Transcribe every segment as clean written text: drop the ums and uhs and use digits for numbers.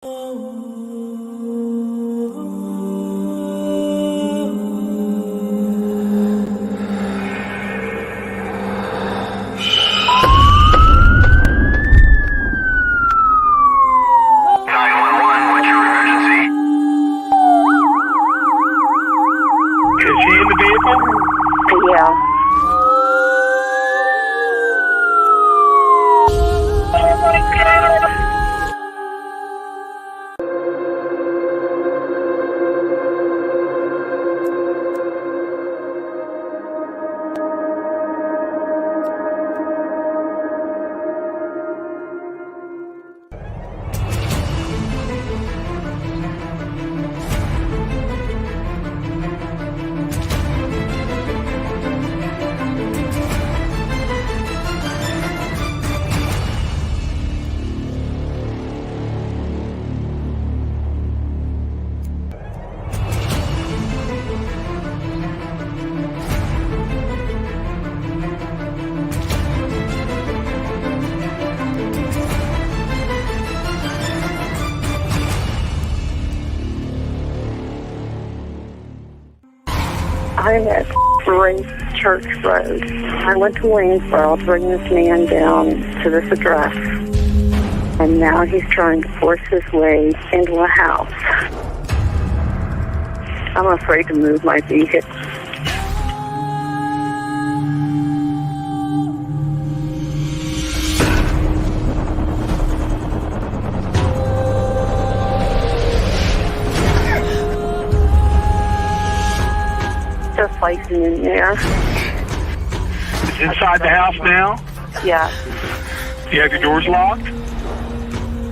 Yeah. I'm at Grace Church Road. I went to Waynesboro to bring this man down to this address, and now he's trying to force his way into a house. I'm afraid to move my vehicle. Just fighting in there. It's inside the house now? Yeah. You have your doors locked?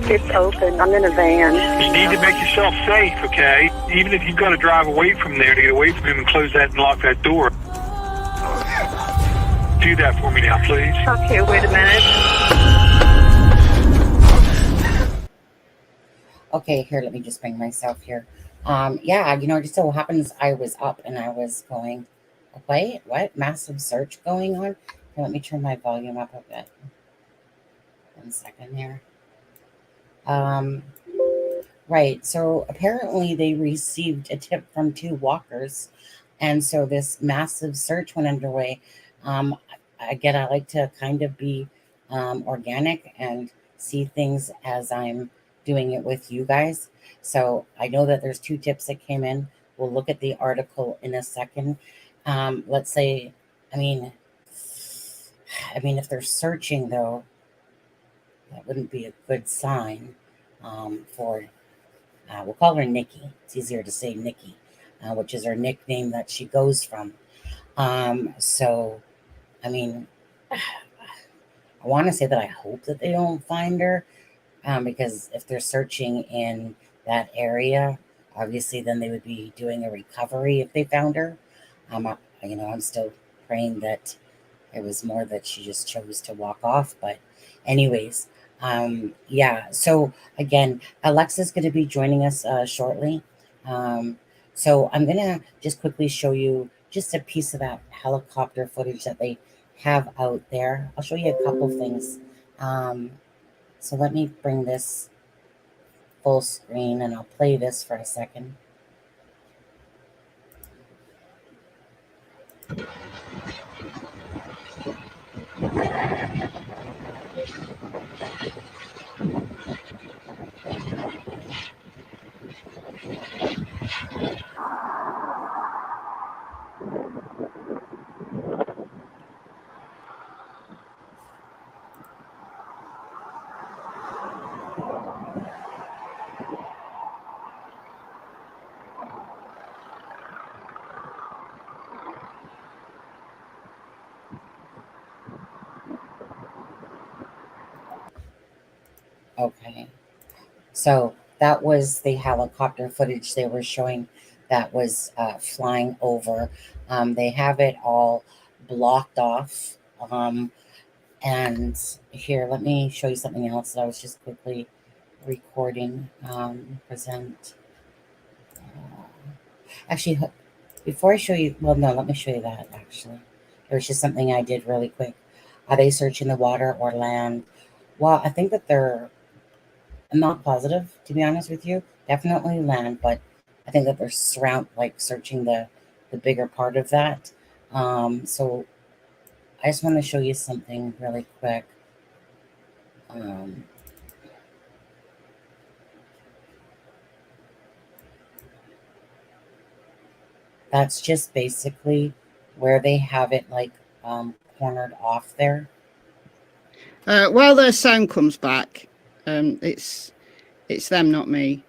It's open. I'm in a van. You need to make yourself safe, okay? Even if you've got to drive away from there to get away from him and close that and lock that door. Do that for me now, please. Okay, wait a minute. Okay, here, let me just bring myself here. Yeah, it just so happens I was up and I was going, wait, what? Massive search going on? Here, let me turn my volume up a bit. 1 second here. Right, so apparently they received a tip from 2 walkers, and so this massive search went underway. Again, I like to kind of be organic and see things as I'm doing it with you guys. So I know that there's 2 tips that came in. We'll look at the article in a second. Let's say, I mean, if they're searching though, that wouldn't be a good sign for, we'll call her Nikki. It's easier to say Nikki, which is her nickname that she goes from. So, I mean, I want to say that I hope that they don't find her, because if they're searching in that area, obviously then they would be doing a recovery if they found her. I'm still praying that it was more that she just chose to walk off. But anyways, yeah. So again, Alexa's going to be joining us shortly. So I'm going to just quickly show you just a piece of that helicopter footage that they have out there. I'll show you a couple things. So let me bring this full screen and I'll play this for a second. Okay, so that was the helicopter footage they were showing that was flying over. They have it all blocked off. And here, let me show you something else that I was just quickly recording. Present. Actually, before I show you, well, no, let me show you that actually. It was just something I did really quick. Are they searching the water or land? Well, I think that they're I'm not positive, to be honest with you. Definitely land, but I think that they're searching the bigger part of that. So I just want to show you something really quick. Um, that's just basically where they have it cornered off there. While their sound comes back, it's them, not me.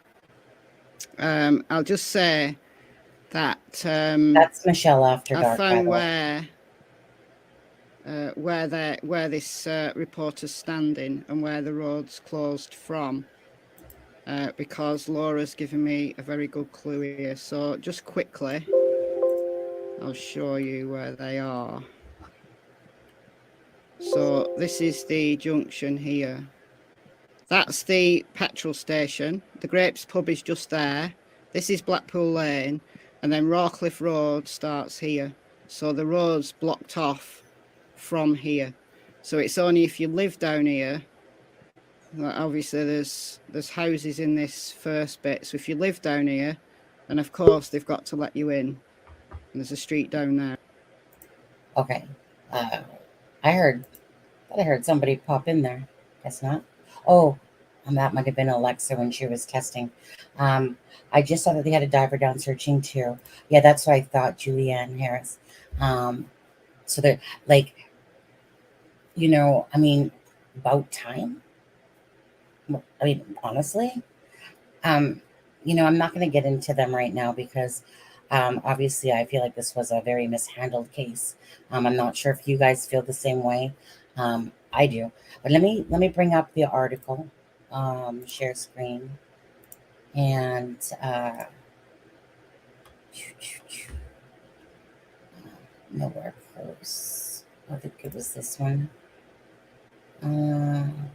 I'll just say that that's Michelle After Dark. I found where this reporter's standing and where the road's closed from, because Laura's given me a very good clue here. So just quickly, I'll show you where they are. So this is the junction here. That's the petrol station. The Grapes pub is just there. This is Blackpool Lane, and then Rawcliffe Road starts here. So the road's blocked off from here. So it's only if you live down here. Obviously, there's houses in this first bit. So if you live down here, then of course they've got to let you in. And there's a street down there. Okay. I heard somebody pop in there. Guess not. Oh, that might have been Alexa when she was testing. I just saw that they had a diver down searching too. Yeah, that's what I thought, Julianne Harris. So they're I mean, about time. I mean, honestly, I'm not going to get into them right now because obviously I feel like this was a very mishandled case. I'm not sure if you guys feel the same way. I do, but let me bring up the article, share screen, and nowhere close. I think it was this one.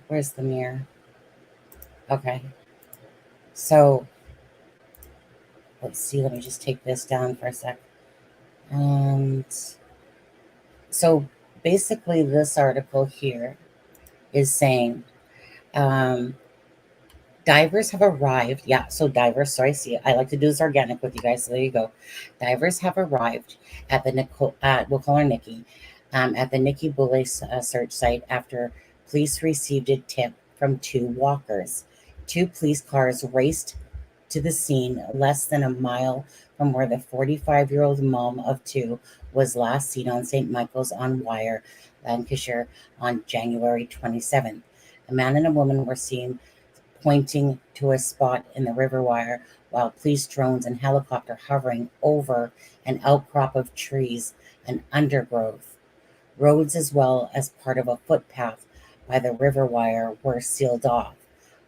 Where's the mirror? Okay, so let's see. Let me just take this down for a sec. And so basically, this article here is saying divers have arrived. Yeah, so divers. Sorry, see, I like to do this organic with you guys. So there you go. Divers have arrived at the we'll call her Nikki, at the Nikki Boulay search site after police received a tip from two walkers. Two police cars raced to the scene less than a mile from where the 45-year-old mom of two was last seen on St. Michael's on Wire, Lancashire, on January 27th. A man and a woman were seen pointing to a spot in the River Wire while police drones and helicopter hovering over an outcrop of trees and undergrowth. Roads as well as part of a footpath by the River Wire were sealed off.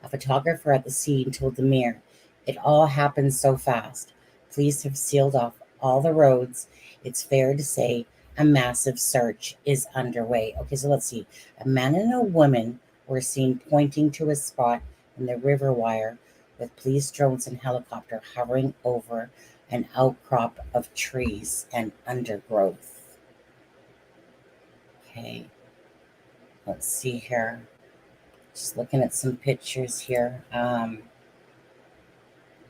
A photographer at the scene told the Mirror, "It all happened so fast. Police have sealed off all the roads. It's fair to say a massive search is underway." Okay, so let's see. A man and a woman were seen pointing to a spot in the River Wire with police drones and helicopter hovering over an outcrop of trees and undergrowth. Okay, let's see here. Just looking at some pictures here.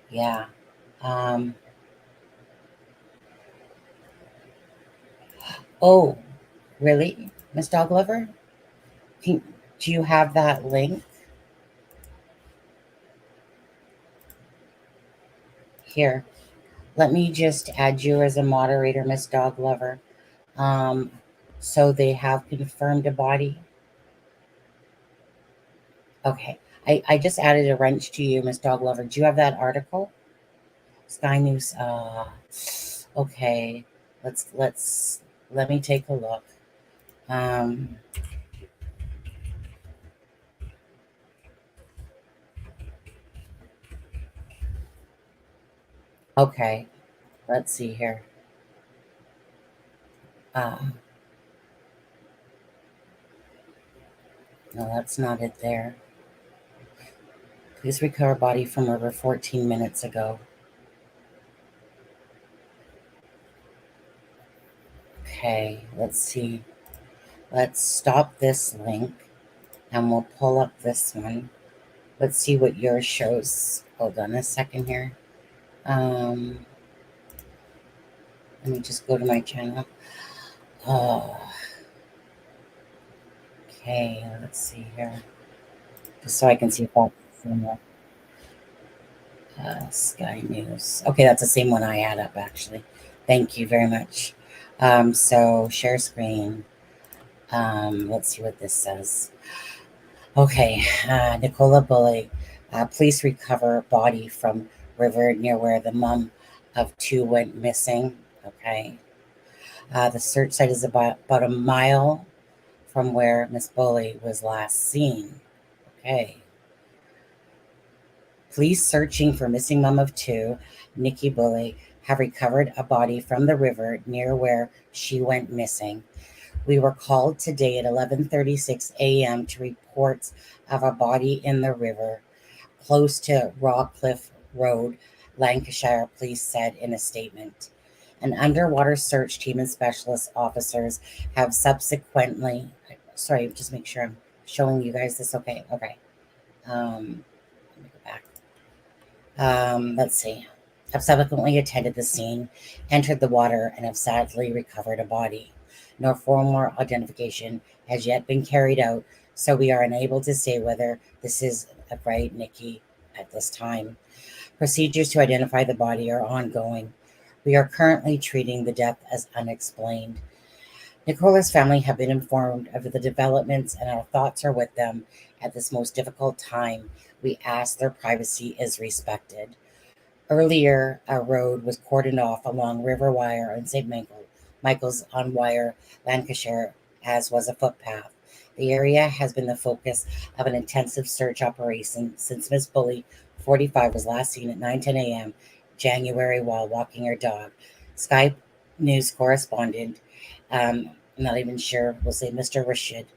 Yeah. Oh, really, Miss Dog Lover? Do you have that link? Here, let me just add you as a moderator, Miss Dog Lover. So they have confirmed a body. Okay, I just added a wrench to you, Miss Dog Lover. Do you have that article? Sky News. Okay, let me take a look. Okay, let's see here. No, that's not it there. Please recover body from over 14 minutes ago. Okay, let's see. Let's stop this link and we'll pull up this one. Let's see what yours shows. Hold on a second here. Let me just go to my channel. Okay, let's see here. Just so I can see if that's similar. Sky News. Okay, that's the same one I had up, actually. Thank you very much. So share screen. Let's see what this says. Okay, Nicola Bully. Police recover body from river near where the mom of two went missing. Okay. The search site is about a mile from where Miss Bully was last seen. Okay. Police searching for missing mom of two, Nikki Bully, have recovered a body from the river near where she went missing. We were called today at 11:36 a.m. to reports of a body in the river close to Rawcliffe Road, Lancashire, police said in a statement. An underwater search team and specialist officers have subsequently, sorry, just make sure I'm showing you guys this. Okay. Let me go back. Let's see. Have subsequently attended the scene, entered the water, and have sadly recovered a body. No formal identification has yet been carried out, so we are unable to say whether this is a right Nikki at this time. Procedures to identify the body are ongoing. We are currently treating the death as unexplained. Nicola's family have been informed of the developments, and our thoughts are with them at this most difficult time. We ask their privacy is respected. Earlier, a road was cordoned off along River Wire and St. Michael's on Wire, Lancashire, as was a footpath. The area has been the focus of an intensive search operation since Miss Bully, 45, was last seen at 9:10 a.m. January while walking her dog. Sky News correspondent, I'm not even sure, we'll say Mr. Rashid,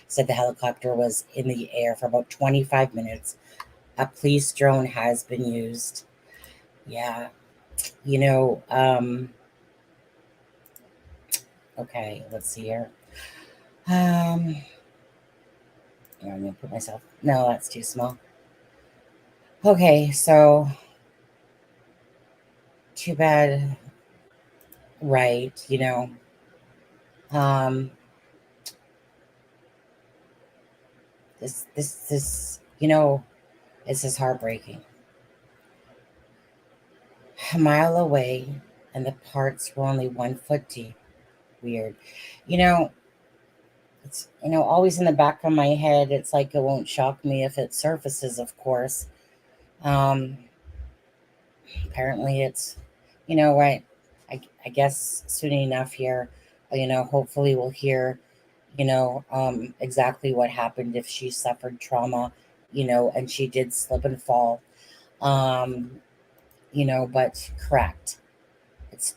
said the helicopter was in the air for about 25 minutes. A police drone has been used. Yeah, you know, okay, let's see here. I'm gonna put myself, no, that's too small. Okay, so too bad, right? Um, this, this is heartbreaking. A mile away, and the parts were only 1 foot deep. Weird. You know, it's always in the back of my head. It's like it won't shock me if it surfaces, of course. Um, Apparently, it's right. I guess soon enough here, hopefully we'll hear, exactly what happened if she suffered trauma, and she did slip and fall. Um, but correct. It's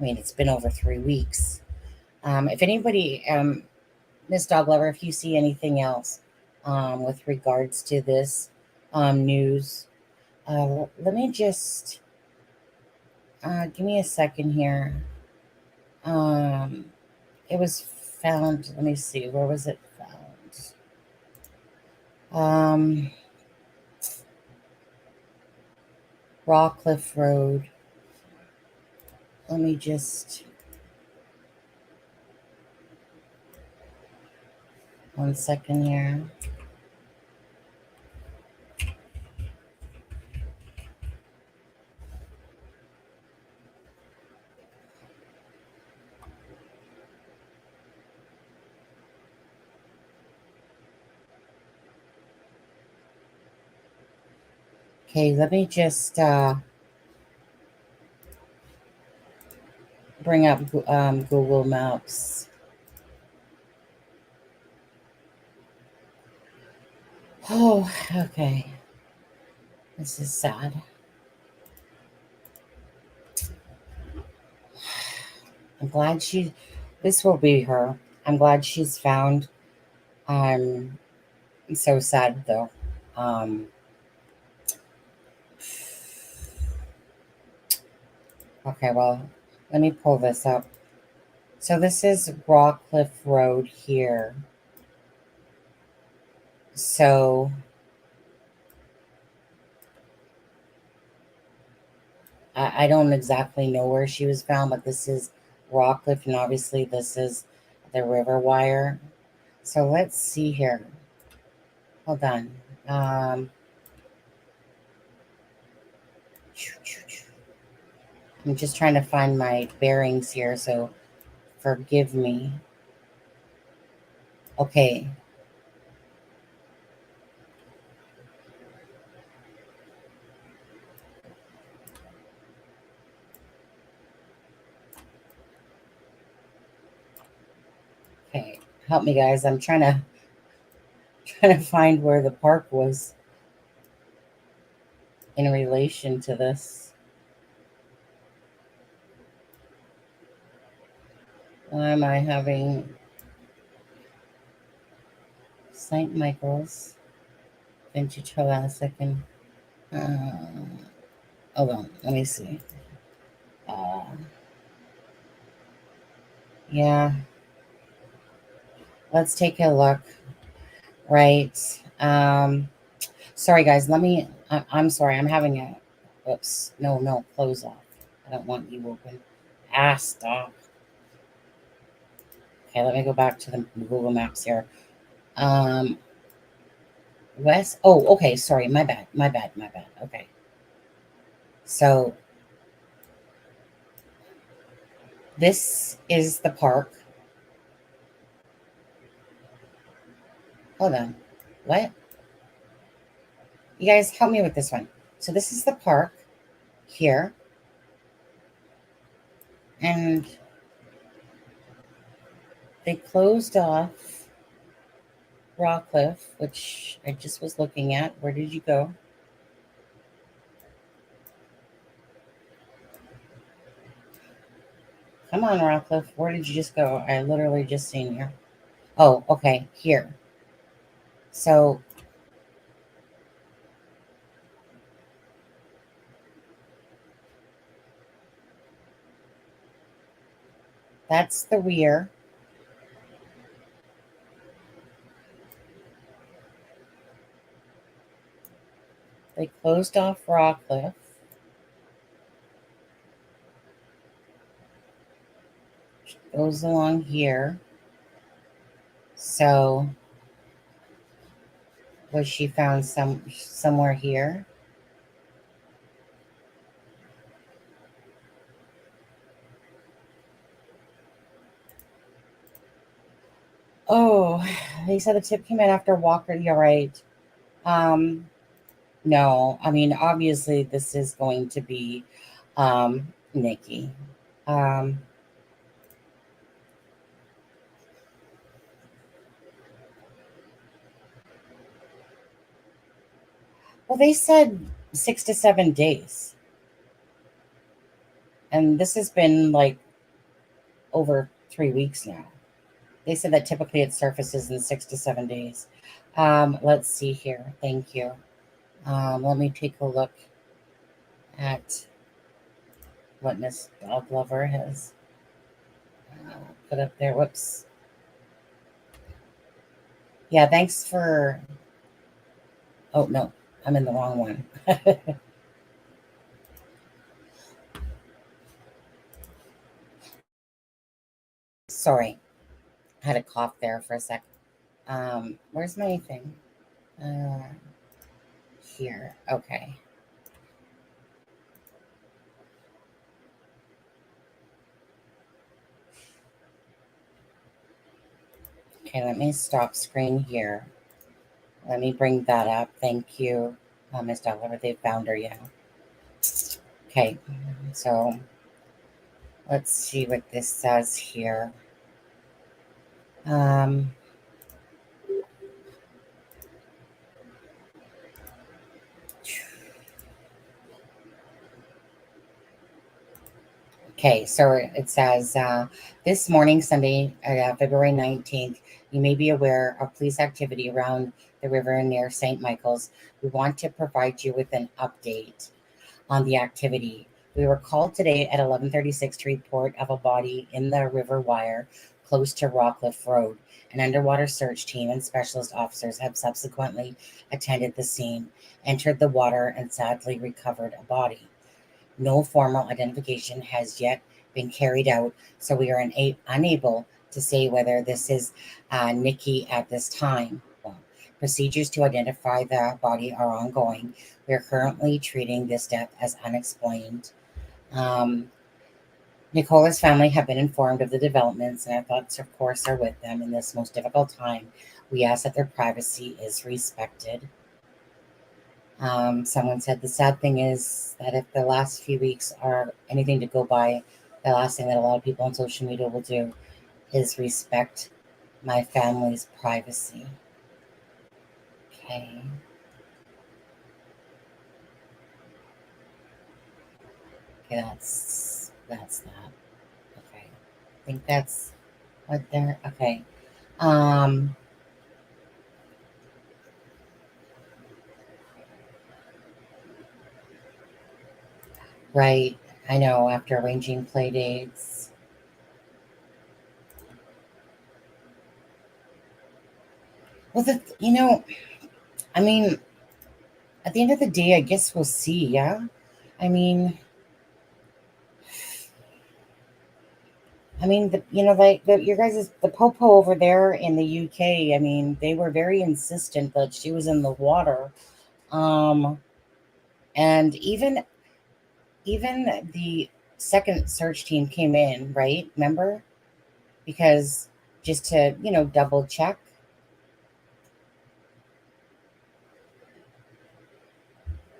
it's been over 3 weeks. If anybody, Miss Dog Lover, if you see anything else with regards to this news, let me just give me a second here. It was found. Let me see. Where was it found? Rawcliffe Road. Let me just 1 second here. Okay, let me just bring up Google Maps. Oh, okay. This is sad. I'm glad this will be her. I'm glad she's found. I'm so sad though. Okay, well, let me pull this up. So this is Rawcliffe Road here. So I don't exactly know where she was found, but this is Rockcliffe, and obviously this is the River Wire. So let's see here. Hold on. I'm just trying to find my bearings here, so forgive me. Okay. Okay. Help me, guys. I'm trying to find where the park was in relation to this. Why am I having St. Michael's vintage? Hold on a second. Hold on. Let me see. Yeah. Let's take a look. Right. Sorry, guys. I'm sorry. I'm having a. Whoops. No. Close off. I don't want you open. Stop. Okay, let me go back to the Google Maps here. West. Oh, okay. Sorry. My bad. Okay. So this is the park. Hold on. What? You guys help me with this one. So this is the park here. And they closed off Rockcliffe, which I just was looking at. Where did you go? Come on, Rockcliffe. Where did you just go? I literally just seen you. Oh, okay. Here. So that's the rear. They closed off Rockcliffe. Goes along here. So was she found somewhere here? Oh, they said the tip came in after Walker. You're right. No, I mean, obviously this is going to be Nikki. Well, they said 6 to 7 days. And this has been like over 3 weeks now. They said that typically it surfaces in 6 to 7 days. Let's see here. Thank you. Let me take a look at what Miss Dog Lover has put up there. Whoops. Yeah, thanks for. Oh, no, I'm in the wrong one. Sorry. I had a cough there for a sec. Where's my thing? Here. Okay. Okay, let me stop screen here. Let me bring that up. Thank you, Ms. Dollar. They found her, yeah. Okay, so let's see what this says here. Okay, so it says this morning, Sunday, February 19th, you may be aware of police activity around the river near St. Michael's. We want to provide you with an update on the activity. We were called today at 11:36 to report of a body in the River Wire. close to Rockcliffe Road. An underwater search team and specialist officers have subsequently attended the scene, entered the water, and sadly recovered a body. No formal identification has yet been carried out, so we are unable to say whether this is Nikki at this time. Well, procedures to identify the body are ongoing. We are currently treating this death as unexplained. Nicola's family have been informed of the developments, and our thoughts, of course, are with them in this most difficult time. We ask that their privacy is respected. Someone said the sad thing is that if the last few weeks are anything to go by, the last thing that a lot of people on social media will do is respect my family's privacy. Okay. Okay, that's that. Okay. I think that's what they're okay. Right. I know, after arranging play dates. Well, I mean, at the end of the day, I guess we'll see, yeah? I mean, your guys' the Popo over there in the UK. I mean, they were very insistent that she was in the water, and even the second search team came in, right? Remember, because just to double check.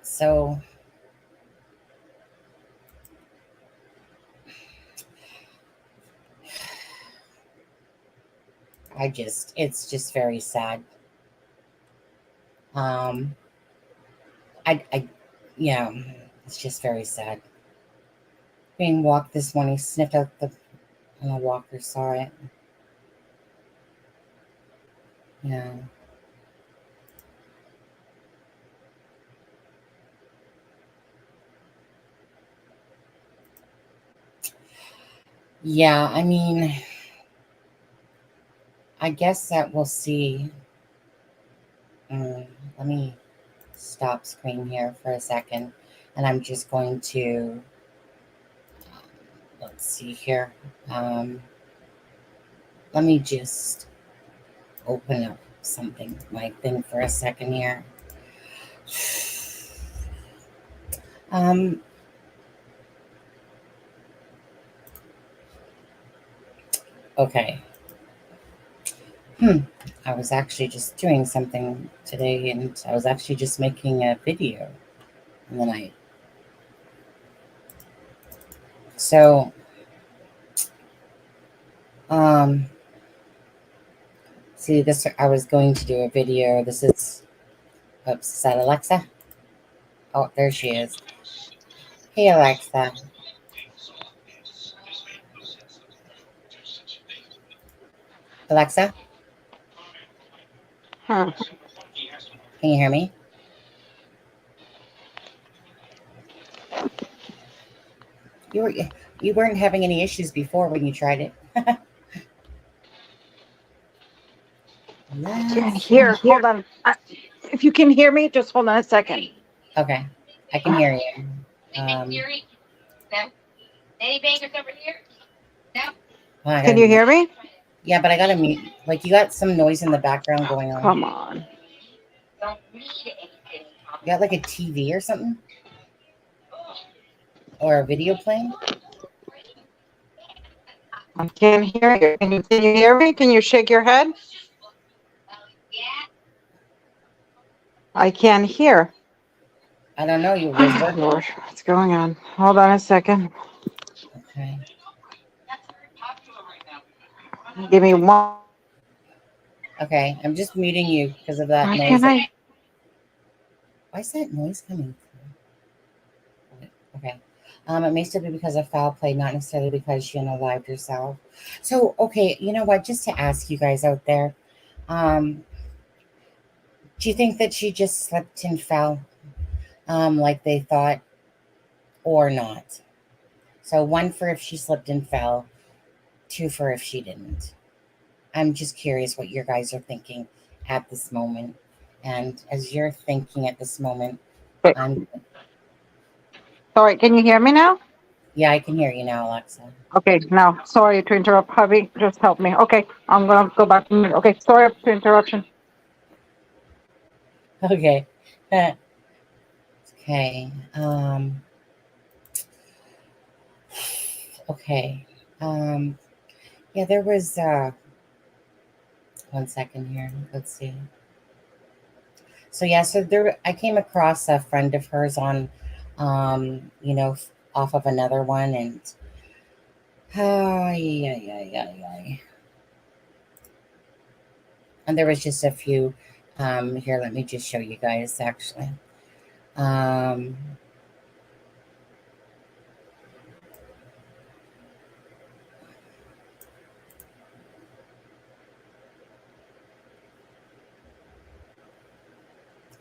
So it's just very sad. Yeah, it's just very sad. Being walked this morning, sniffed out on a walker, saw it. Yeah. Yeah, I mean, I guess that we'll see. Let me stop screen here for a second, and I'm just going to let's see here. Let me just open up my thing for a second here. Okay. I was actually just doing something today, and I was actually just making a video in the night. So, see this, I was going to do a video. This is, oops, is that Alexa? Oh, there she is. Hey, Alexa. Alexa? Huh. Can you hear me? You weren't having any issues before when you tried it. I can't hear. Hold on. If you can hear me, just hold on a second. Okay, I can hear you. Can you hear me? Yeah, but I gotta mute. Like, you got some noise in the background going on. Come on. You got like a TV or something? Or a video playing? I can't hear you. Can you hear me? Can you shake your head? I can't hear. I don't know. Lord, what's going on? Hold on a second. Okay. Give me one. Okay, I'm just muting you because of that Why noise. can't I? Why is that noise coming from? Okay. It may still be because of foul play, not necessarily because she unalived herself. So, okay, you know what? Just to ask you guys out there, do you think that she just slipped and fell, like they thought, or not? So, one for if she slipped and fell, too for if she didn't. I'm just curious what your guys are thinking at this moment. And as you're thinking at this moment, I'm... Sorry, can you hear me now? Yeah, I can hear you now, Alexa. Okay, now, sorry to interrupt, hubby. Just help me. Okay, I'm gonna go back to me. Okay, sorry for interruption. Okay. Okay. Okay. Yeah, there was 1 second here. Let's see. So yeah, so there I came across a friend of hers on off of another one, and and there was just a few here, let me just show you guys actually.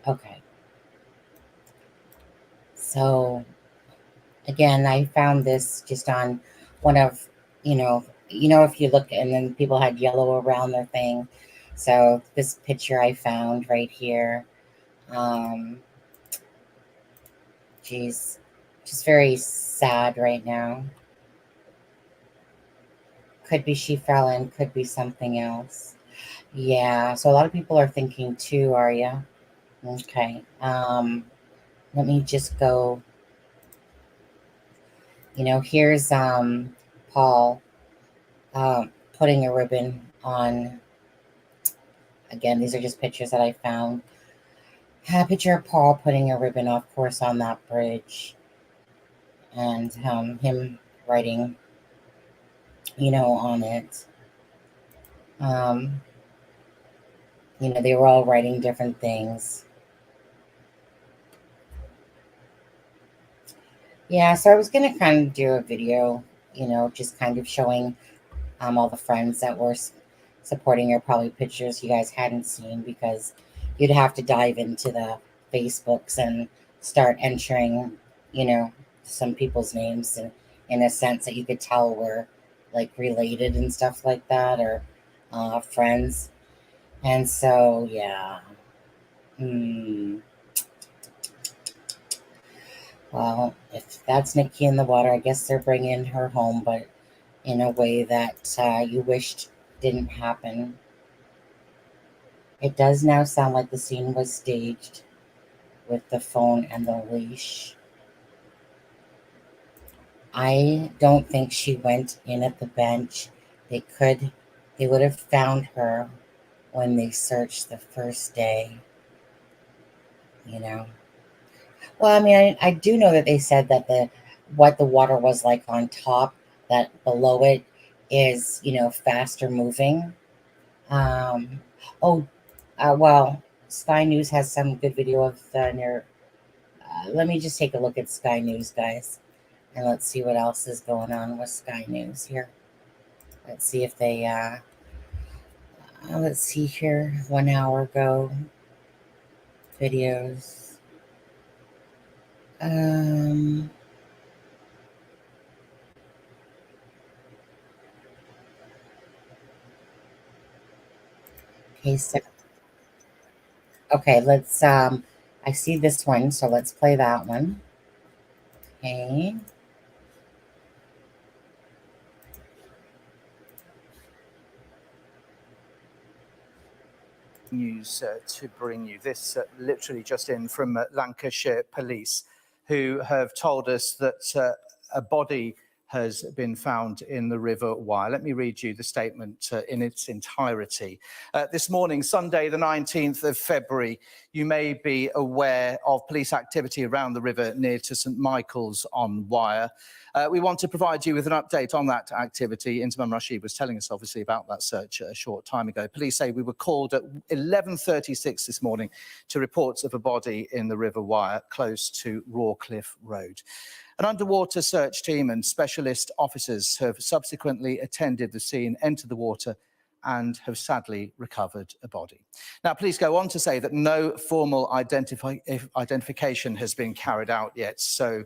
Okay. So again, I found this just on one of, if you look and then people had yellow around their thing. So this picture I found right here. Geez, just very sad right now. Could be she fell in, could be something else. Yeah, so a lot of people are thinking too, are you? Okay. Let me just go. Here's Paul putting a ribbon on. Again, these are just pictures that I found. A picture of Paul putting a ribbon, of course, on that bridge. And him writing, on it. They were all writing different things. Yeah, so I was going to kind of do a video, just kind of showing all the friends that were supporting her, probably pictures you guys hadn't seen, because you'd have to dive into the Facebooks and start entering, some people's names in a sense that you could tell were like related and stuff like that, or friends. And so, yeah. Well, if that's Nikki in the water, I guess they're bringing her home, but in a way that you wished didn't happen. It does now sound like the scene was staged with the phone and the leash. I don't think she went in at the bench. They would have found her when they searched the first day, Well, I mean, I do know that they said that what the water was like on top, that below it is, faster moving. Well, Sky News has some good video of near. Let me just take a look at Sky News, guys, and let's see what else is going on with Sky News here. Let's see if they. Let's see here. 1 hour ago. Videos. Okay, so okay, let's I see this one, so let's play that one. Okay. News to bring you this literally just in from Lancashire Police, who have told us that a body has been found in the River Wye. Let me read you the statement in its entirety. This morning, Sunday, the 19th of February, you may be aware of police activity around the river near to St Michael's on Wye. We want to provide you with an update on that activity. Intimam Rashid was telling us, obviously, about that search a short time ago. Police say we were called at 11:36 this morning to reports of a body in the River Wye, close to Rawcliffe Road. An underwater search team and specialist officers have subsequently attended the scene, entered the water, and have sadly recovered a body. Now, police go on to say that no formal identification has been carried out yet, so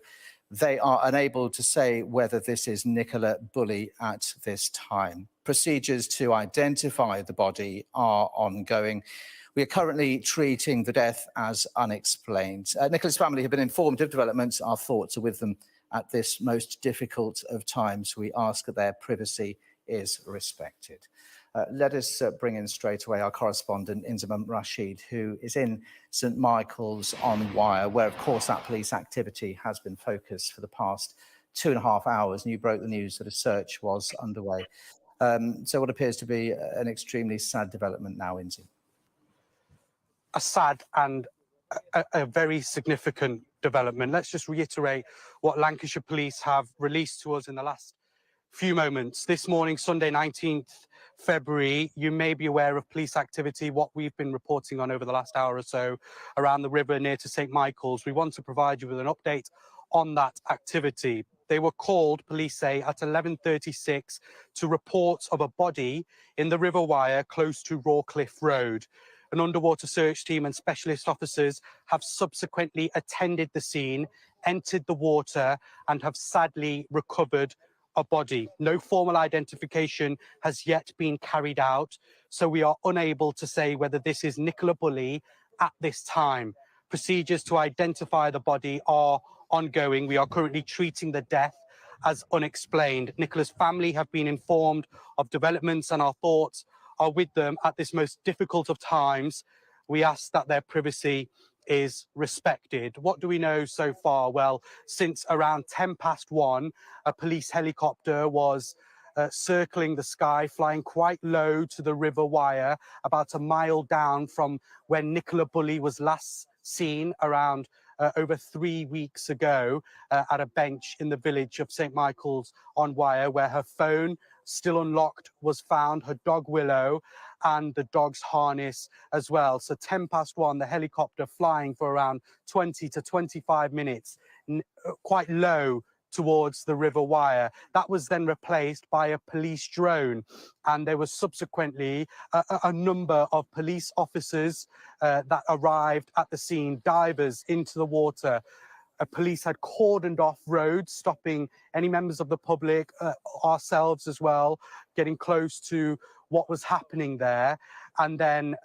They are unable to say whether this is Nicola Bully at this time. Procedures to identify the body are ongoing. We are currently treating the death as unexplained. Nicola's family have been informed of developments. Our thoughts are with them at this most difficult of times. We ask that their privacy is respected. Let us bring in straight away our correspondent, Inzamam Rashid, who is in St Michael's on Wire, where, of course, that police activity has been focused for the past 2.5 hours. And you broke the news that a search was underway. So what appears to be an extremely sad development now, Inzi. A sad and a very significant development. Let's just reiterate what Lancashire Police have released to us in the last few moments. This morning, Sunday, 19th February, you may be aware of police activity, what we've been reporting on over the last hour or so around the river near to St Michael's. We want to provide you with an update on that activity. They were called, police say, at 11:36 to reports of a body in the River Wire close to Rawcliffe Road. An underwater search team and specialist officers have subsequently attended the scene, entered the water, and have sadly recovered a body. No formal identification has yet been carried out, so we are unable to say whether this is Nicola Bully at this time. Procedures to identify the body are ongoing. We are currently treating the death as unexplained. Nicola's family have been informed of developments, and our thoughts are with them at this most difficult of times. We ask that their privacy is respected. What do we know so far? Well, since around 1:10, a police helicopter was circling the sky, flying quite low to the River Wire, about a mile down from when Nicola Bully was last seen around over 3 weeks ago at a bench in the village of St Michael's on Wire, where her phone, still unlocked, was found, her dog Willow, and the dog's harness as well. So 1:10, the helicopter flying for around 20 to 25 minutes, quite low towards the River Wire. That was then replaced by a police drone, and there was subsequently a number of police officers that arrived at the scene, divers into the water. Police had cordoned off roads, stopping any members of the public, ourselves as well, getting close to what was happening there. And then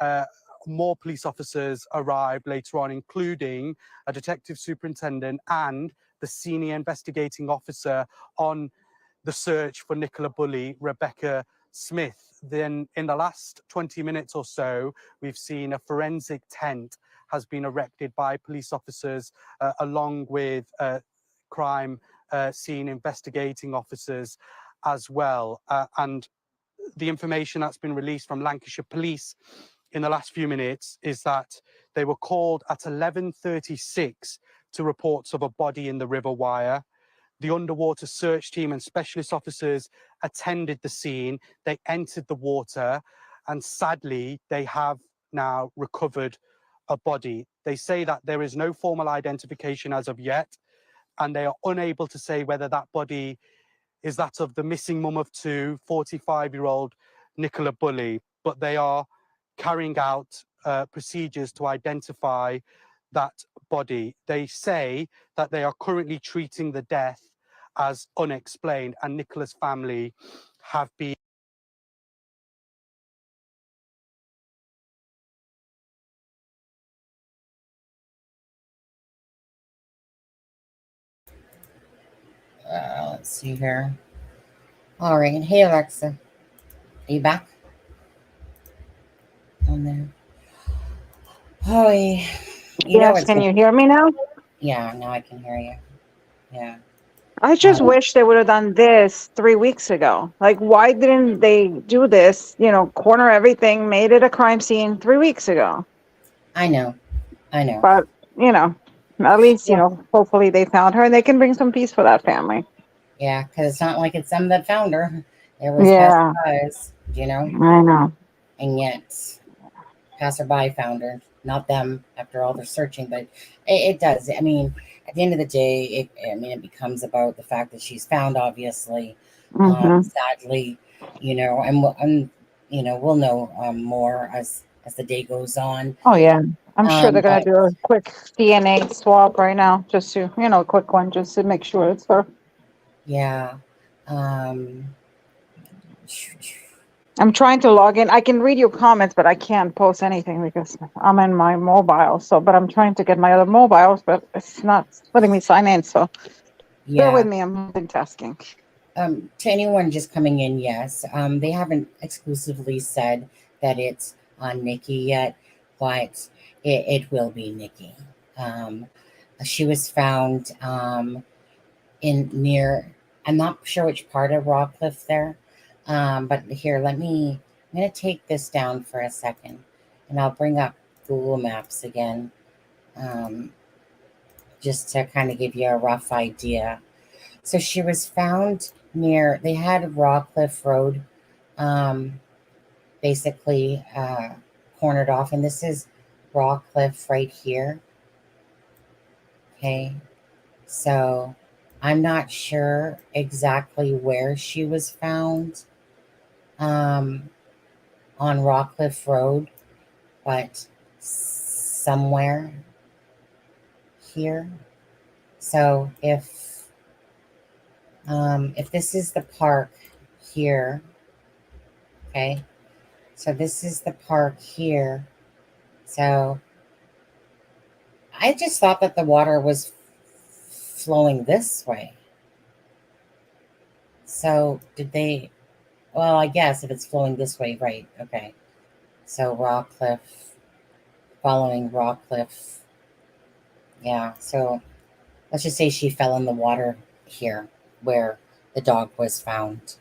more police officers arrived later on, including a detective superintendent and the senior investigating officer on the search for Nicola Bully, Rebecca Smith. Then in the last 20 minutes or so, we've seen a forensic tent has been erected by police officers along with crime scene investigating officers as well. And the information that's been released from Lancashire Police in the last few minutes is that they were called at 11:36 to reports of a body in the River Wire. The underwater search team and specialist officers attended the scene. They entered the water, and sadly, they have now recovered a body. They say that there is no formal identification as of yet, and they are unable to say whether that body is that of the missing mum of two, 45-year-old Nicola Bully, but they are carrying out procedures to identify that body. They say that they are currently treating the death as unexplained, and Nicola's family have been let's see here. All right. Hey, Alexa. Are you back? On there. Oh, you know Yes, it's can you hear me now? Yeah, now I can hear you. Yeah. I just wish they would have done this 3 weeks ago. Like, why didn't they do this, corner everything, made it a crime scene 3 weeks ago? I know. But, at least, hopefully they found her and they can bring some peace for that family. Yeah, because it's not like it's them that found her. It was Yeah. passerbys, I know. and yet passerby found her, not them, after all their searching. But it does. I mean, at the end of the day, it becomes about the fact that she's found, obviously. Mhm. Sadly, and we'll know more as as the day goes on. Oh yeah, I'm sure they're gonna But do a quick DNA swab right now, just to, a quick one, just to make sure it's her. yeah. Um, I'm trying to log in. I can read your comments, but I can't post anything because I'm in my mobile. So, but I'm trying to get my other mobiles, but it's not letting me sign in. So bear yeah. with me. I'm multitasking. To anyone just coming in, yes. They haven't exclusively said that it's on Nikki yet, but it will be Nikki. She was found in near, I'm not sure which part of Rockcliffe there, but here, I'm going to take this down for a second, and I'll bring up Google Maps again, just to kind of give you a rough idea. So she was found near, they had Rockcliffe Road basically cornered off, and this is Rockcliffe right here. Okay, so I'm not sure exactly where she was found on Rockcliffe Road, but somewhere here. So if this is the park here, okay, so this is the park here. So I just thought that the water was flowing this way. So did they? Well, I guess if it's flowing this way, right? Okay. So Rockcliffe, following Rockcliffe. Yeah. So let's just say she fell in the water here where the dog was found.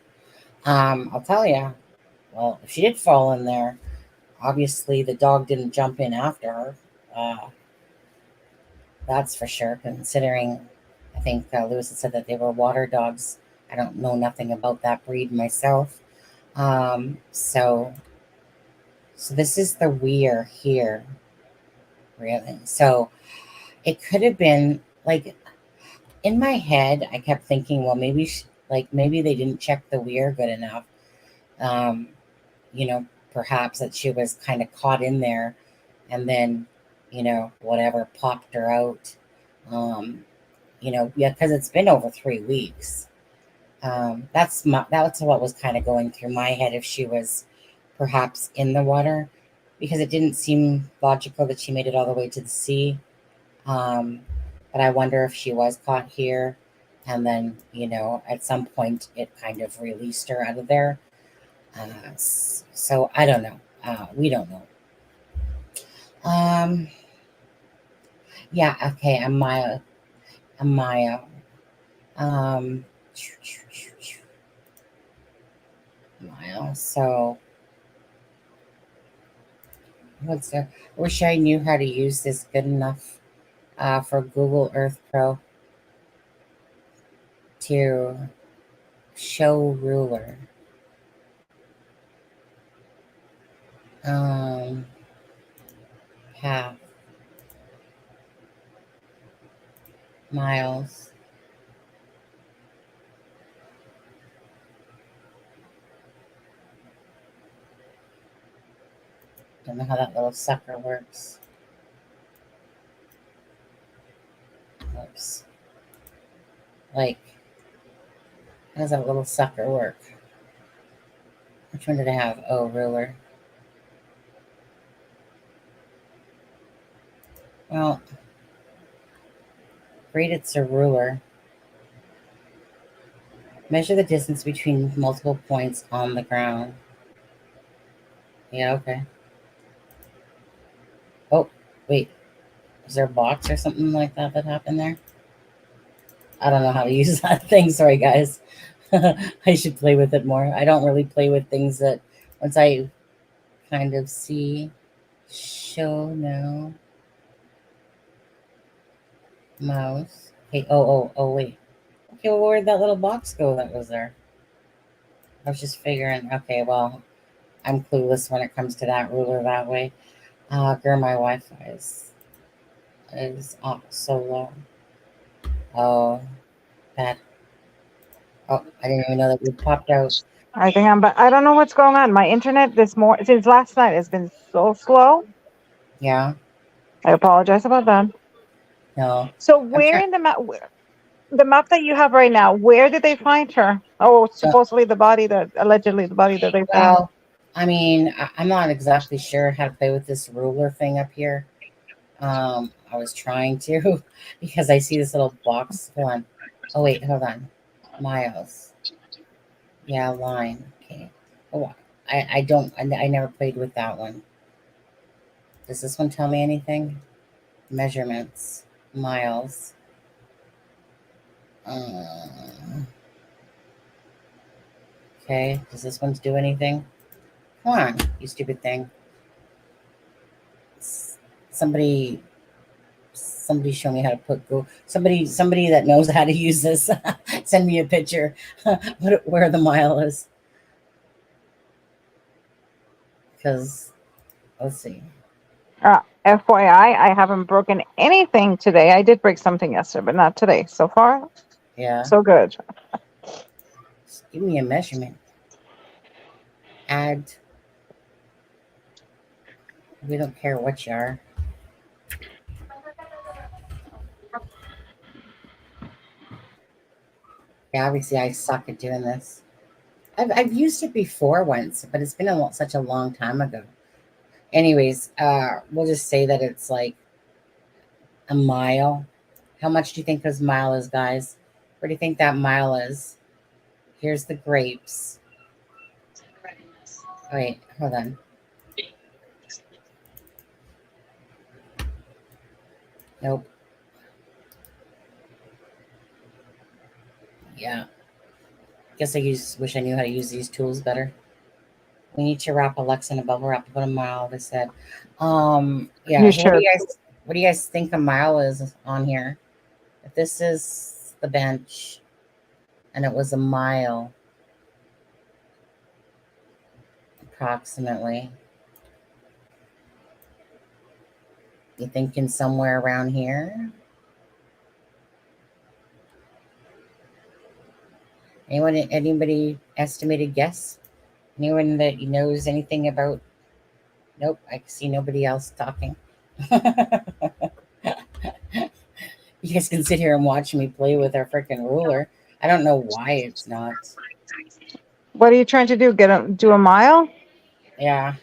I'll tell you. Well, if she did fall in there, obviously the dog didn't jump in after her. That's for sure, considering I think Lewis had said that they were water dogs. I don't know nothing about that breed myself. So this is the weir here, really. So it could have been like in my head, I kept thinking, well, maybe maybe they didn't check the weir good enough. Um, perhaps that she was kind of caught in there, and then, whatever popped her out. Yeah, because it's been over 3 weeks. That's what was kind of going through my head, if she was perhaps in the water, because it didn't seem logical that she made it all the way to the sea. But I wonder if she was caught here, and then, at some point it kind of released her out of there. So I don't know. We don't know. Yeah. Okay. A mile. A mile. Mile. So what's the? Wish I knew how to use this good enough for Google Earth Pro to show ruler. Half miles. Don't know how that little sucker works. Oops. Like, how does that little sucker work? Which one did I have? Oh, ruler. Well, great, it's a ruler. Measure the distance between multiple points on the ground. Yeah, okay. Oh, wait. Is there a box or something like that happened there? I don't know how to use that thing. Sorry, guys. I should play with it more. I don't really play with things that once I kind of see. Show now. Mouse. Okay. Oh, wait. Okay, well, where'd that little box go that was there? I was just figuring, okay, well, I'm clueless when it comes to that ruler that way. Girl, my Wi-Fi is so low. Oh, bad. Oh, I didn't even know that we popped out. I think but I don't know what's going on. My internet since last night has been so slow. Yeah. I apologize about that. No. So I'm where trying. in the map that you have right now, where did they find her? Oh, supposedly allegedly the body that they found. Well, I mean, I'm not exactly sure how to play with this ruler thing up here. I was trying to because I see this little box. Hold on. Oh wait, hold on. Miles. Yeah, line. Okay. Oh, I don't. I never played with that one. Does this one tell me anything? Measurements. Miles. Okay. Does this one do anything? Come on, you stupid thing. Somebody show me how to go. Somebody that knows how to use this. Send me a picture. Where the mile is. Because let's see. FYI, I haven't broken anything today. I did break something yesterday, but not today. So far, Yeah. so good. Just give me a measurement. Add. We don't care what you are. Yeah, obviously I suck at doing this. I've used it before once, but it's been such a long time ago. Anyways, we'll just say that it's like a mile. How much do you think this mile is, guys? Where do you think that mile is? Here's the grapes. Wait, hold on. Nope. Yeah. Guess I wish I knew how to use these tools better. We need to wrap Alexa in a bubble wrap about a mile, they said. Yeah. You Hey, what do should. you guys think a mile is on here? If this is the bench and it was a mile approximately, you thinking somewhere around here? Anybody estimated guess? Anyone that knows anything about? Nope, I see nobody else talking. You guys can sit here and watch me play with our freaking ruler. I don't know why it's not. What are you trying to do? Do a mile? Yeah.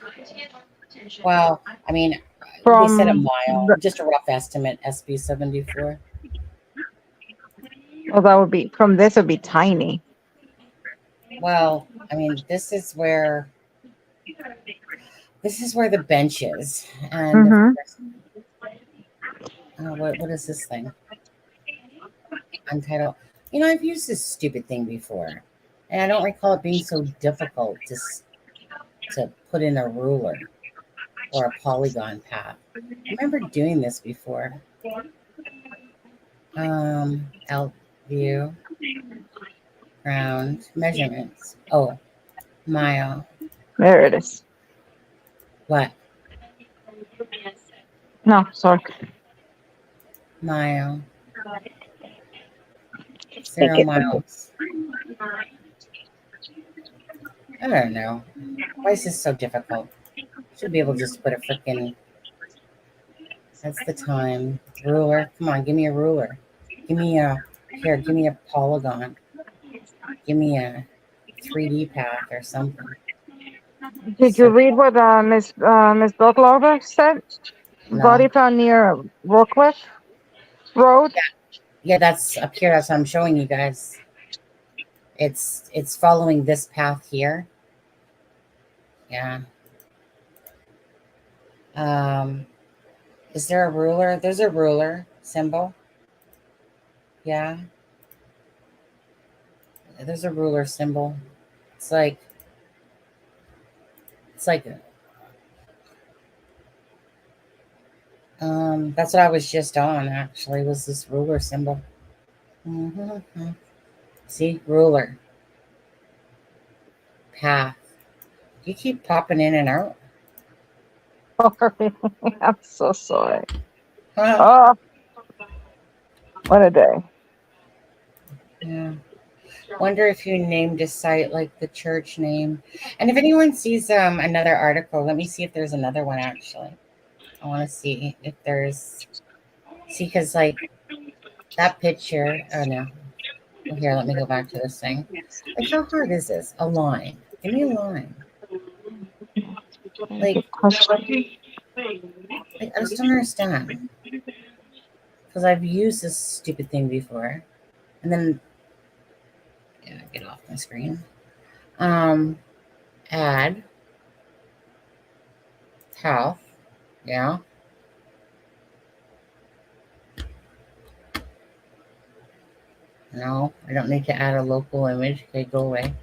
Well, I mean, they said a From mile, just a rough estimate, SB 74. well, that would be from this would be tiny. Well, I mean, this is where the bench is. And of course, what is this thing? Untitled. You know, I've used this stupid thing before, and I don't recall it being so difficult to put in a ruler or a polygon path. I remember doing this before. Out view, ground, measurements. Oh, mile. There it is. What? No, sorry. Mile. 0 miles. I don't know. Why is this so difficult? Should be able to just put a freaking. That's the time. Ruler. Come on, give me a ruler. Give me a polygon. Give me a 3D path or something. Did you read what Miss Bucklover said? No. Body found near Rockcliffe Road. Yeah, that's up here. That's what I'm showing you guys. It's following this path here. Yeah. Is there a ruler? There's a ruler symbol. Yeah. There's a ruler symbol. It's like that's what I was just on actually, was this ruler symbol. Mm-hmm. See, ruler. Path. You keep popping in and out. I'm so sorry. Oh, what a day. Yeah. Wonder if you named a site like the church name. And if anyone sees another article, let me see if there's another one actually. I want to see if there's because like that picture. Oh no. Well, here, let me go back to this thing. Like, how hard is this? A line. Give me a line. Like, I just don't understand. Because I've used this stupid thing before. And then, yeah, get off my screen. Add. Health. Yeah. No, I don't need to add a local image. Okay, go away.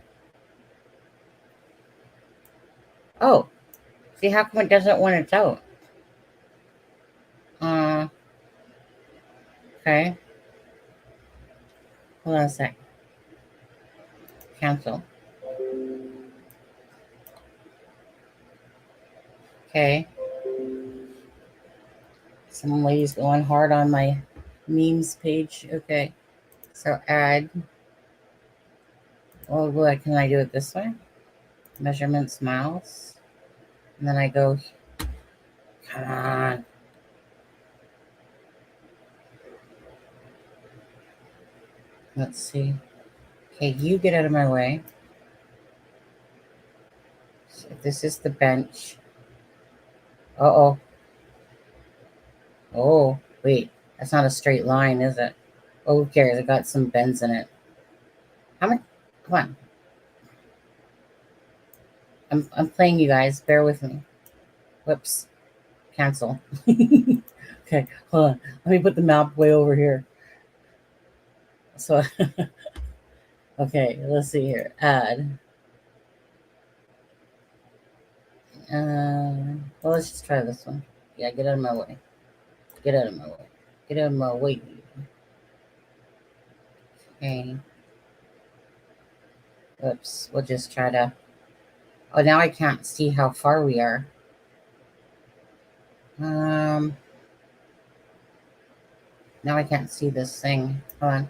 Oh, see how come it doesn't when it's out? Okay. Hold on a sec. Cancel. Okay. Some lady's going hard on my memes page. Okay. So add. Oh, what can I do it this way? Measurements, miles. And then I go. Come on. Let's see. Okay, you get out of my way. So this is the bench. Uh-oh. Oh, wait. That's not a straight line, is it? Oh, who cares? It got some bends in it. How many? Come on. I'm playing, you guys. Bear with me. Whoops. Cancel. Okay, hold on. Let me put the map way over here. So, okay, let's see here. Add. Well, let's just try this one. Yeah, get out of my way. Get out of my way. Get out of my way. Okay. Oops. We'll just try to. Oh, now I can't see how far we are. Now I can't see this thing. Hold on.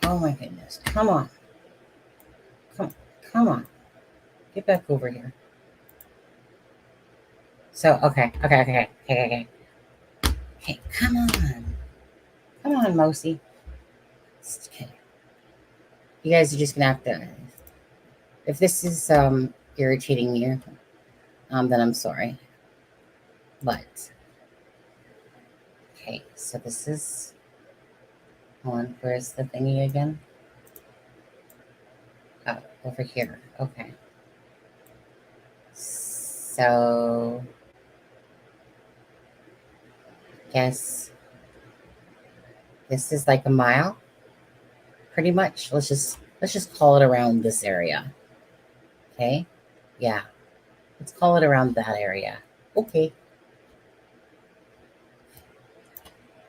Oh my goodness. Come on. Come on. Get back over here. So, okay. Okay, come on. Come on, Mousy. Okay. You guys are just gonna have to. If this is irritating you, then I'm sorry. But okay, so this is. Hold on, where's the thingy again? Oh, over here. Okay. So guess this is like a mile, pretty much. Let's just call it around this area. Okay. Yeah. Let's call it around that area. Okay.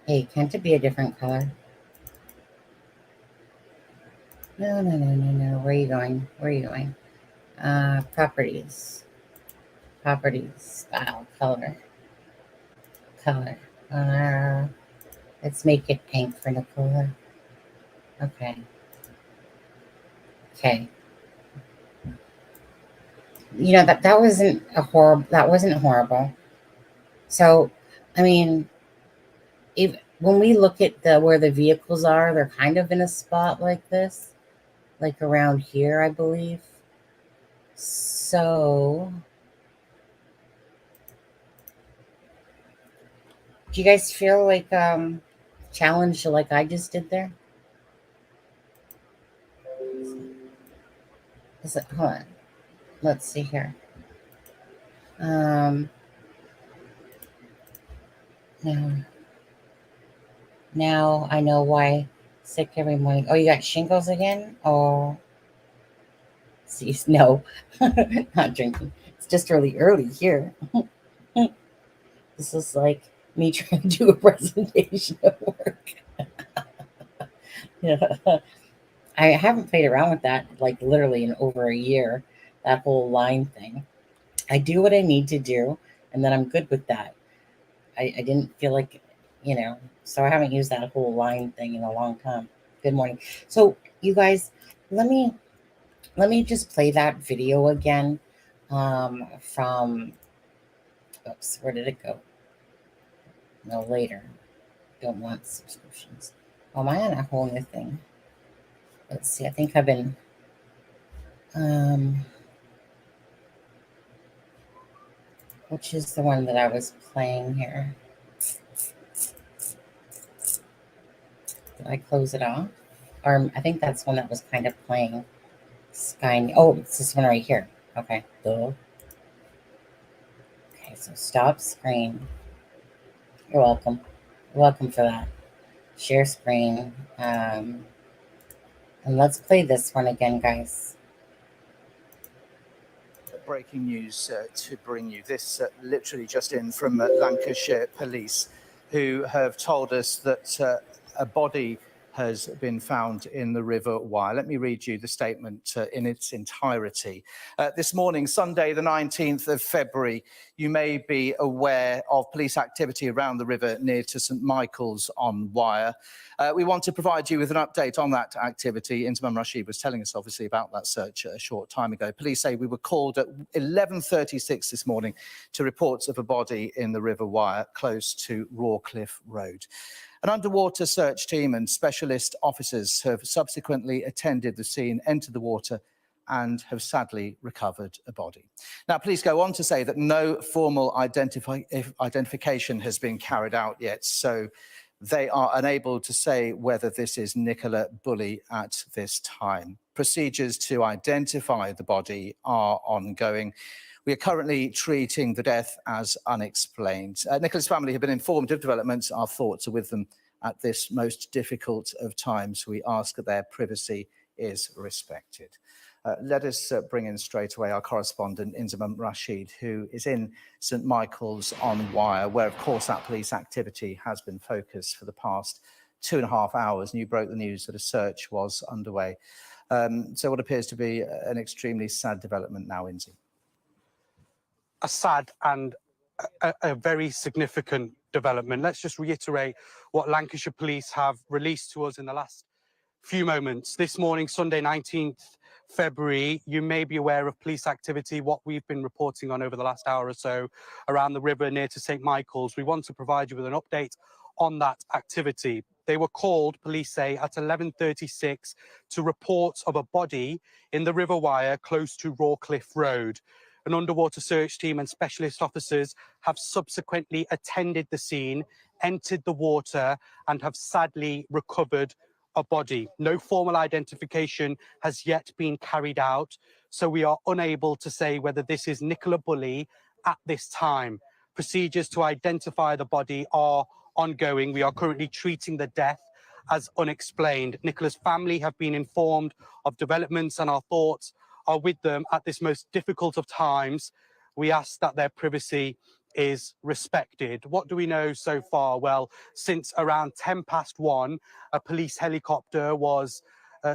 Hey, can't it be a different color? No. Where are you going? Properties. Style. Color. Let's make it pink for Nicola. Okay. You know, that wasn't horrible. So, I mean, when we look at where the vehicles are, they're kind of in a spot like this, like around here, I believe. So, do you guys feel like challenged like I just did there? Hold on. Let's see here. Now I know why sick every morning. Oh, you got shingles again? Oh, see, no, not drinking. It's just really early here. This is like me trying to do a presentation at work. Yeah. I haven't played around with that like literally in over a year, that whole line thing. I do what I need to do, and then I'm good with that. I didn't feel like you know, so I haven't used that whole line thing in a long time. Good morning. So you guys, let me just play that video again from, oops, where did it go? No, later. Don't want subscriptions. Oh, am I on a whole new thing? Let's see. I think I've been which is the one that I was playing here? Did I close it off? Or I think that's one that was kind of playing Sky. Oh, it's this one right here. Okay. Duh. Okay, so stop screen. You're welcome. You're welcome for that. Share screen. And let's play this one again, guys. Breaking news to bring you. This literally just in from Lancashire Police, who have told us that a body has been found in the River Wye. Let me read you the statement in its entirety. This morning, Sunday, the 19th of February, you may be aware of police activity around the river near to St Michael's on Wye. We want to provide you with an update on that activity. Inzamam Rashid was telling us, obviously, about that search a short time ago. Police say we were called at 11:36 this morning to reports of a body in the River Wye, close to Rawcliffe Road. An underwater search team and specialist officers have subsequently attended the scene, entered the water, and have sadly recovered a body. Now, police go on to say that no formal identification has been carried out yet, so they are unable to say whether this is Nicola Bully at this time. Procedures to identify the body are ongoing. We are currently treating the death as unexplained. Nicola's family have been informed of developments. Our thoughts are with them at this most difficult of times. We ask that their privacy is respected. Let us bring in straight away our correspondent, Inzamam Rashid, who is in St Michael's on Wye, where, of course, that police activity has been focused for the past 2.5 hours. And you broke the news that a search was underway. So what appears to be an extremely sad development now, Inzi. A sad and a very significant development. Let's just reiterate what Lancashire Police have released to us in the last few moments. This morning, Sunday, 19th February, you may be aware of police activity, what we've been reporting on over the last hour or so around the river near to St Michael's. We want to provide you with an update on that activity. They were called, police say, at 11:36 to reports of a body in the River Wye close to Rawcliffe Road. An underwater search team and specialist officers have subsequently attended the scene, entered the water, and have sadly recovered a body. No formal identification has yet been carried out, so we are unable to say whether this is Nicola Bully at this time. Procedures to identify the body are ongoing. We are currently treating the death as unexplained. Nicola's family have been informed of developments, and our thoughts are with them at this most difficult of times. We ask that their privacy is respected. What do we know so far? Well, since around 1:10, a police helicopter was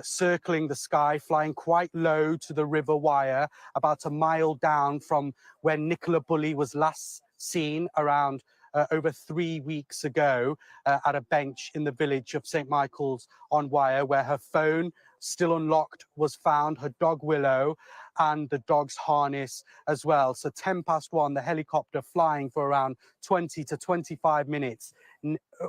circling the sky, flying quite low to the River Wye, about a mile down from where Nicola Bully was last seen around over 3 weeks ago at a bench in the village of St Michael's on Wye, where her phone, still unlocked, was found, her dog Willow, and the dog's harness as well. So 1:10, the helicopter flying for around 20 to 25 minutes,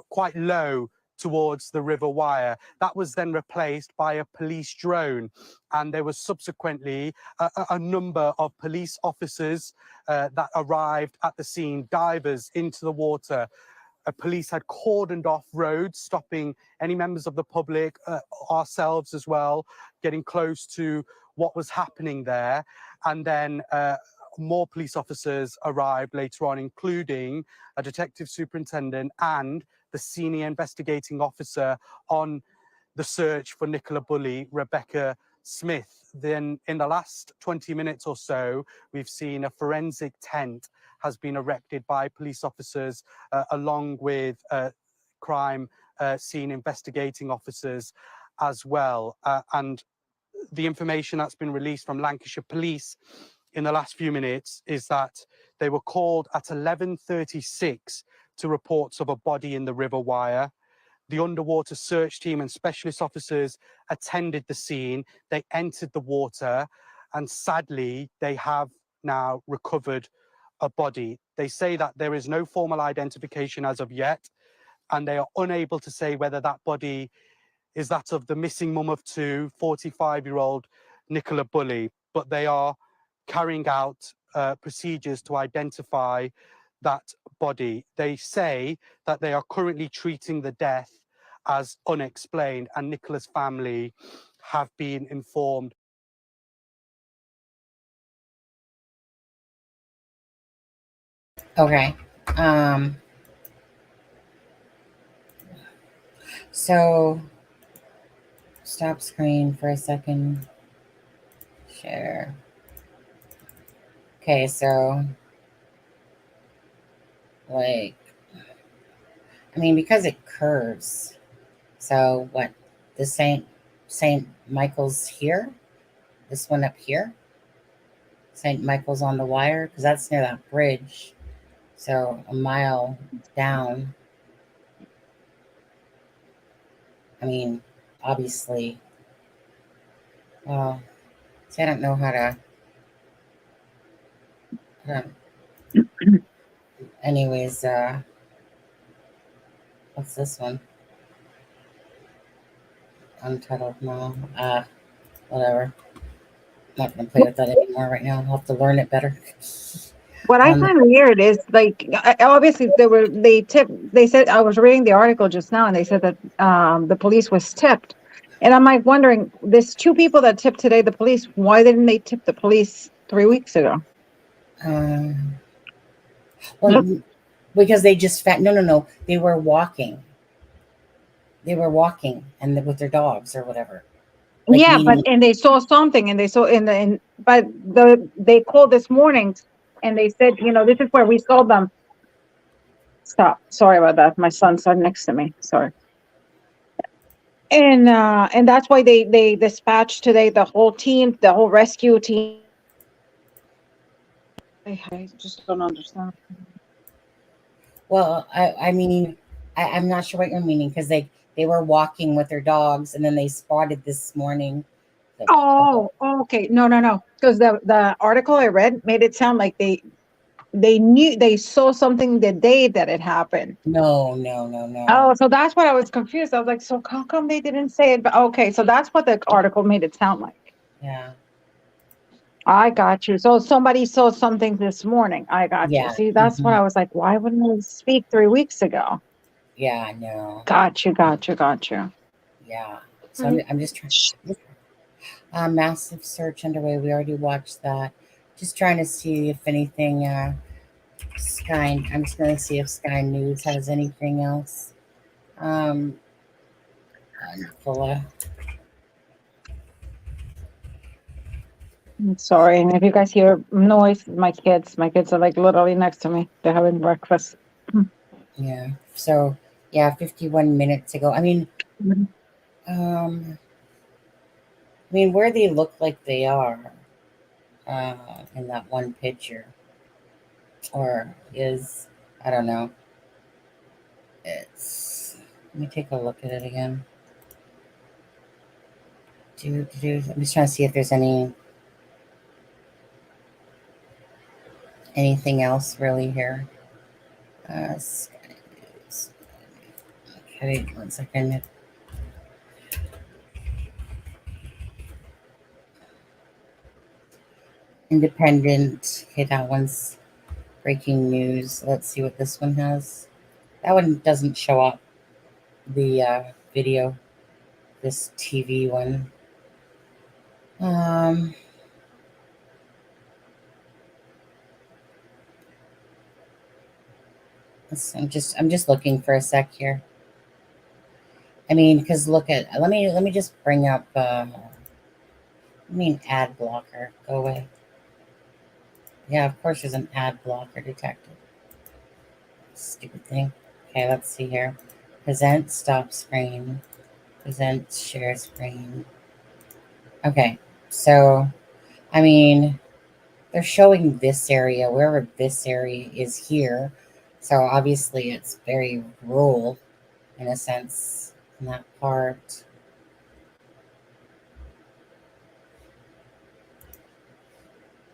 quite low towards the River Wye. That was then replaced by a police drone, and there was subsequently a number of police officers that arrived at the scene, divers into the water. Police had cordoned off roads, stopping any members of the public, ourselves as well, getting close to what was happening there. And then more police officers arrived later on, including a detective superintendent and the senior investigating officer on the search for Nicola Bully, Rebecca Smith. Then in the last 20 minutes or so, we've seen a forensic tent has been erected by police officers along with crime scene investigating officers as well. And the information that's been released from Lancashire Police in the last few minutes is that they were called at 11:36 to reports of a body in the River Wire. The underwater search team and specialist officers attended the scene. They entered the water, and sadly, they have now recovered a body. They say that there is no formal identification as of yet, and they are unable to say whether that body is that of the missing mum of two, 45-year-old Nicola Bully, but they are carrying out procedures to identify that body. They say that they are currently treating the death as unexplained, and Nicola's family have been informed. Okay. So stop screen for a second. Share. Okay, so like, I mean, because it curves. So what? The Saint Michael's here. This one up here. St. Michael's on the Wire, because that's near that bridge. So a mile down. I mean, obviously. Well, see, I don't know how to. Anyways, what's this one? Untitled, no. Whatever. I'm not gonna play with that anymore right now. I'll have to learn it better. What I find weird is, like, obviously they said, I was reading the article just now, and they said that the police was tipped. And I'm like wondering, there's two people that tipped today the police. Why didn't they tip the police 3 weeks ago? Well, because they just no. They were walking. And with their dogs or whatever. Like, yeah, and they saw something, and they saw they called this morning, and they said, this is where we saw them. Stop. Sorry about that. My son's next to me. Sorry. And that's why they dispatched today the whole team, the whole rescue team. I just don't understand. Well, I mean, I'm not sure what you're meaning, because they were walking with their dogs, and then they spotted this morning. Oh, okay. No. Because the article I read made it sound like they knew, they saw something the day that it happened. No. Oh, so that's what I was confused. I was like, so how come they didn't say it? But okay, so that's what the article made it sound like. Yeah. I got you. So somebody saw something this morning. I got you. Yeah. See, that's what I was like, why wouldn't we speak 3 weeks ago? Yeah, I know. Got you. Yeah. So I'm just trying. Massive search underway. We already watched that. Just trying to see if anything. Sky. I'm just going to see if Sky News has anything else. Nicola. I'm sorry, and if you guys hear noise, my kids are like literally next to me. They're having breakfast. Yeah. So 51 minutes ago. I mean, where they look like they are in that one picture, or is, I don't know. Let me take a look at it again. I'm just trying to see if there's anything else really here. Okay, 1 second. Independent. Okay, that one's breaking news. Let's see what this one has. That one doesn't show up. The video. This TV one. I'm just looking for a sec here. I mean, because look at, let me just bring up ad blocker. Go away. Yeah, of course there's an ad blocker detected. Stupid thing. Okay, let's see here. Present stop screen. Present share screen. Okay, so I mean, they're showing this area, wherever this area is here. So obviously it's very rural in a sense in that part.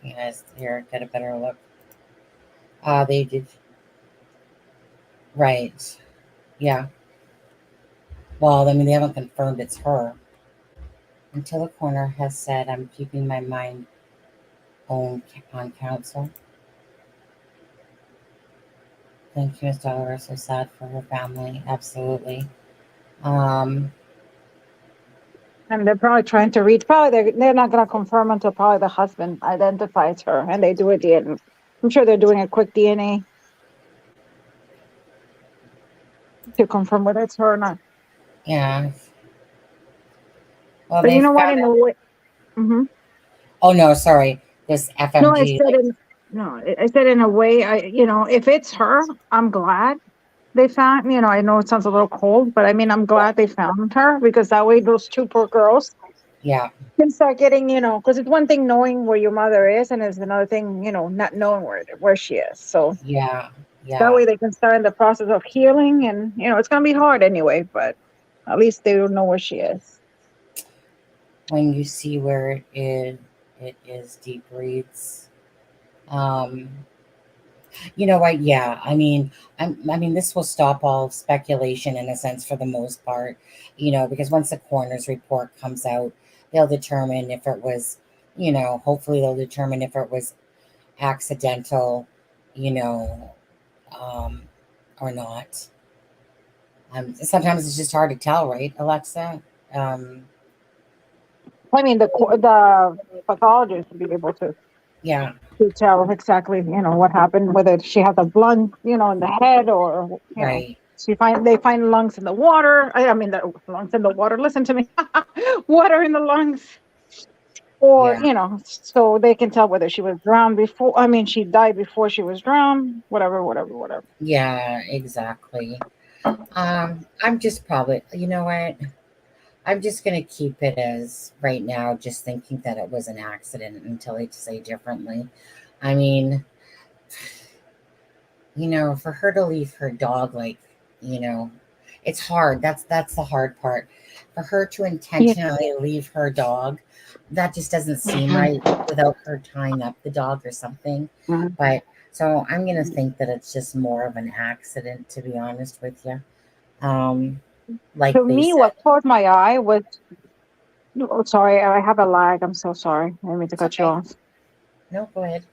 You guys here get a better look. They did. Right. Yeah. Well, I mean, they haven't confirmed it's her. Until the coroner has said, I'm keeping my mind on counsel. Thank you, Miss Dollar. We're so sad for her family. Absolutely. Um, And they're probably trying to reach. Probably they're not going to confirm until probably the husband identifies her, and they do a DNA. I'm sure they're doing a quick DNA to confirm whether it's her or not. yeah. Well, But they you know what? found In it. a way, hmm Oh, no, sorry. This no, I FMG, said like, in no, I said in a way. If it's her, I'm glad they found. I know it sounds a little cold, but I mean, I'm glad they found her because that way those two poor girls yeah, can start getting, because it's one thing knowing where your mother is, and it's another thing, not knowing where she is. So yeah, that yeah. way they can start in the process of healing, and it's gonna be hard anyway, but at least they don't know where she is. When you see where it is deep reads. Um, You know what? Yeah, I mean, this will stop all speculation in a sense for the most part. Because once the coroner's report comes out, they'll determine if it was, hopefully they'll determine if it was accidental, you know, um, or not. Sometimes it's just hard to tell, right, Alexa? Um, I mean, the pathologist will be able yeah, to tell exactly, what happened, whether she has a blunt, in the head, or right. they find lungs in the water. I mean, the lungs in the water. Listen to me, water in the lungs. Or, Yeah, so they can tell whether she was drowned before. I mean, she died before she was drowned. Whatever, whatever, whatever. yeah, exactly. I'm just probably, you know what? I'm just going to keep it as right now, just thinking that it was an accident until they say differently. I mean, for her to leave her dog, like, you know, it's hard. That's the hard part. For her to Yeah. intentionally leave her dog, that just doesn't seem Mhm. right without her tying up the dog or something. Mhm. But so I'm going to think that it's just more of an accident, to be honest with you. Um, To like they me, said, what caught my eye was, oh, sorry, I have a lag. I'm so sorry. I didn't mean to it's cut you okay. off. No, go ahead.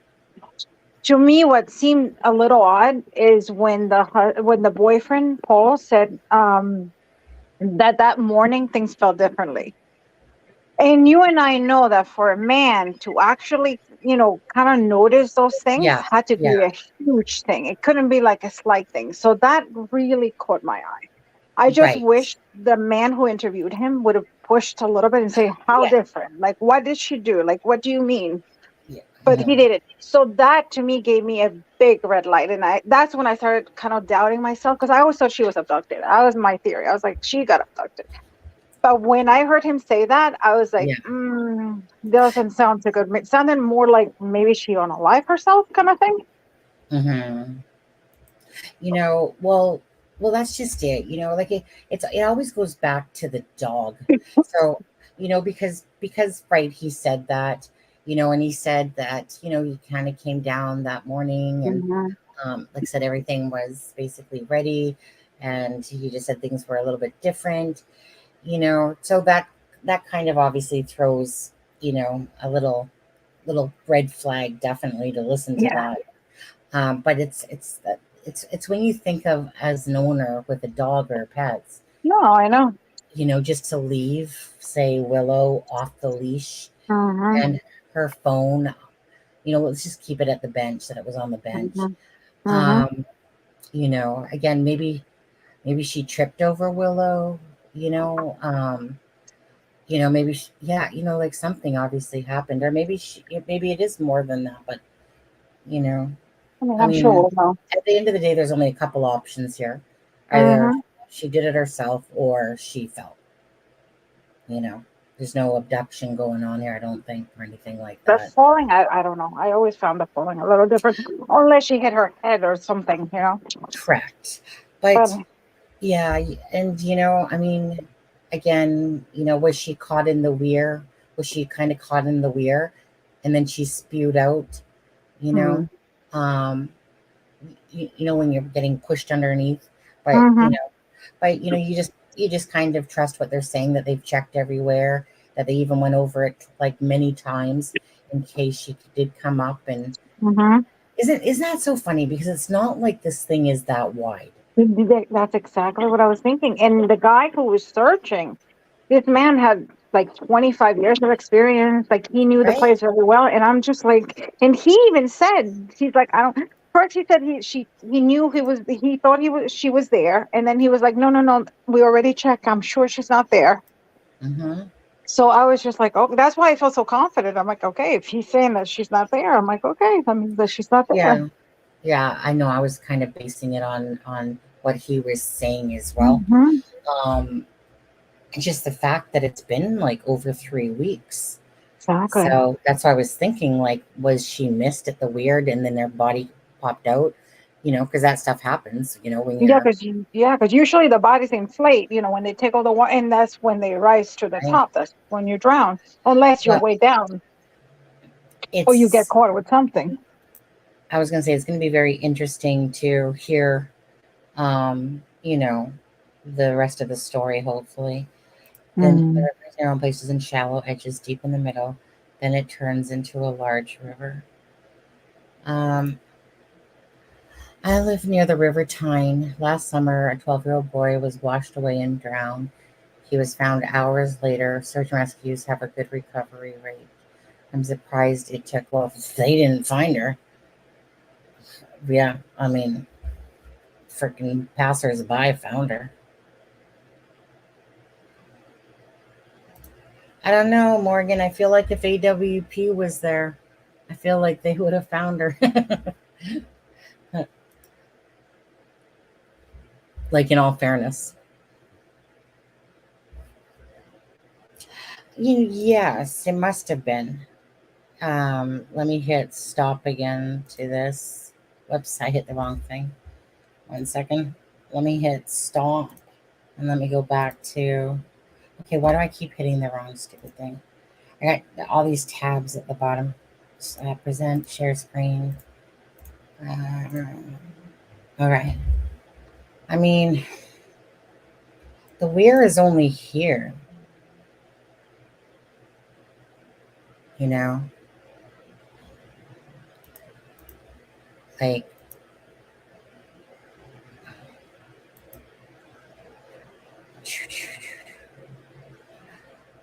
To me, what seemed a little odd is when the boyfriend Paul said that morning things felt differently. And you and I know that for a man to actually, kind of notice those things Yeah, had to yeah, be a huge thing. It couldn't be like a slight thing. So that really caught my eye. I just right. wish the man who interviewed him would have pushed a little bit and say, how Yeah, different? Like, what did she do? Like, what do you mean? yeah. But he didn't. So that to me gave me a big red light. And that's when I started kind of doubting myself because I always thought she was abducted. That was my theory. I was like, she got abducted. But when I heard him say that, I was like, Yeah. doesn't sound too good. It sounded more like maybe she unalived herself kind of thing. Hmm. Well, that's just it. Like it always goes back to the dog. So, because right, he said that, and he said that, he kind of came down that morning and, Mhm. like I said, everything was basically ready, and he just said things were a little bit different. So that kind of obviously throws, a little red flag definitely to listen to Yeah. that. But it's when you think of as an owner with a dog or pets, No, I know. just to leave, say, Willow off the leash Hmm. and her phone, let's just keep it at the bench, that it was on the bench. Hmm. Hmm. Um, Again, maybe she tripped over Willow, maybe yeah, like something obviously happened, or maybe it is more than that, but you know I mean, I I'm sure mean, we'll know. at the end of the day, there's only a couple options here. Either Hmm. she did it herself or she fell, you know. There's no abduction going on there, I don't think, or anything like The that. falling, I don't know. I always found the falling a little different, unless she hit her head or something, you know. Correct. But But yeah, and I mean, again, was she caught in the weir? Was she kind of caught in the weir, and then she spewed out? You know, mm, um, when you're getting pushed underneath, but hmm you just kind of trust what they're saying, that they've checked everywhere, that they even went over it like many times in case she did come up. And hmm isn't that so funny, because it's not like this thing is that wide. That's exactly what I was thinking. And the guy who was searching, this man had like 25 years of experience. Like he knew the Right. place very well. And I'm just like, and he even said, he's like, I don't. First, he said he knew he thought she was there, and then he was like, no, no, no, we already checked. I'm sure she's not there. Mm-hmm. So I was just like, oh, that's why I felt so confident. I'm like, okay, if he's saying that she's not there, I'm like, okay, that means that she's not there. Yeah. Yeah, I know. I was kind of basing it on what he was saying as well. Hmm. Um, just the fact that it's been like over 3 weeks. Exactly. So that's why I was thinking, like, was she missed at the weird and then their body popped out? Because that stuff happens, when Yeah, you're because usually the bodies inflate, when they take all the water, and that's when they rise to the right. top. That's when you drown, unless you're But way down or you get it's, caught with something. I was going to say, it's going to be very interesting to hear, um, you know, the rest of the story, hopefully. Then the Mm. river's narrow in places and shallow edges deep in the middle. Then it turns into a large river. Um, I live near the River Tyne. Last summer, a 12-year-old boy was washed away and drowned. He was found hours later. Search and rescues have a good recovery rate. I'm surprised it took, well, if they didn't find her. Yeah, I mean, freaking passersby found her. I don't know, Morgan. I feel like if AWP was there, I feel like they would have found her. Like, in all fairness. Yes, it must have been. Let me hit stop again to this. Whoops, I hit the wrong thing. 1 second. Let me hit stop and let me go back to. Okay, why do I keep hitting the wrong stupid thing? I got all these tabs at the bottom. Present, share screen. All right. I mean, the weir is only here, you know? Like,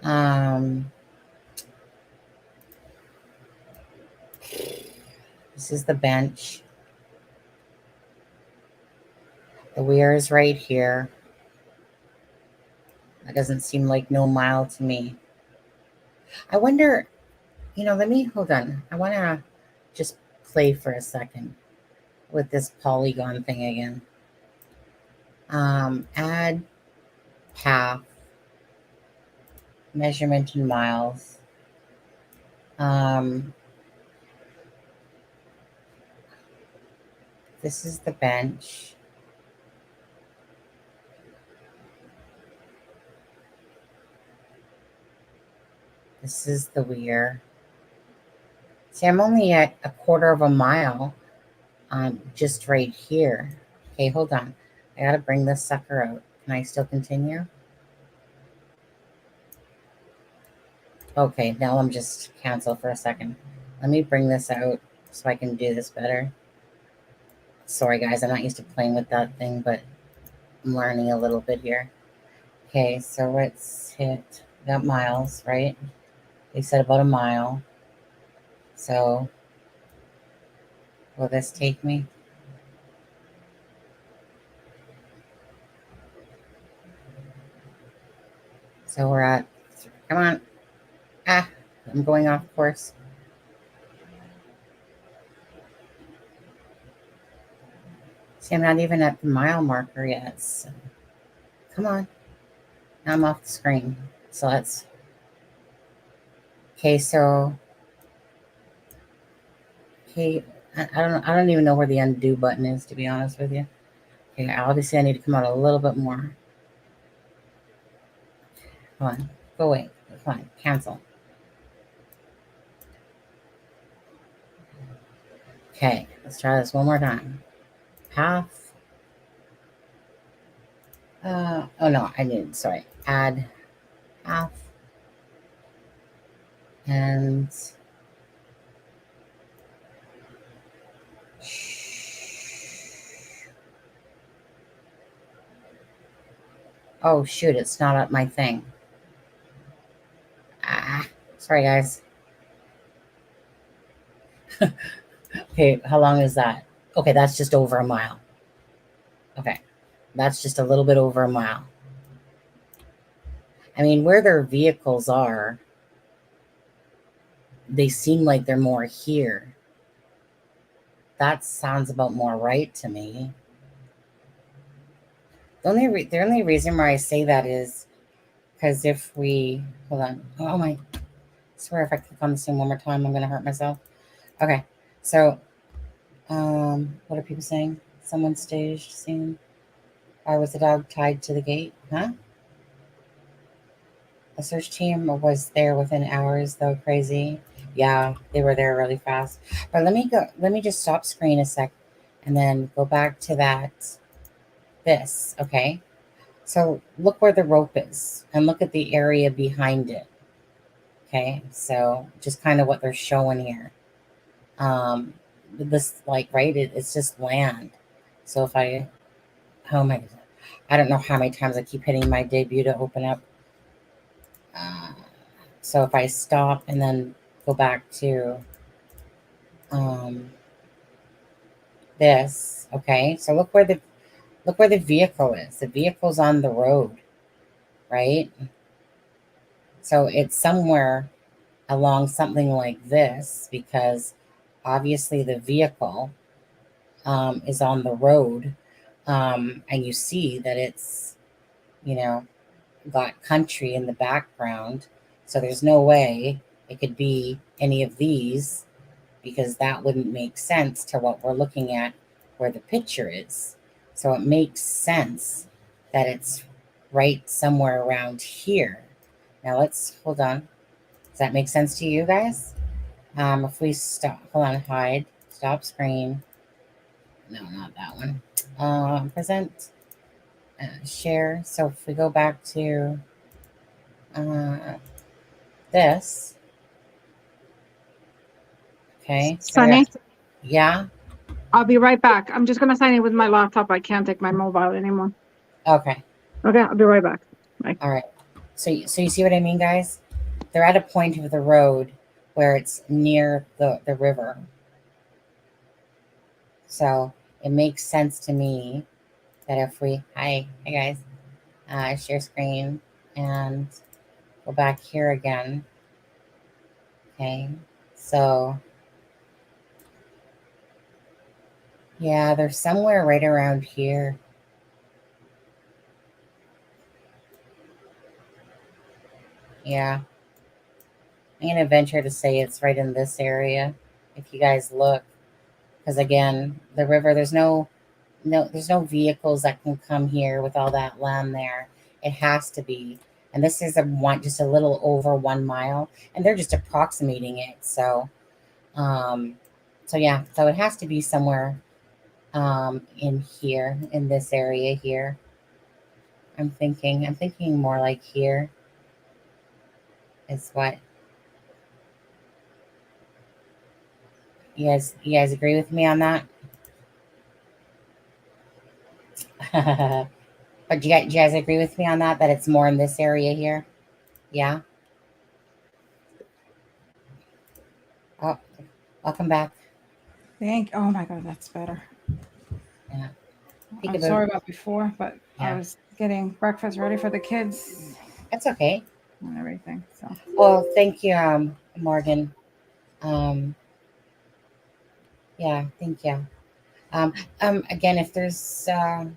um, this is the bench. The weir is right here. That doesn't seem like no mile to me. I wonder, let me hold on. I want to just play for a second with this polygon thing again. Add path, measurement in miles. This is the bench. This is the weir. See, I'm only at a quarter of a mile, just right here. Okay, hold on. I gotta bring this sucker out. Can I still continue? Okay, now I'm just cancel for a second. Let me bring this out so I can do this better. Sorry, guys, I'm not used to playing with that thing, but I'm learning a little bit here. Okay, so let's hit that miles, right? They said about a mile. So will this take me? So we're at, come on. Ah, I'm going off course. See, I'm not even at the mile marker yet. So. Come on. Now I'm off the screen. So let's Okay, so okay, I don't even know where the undo button is, to be honest with you. Okay, obviously I need to come out a little bit more. Come on, go away. Come on, cancel. Okay, let's try this one more time. Half. Oh no, I didn't. Sorry. Add half and oh shoot, it's not up my thing. Sorry guys. Okay, how long is that? Okay, that's just over a mile. Okay, that's just a little bit over a mile. I mean, where their vehicles are, they seem like they're more here. That sounds about more right to me. The only reason why I say that is because if we hold on, oh my, I swear if I click on this thing one more time, I'm gonna hurt myself. Okay, so what are people saying? Someone staged scene. Why was the dog tied to the gate? Huh? The search team was there within hours, though. Crazy. Yeah, they were there really fast. But let me just stop screen a sec and then go back to this, okay? So look where the rope is and look at the area behind it. Okay, so just kind of what they're showing here. This like right, it's just land. So if I, oh my, I don't know how many times I keep hitting my debut to open up. So if I stop and then go back to this, okay. So look where the vehicle is. The vehicle's on the road, right? So it's somewhere along something like this because obviously the vehicle is on the road, and you see that it's, got country in the background. So there's no way it could be any of these because that wouldn't make sense to what we're looking at where the picture is. So it makes sense that it's right somewhere around here. Now let's hold on. Does that make sense to you guys? If we stop, hold on, hide, stop screen. No, not that one. Present, share. So if we go back to this, okay. So Sunny, yeah. I'll be right back. I'm just gonna sign in with my laptop. I can't take my mobile anymore. Okay. Okay, I'll be right back. Bye. All right. So you see what I mean, guys? They're at a point of the road where it's near the river. So it makes sense to me that if we, hey guys, share screen and go back here again. Okay. So yeah, they're somewhere right around here. Yeah. I'm going to venture to say it's right in this area. If you guys look, because again, the river, there's no vehicles that can come here with all that land there. It has to be, and this is just a little over 1 mile, and they're just approximating it. So, yeah, so it has to be somewhere, in here, in this area here. I'm thinking more like here is what you guys agree with me on that? But do you guys agree with me on that it's more in this area here? Yeah. Oh, welcome back. Oh my God, that's better. Yeah. I'm sorry about before, but yeah. I was getting breakfast ready for the kids. That's okay. And everything. So. Oh, thank you, Morgan. Yeah, thank you. Again, if there's, let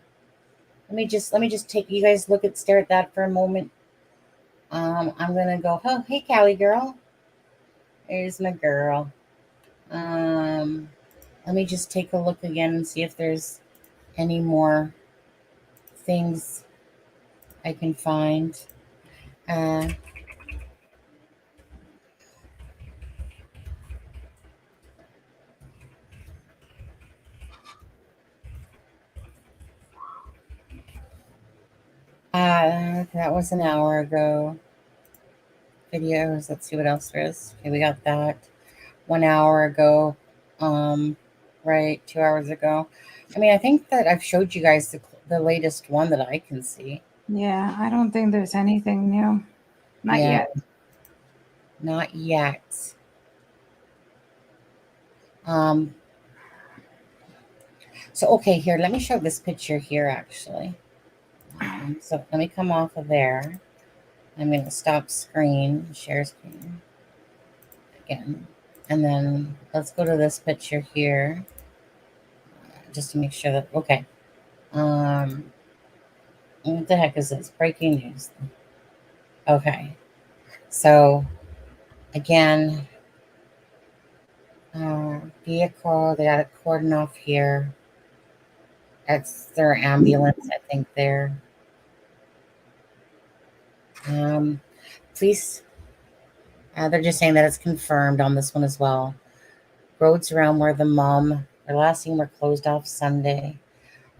me just take you guys stare at that for a moment. I'm gonna go. Oh, hey, Callie girl. There's my girl. Let me just take a look again and see if there's any more things I can find. That was an hour ago. Videos. Let's see what else there is. Okay, we got that 1 hour ago. Right, 2 hours ago. I mean, I think that I've showed you guys the latest one that I can see. Yeah, I don't think there's anything new. Not Yeah. yet. Not yet. So, okay, here, let me show this picture here, actually. So let me come off of there. I'm going to stop screen, share screen again. And then let's go to this picture here, just to make sure that, okay. What the heck is this? Breaking news. Okay. So, again, vehicle, they got a cordon off here. That's their ambulance, I think, there. Police, they're just saying that it's confirmed on this one as well. Roads around where the mom, the last seen were closed off Sunday.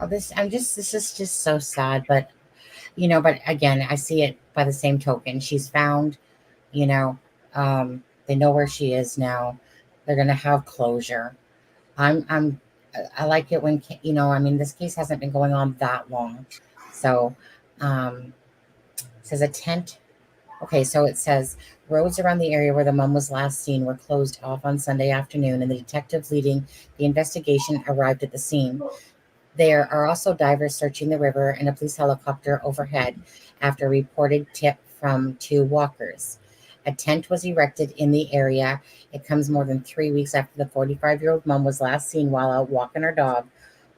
Oh, this is just so sad, but but again, I see it by the same token. She's found, they know where she is now. They're gonna have closure. I like it when I mean, this case hasn't been going on that long, so it says a tent. Okay, so it says roads around the area where the mom was last seen were closed off on Sunday afternoon, and the detectives leading the investigation arrived at the scene. There are also divers searching the river and a police helicopter overhead after a reported tip from 2 walkers. A tent was erected in the area. It comes more than 3 weeks after the 45-year-old mom was last seen while out walking her dog,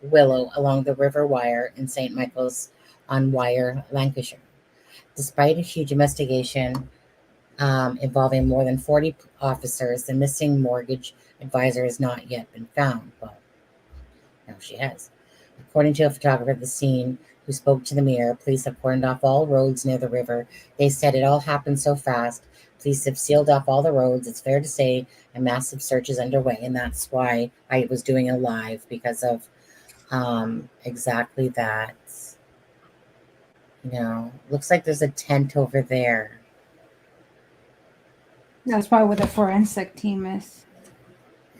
Willow, along the River Wire in St. Michael's on Wire, Lancashire. Despite a huge investigation involving more than 40 officers, the missing mortgage advisor has not yet been found. Well, now she has. According to a photographer at the scene who spoke to the Mirror, police have cordoned off all roads near the river. They said it all happened so fast. Police have sealed off all the roads. It's fair to say a massive search is underway, and that's why I was doing a live, because of exactly that. Looks like there's a tent over there. That's probably what the forensic team is.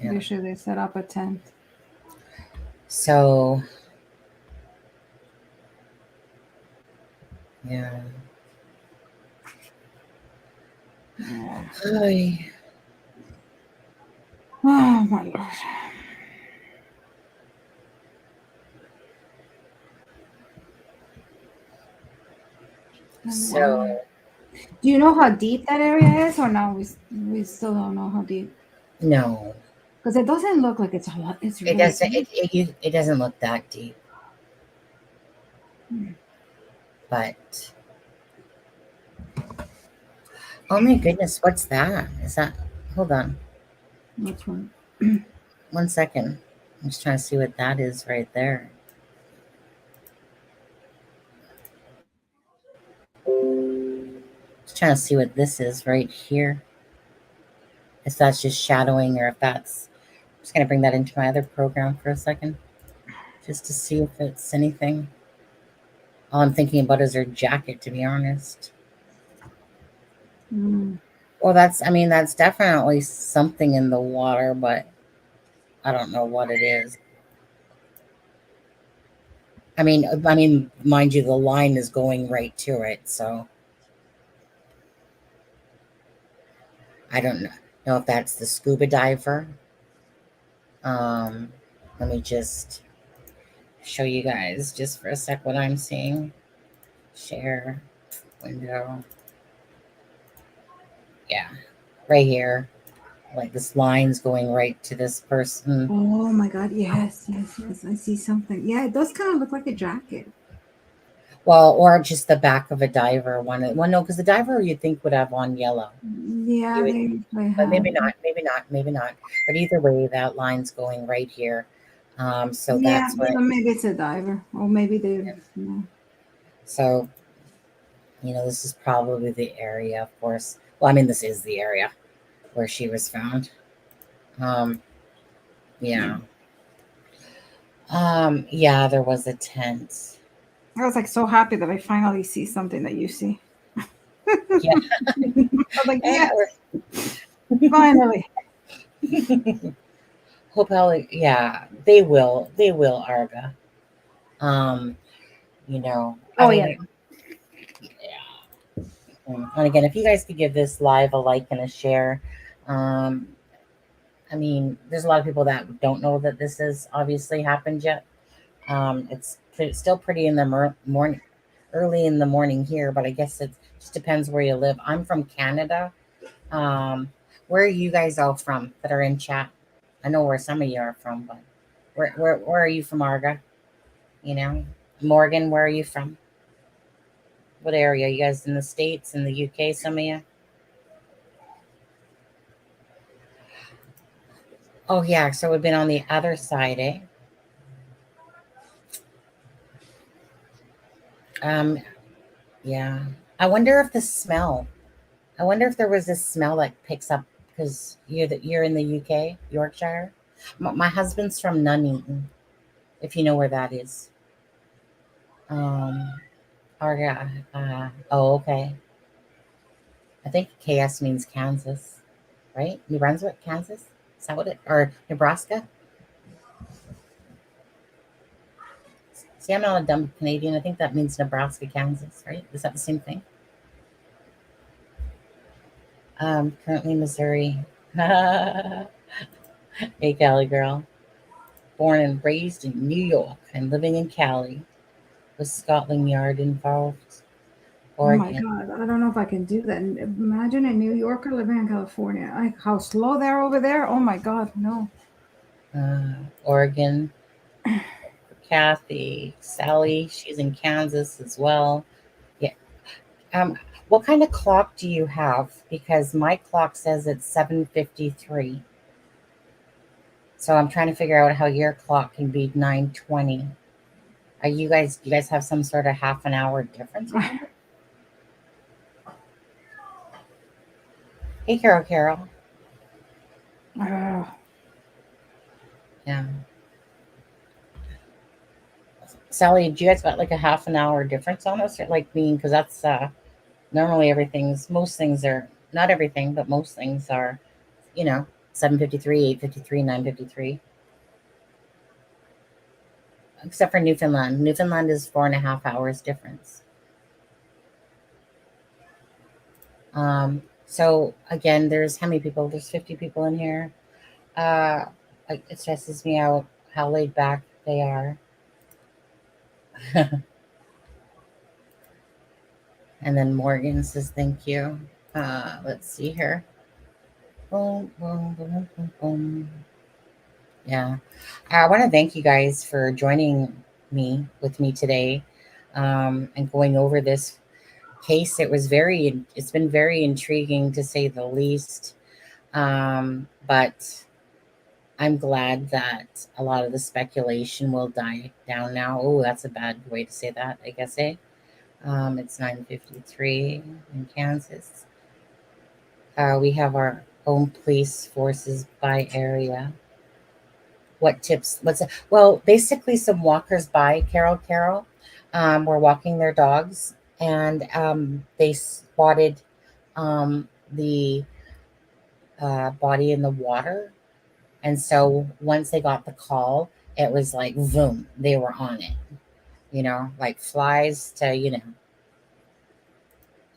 Yeah. Usually they set up a tent. So, yeah. Hi. Oh my Lord. So, do you know how deep that area is, or no? We still don't know how deep. No, because it doesn't look like it's a lot. It's really it doesn't. deep. It doesn't look that deep. Hmm. But oh my goodness, what's that? Is that? Hold on. Which one? 1 second. I'm just trying to see what that is right there. Just trying to see what this is right here. If that's just shadowing, or if that's. I'm just gonna bring that into my other program for a second, just to see if it's anything. All I'm thinking about is her jacket, to be honest. Well, that's definitely something in the water, but I don't know what it is. I mean, mind you, the line is going right to it, so I don't know if that's the scuba diver. Let me just show you guys just for a sec what I'm seeing. Share window. Yeah, right here. Like this line's going right to this person. Oh my God! Yes. I see something. Yeah, it does kind of look like a jacket. Well, or just the back of a diver one. Well, no, because the diver you'd think would have on yellow. Yeah, You would, they usually but have. maybe not. Maybe not. Maybe not. But either way, that line's going right here. So Yeah, that's what. so maybe it's a diver, or maybe they. Yeah. So this is probably the area, of course. Well, I mean, this is the area where she was found. Um, yeah. Yeah, there was a tent. I was like so happy that I finally see something that you see. Yeah. I was like, Yeah, yes, finally. Hope yeah, they will. They will, Arga. Um, I Oh yeah. mean, yeah. And again, if you guys could give this live a like and a share, um, I mean, there's a lot of people that don't know that this has obviously happened yet. It's still pretty in the morning, early in the morning here, but I guess it just depends where you live. I'm from Canada. Where are you guys all from that are in chat? I know where some of you are from, but where are you from, Arga? Morgan, where are you from? What area? You guys in the States, in the UK, some of you? Oh, yeah. So we've been on the other side, eh? Yeah. I wonder if the smell, I wonder if there was this smell that picks up because you're in the UK, Yorkshire. My husband's from Nuneaton, if you know where that is. Oh, okay. I think KS means Kansas, right? New Brunswick, Kansas? Is that what or Nebraska? See, I'm not a dumb Canadian. I think that means Nebraska, Kansas, right? Is that the same thing? Currently Missouri. Hey, Cali girl. Born and raised in New York and living in Cali. With Scotland Yard involved. Oh my Oregon. God, I don't know if I can do that. And imagine a New Yorker living in California. How slow they're over there. Oh my God, no. Oregon. Kathy. Sally, she's in Kansas as well. Yeah. What kind of clock do you have? Because my clock says it's 7:53. So I'm trying to figure out how your clock can be 9:20. Do you guys have some sort of half an hour difference? Hey, Carol. Yeah. Sally, do you guys got like a half an hour difference on us? Or like me, because that's normally most things are, not everything, but most things are, 7:53, 8:53, 9:53. Except for Newfoundland. Newfoundland is 4.5 hours difference. So again, there's how many people? There's 50 people in here. It stresses me out how laid back they are. And then Morgan says thank you. Let's see here. Boom, boom, boom, boom, boom. Yeah. I want to thank you guys for joining with me today, and going over this case. It's been very intriguing to say the least. But I'm glad that a lot of the speculation will die down now. Oh, that's a bad way to say that, I guess, eh? It's 9:53 in Kansas. We have our own police forces by area. What tips? Well, basically some walkers by Carol, were walking their dogs, and they spotted the body in the water. And so once they got the call, it was like, boom, they were on it, like flies to,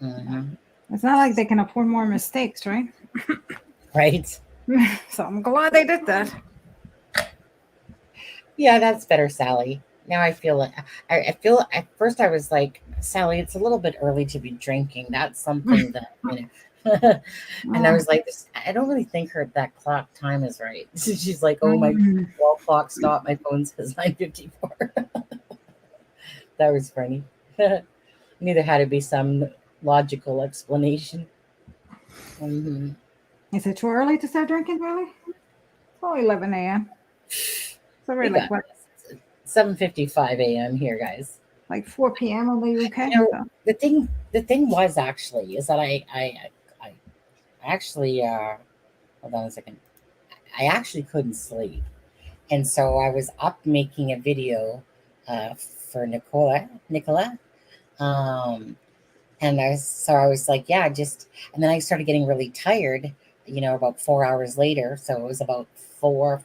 Mhm. It's not like they can afford more mistakes, right? Right? So I'm glad they did that. Yeah, that's better, Sally. Now I feel like I feel at first I was like, Sally, it's a little bit early to be drinking. That's something that, and I was like, I don't really think that clock time is right. She's like, oh, my wall clock stopped. My phone says 9:54. That was funny. Knew there had to be some logical explanation. Mm-hmm. Is it too early to start drinking, really? It's only 11 a.m. So we're We like got what, 7:55 a.m. here, guys. like 4 p.m. on the UK? You know, So. the thing was actually is that I actually hold on a second. I actually couldn't sleep, and so I was up making a video for Nicola, um, and I was like, yeah, just, and then I started getting really tired. About 4 hours later, so it was about 5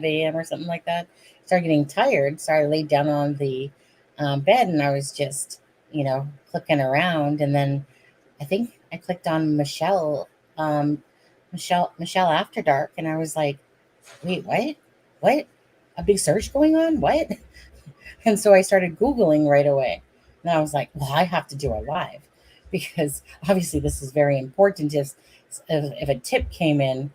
a.m. or something like that. Started getting tired, so I laid down on the bed, and I was just, clicking around, and then I think I clicked on Michelle After Dark, and I was like, wait, what? What? A big search going on? What? And so I started Googling right away. And I was like, well, I have to do a live because obviously this is very important. If a tip came in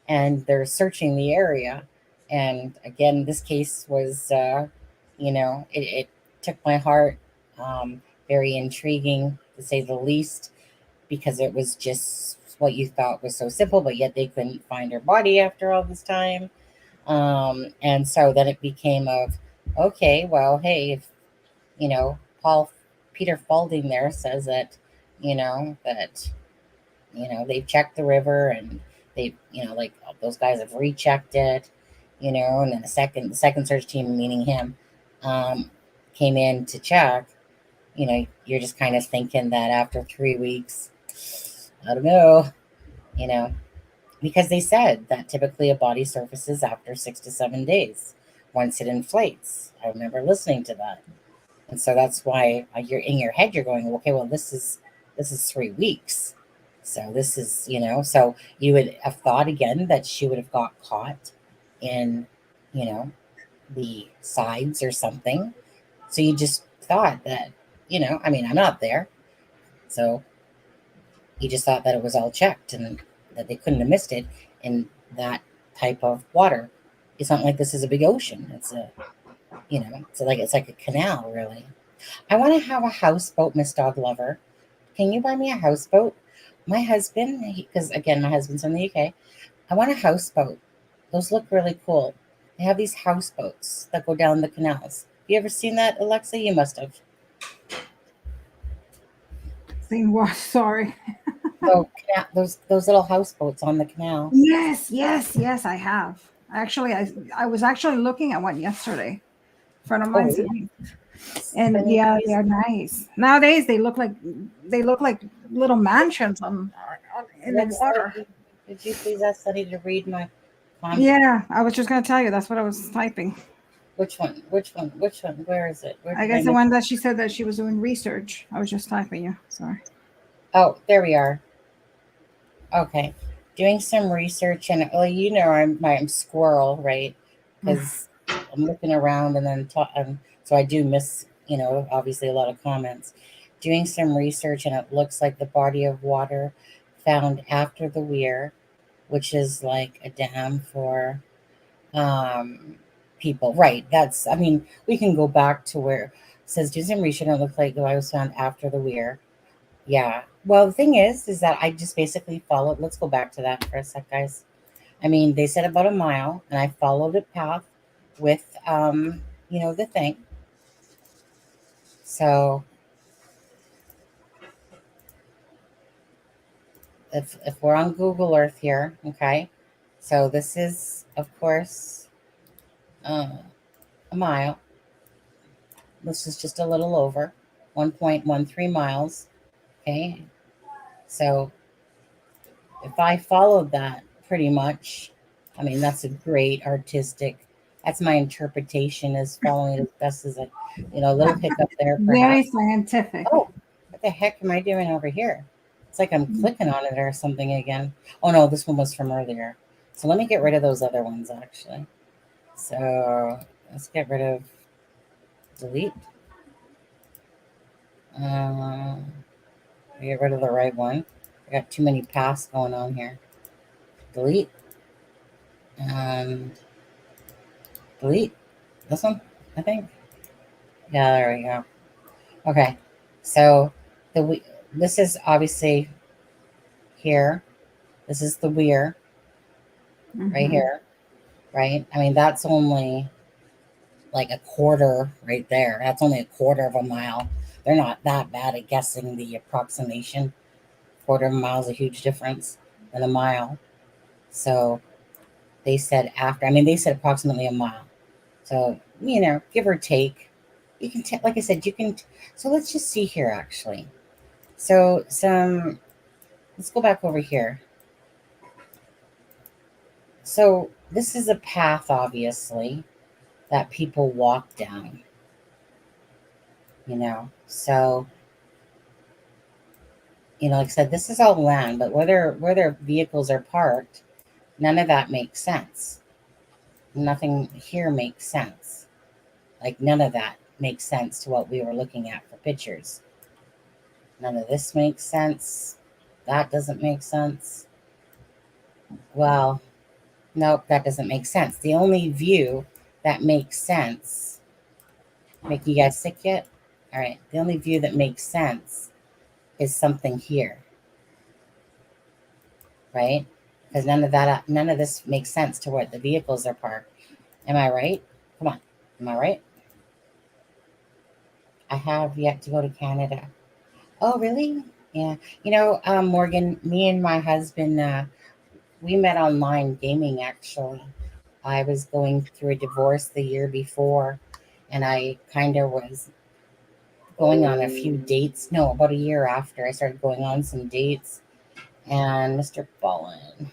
and they're searching the area, and again, this case was, it took my heart, very intriguing to say the least, because it was just what you thought was so simple, but yet they couldn't find her body after all this time. And so then it became of, okay, well, hey, if, Paul Peter Falding there says that, that, they've checked the river, and they, like those guys have rechecked it, and then the second search team, meaning him, came in to check. You're just kind of thinking that after 3 weeks, I don't know, you know, because they said that typically a body surfaces after 6 to 7 days once it inflates. I remember listening to that. And so that's why you're in your head, you're going, okay, well, this is 3 weeks. So this is, so you would have thought again that she would have got caught in, you know, the sides or something. So you just thought that, I mean, I'm not there. So you just thought that it was all checked and that they couldn't have missed it in that type of water. It's not like this is a big ocean. It's like a canal, really. I want to have a houseboat, Miss Dog Lover. Can you buy me a houseboat? My husband, because again, my husband's from the UK. I want a houseboat. Those look really cool. They have these houseboats that go down the canals. You ever seen that, Alexa? You must have. Seen what? Sorry. So those little houseboats on the canal. Yes, I have. Actually, I was actually looking at one yesterday. A friend of mine sent me. And yeah, they are nice. Nowadays they look like little mansions in the water. Did you please ask Sunny to read my comment? Yeah, I was just gonna tell you that's what I was typing. Which one? Where is it? I guess the one that she said that she was doing research. I was just typing you. Sorry. Oh, there we are. Okay. Doing some research, and well, I'm squirrel, right? Because I'm looking around, and then so I do miss, obviously a lot of comments. Doing some research, and it looks like the body of water found after the weir, which is like a dam for people. Right. I mean, we can go back to where it says do some research, and it looked like the body was found after the weir. Yeah. Well, the thing is that I just basically followed. Let's go back to that for a sec, guys. I mean, they said about a mile, and I followed the path with, the thing. So if we're on Google Earth here, okay. So this is, of course, a mile. This is just a little over 1.13 miles. Okay. So if I followed that pretty much, I mean, that's a great artistic, that's my interpretation, is following it as best as a little hiccup there. Perhaps. Very scientific. Oh, what the heck am I doing over here? It's like I'm clicking on it or something again. Oh no, this one was from earlier. So let me get rid of those other ones actually. So let's get rid of delete. Get rid of the right one. I got too many paths going on here. Delete. And delete this one, I think. Yeah, there we go. Okay, so this is obviously here. This is the weir right here, right? I mean, that's only like a quarter right there. That's only a quarter of a mile. They're not that bad at guessing the approximation. Quarter of a mile is a huge difference than a mile. So they said after, I mean, they said approximately a mile. So, give or take, you can, like I said, you can. So let's just see here, actually. So let's go back over here. So this is a path, obviously, that people walk down, so, like I said, this is all land, but where their vehicles are parked, none of that makes sense. Nothing here makes sense. Like, none of that makes sense to what we were looking at for pictures. None of this makes sense. That doesn't make sense. Well, nope, that doesn't make sense. The only view that makes sense, make you guys sick yet? All right. The only view that makes sense is something here, right? Because none of this makes sense to where the vehicles are parked. Am I right? Come on. Am I right? I have yet to go to Canada. Oh, really? Yeah. Morgan, me and my husband, we met online gaming, actually. I was going through a divorce the year before, and I kind of was going on a few dates. No, about a year after, I started going on some dates, and Mr. Ballin.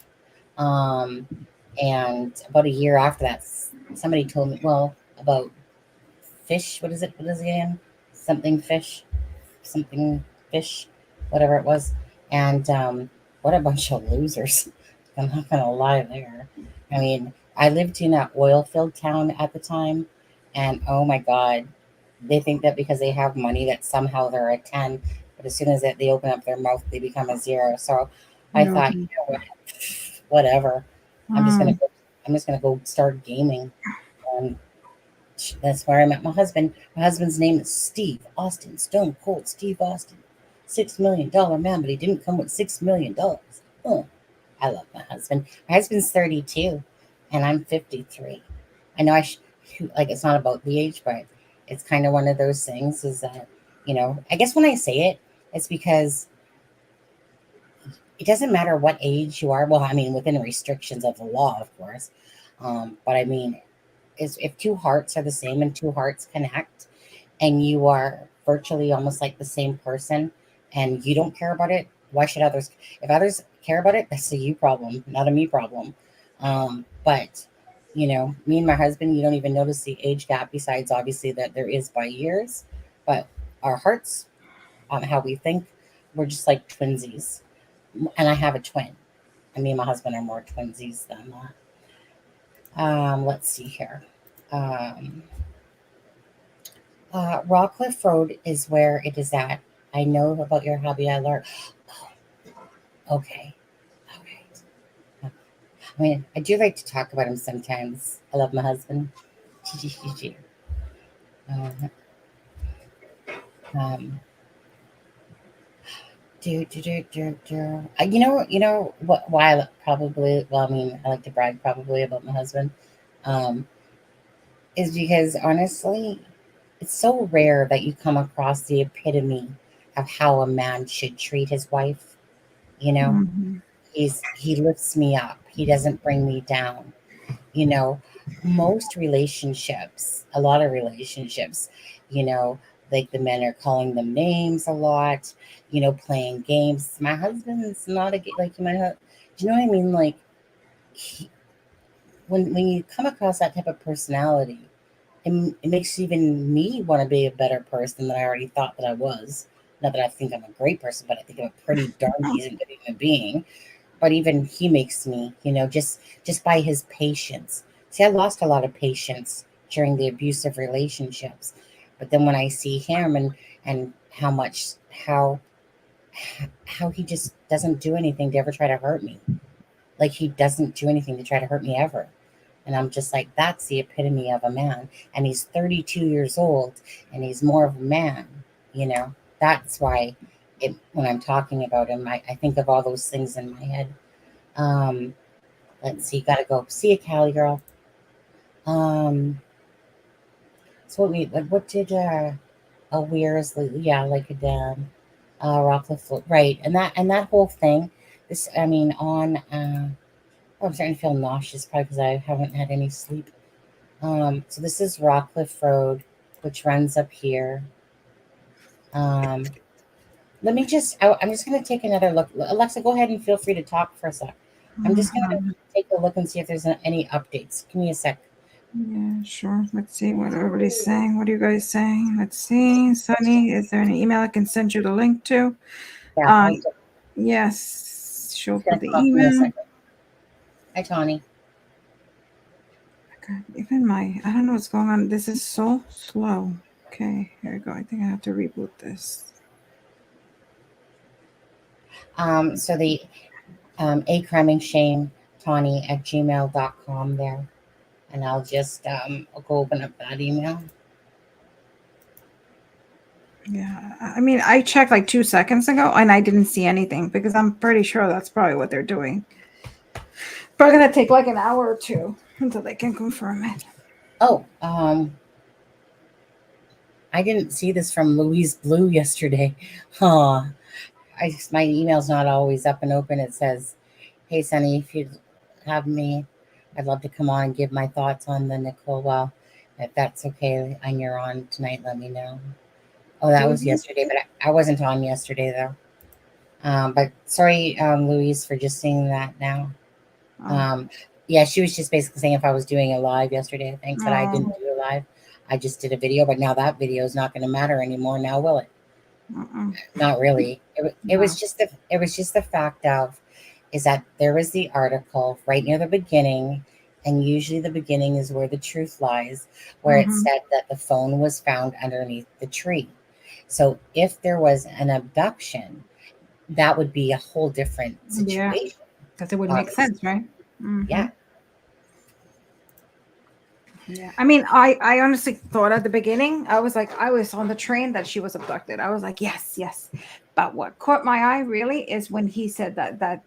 And about a year after that, somebody told me, well, about fish. What is it? What is it again? Something fish. Something fish. Whatever it was. And what a bunch of losers. I'm not going to lie there. I mean, I lived in an oil-filled town at the time, and oh my God, they think that because they have money that somehow they're a 10, but as soon as they open up their mouth, they become a 0. So I thought, whatever. I'm just gonna go start gaming, and that's where I met my husband. My husband's name is Steve Austin, Stone Cold Steve Austin, $6 million man, but he didn't come with $6 million. Oh, I love my husband. My husband's 32, and I'm 53. I know like it's not about the age, but it's kind of one of those things. Is that I guess when I say it, it's because it doesn't matter what age you are. Well, I mean, within the restrictions of the law, of course. But I mean, if two hearts are the same and two hearts connect, and you are virtually almost like the same person, and you don't care about it, why should others? If others care about it, that's a you problem, not a me problem. But me and my husband, you don't even notice the age gap. Besides, obviously, that there is by years, but our hearts, how we think, we're just like twinsies. And I have a twin. And me and my husband are more twinsies than that. Let's see here. Rockcliffe Road is where it is at. I know about your hobby. I learned. Oh, okay. All right. I mean, I do like to talk about him sometimes. I love my husband. Um, You know what? Why I probably? Well, I mean, I like to brag probably about my husband, um, is because honestly, it's so rare that you come across the epitome of how a man should treat his wife. You know, he lifts me up. He doesn't bring me down. You know, most relationships, a lot of relationships, you know, like the men are calling them names a lot, playing games. My husband's not like do you know what I mean? Like, he, when you come across that type of personality, it makes even me want to be a better person than I already thought that I was. Not that I think I'm a great person, but I think I'm a pretty darn decent good human being. But even he makes me, just by his patience. See, I lost a lot of patience during the abusive relationships, but then when I see him and how he just doesn't do anything to ever try to hurt me, like he doesn't do anything to try to hurt me ever. And I'm just like, that's the epitome of a man. And he's 32 years old, and he's more of a man, You know, that's why when I'm talking about him, I think of all those things in my head. Let's see, gotta go. See you, Callie girl. So what did Weir's, yeah, like a dam, Rockcliffe, right, and that whole thing. This, I mean, on. I'm starting to feel nauseous, probably because I haven't had any sleep. So this is Rockcliffe Road, which runs up here. Let me just. I'm just going to take another look. Alexa, go ahead and feel free to talk for a sec. I'm just going to take a look and see if there's any updates. Give me a sec. Yeah, sure. Let's see what everybody's saying. What are you guys saying? Let's see. Sunny, is there an email I can send you the link to? Yeah. Yes. She'll Yeah, put the give me a email. second. Hi, Tawny. Okay, even I don't know what's going on. This is so slow. Okay, here we go. I think I have to reboot this. So the a cramming shame Tawny at gmail.com there. And I'll just I'll go open up that email. Yeah, I mean, I checked like 2 seconds ago and I didn't see anything because I'm pretty sure that's probably what they're doing. Probably gonna take like an hour or two until they can confirm it. Oh, I didn't see this from Louise Blue yesterday. Huh. My email's not always up and open. It says, "Hey Sunny, if you'd have me, I'd love to come on and give my thoughts on the Nicola. If that's okay and you're on tonight, let me know." Oh, that was yesterday, but I wasn't on yesterday though. But sorry, Louise, for just seeing that now. Yeah, she was just basically saying if I was doing a live yesterday, I think, but I didn't do a live. I just did a video, but now that video is not going to matter anymore. Now, will it? Not really. It was just the fact of is that there was the article right near the beginning, and usually the beginning is where the truth lies, where it said that the phone was found underneath the tree. So if there was an abduction, that would be a whole different situation. Because it would make sense, right? Yeah. Yeah. I mean, I honestly thought at the beginning, I was on the train that she was abducted. I was like, yes. But what caught my eye really is when he said that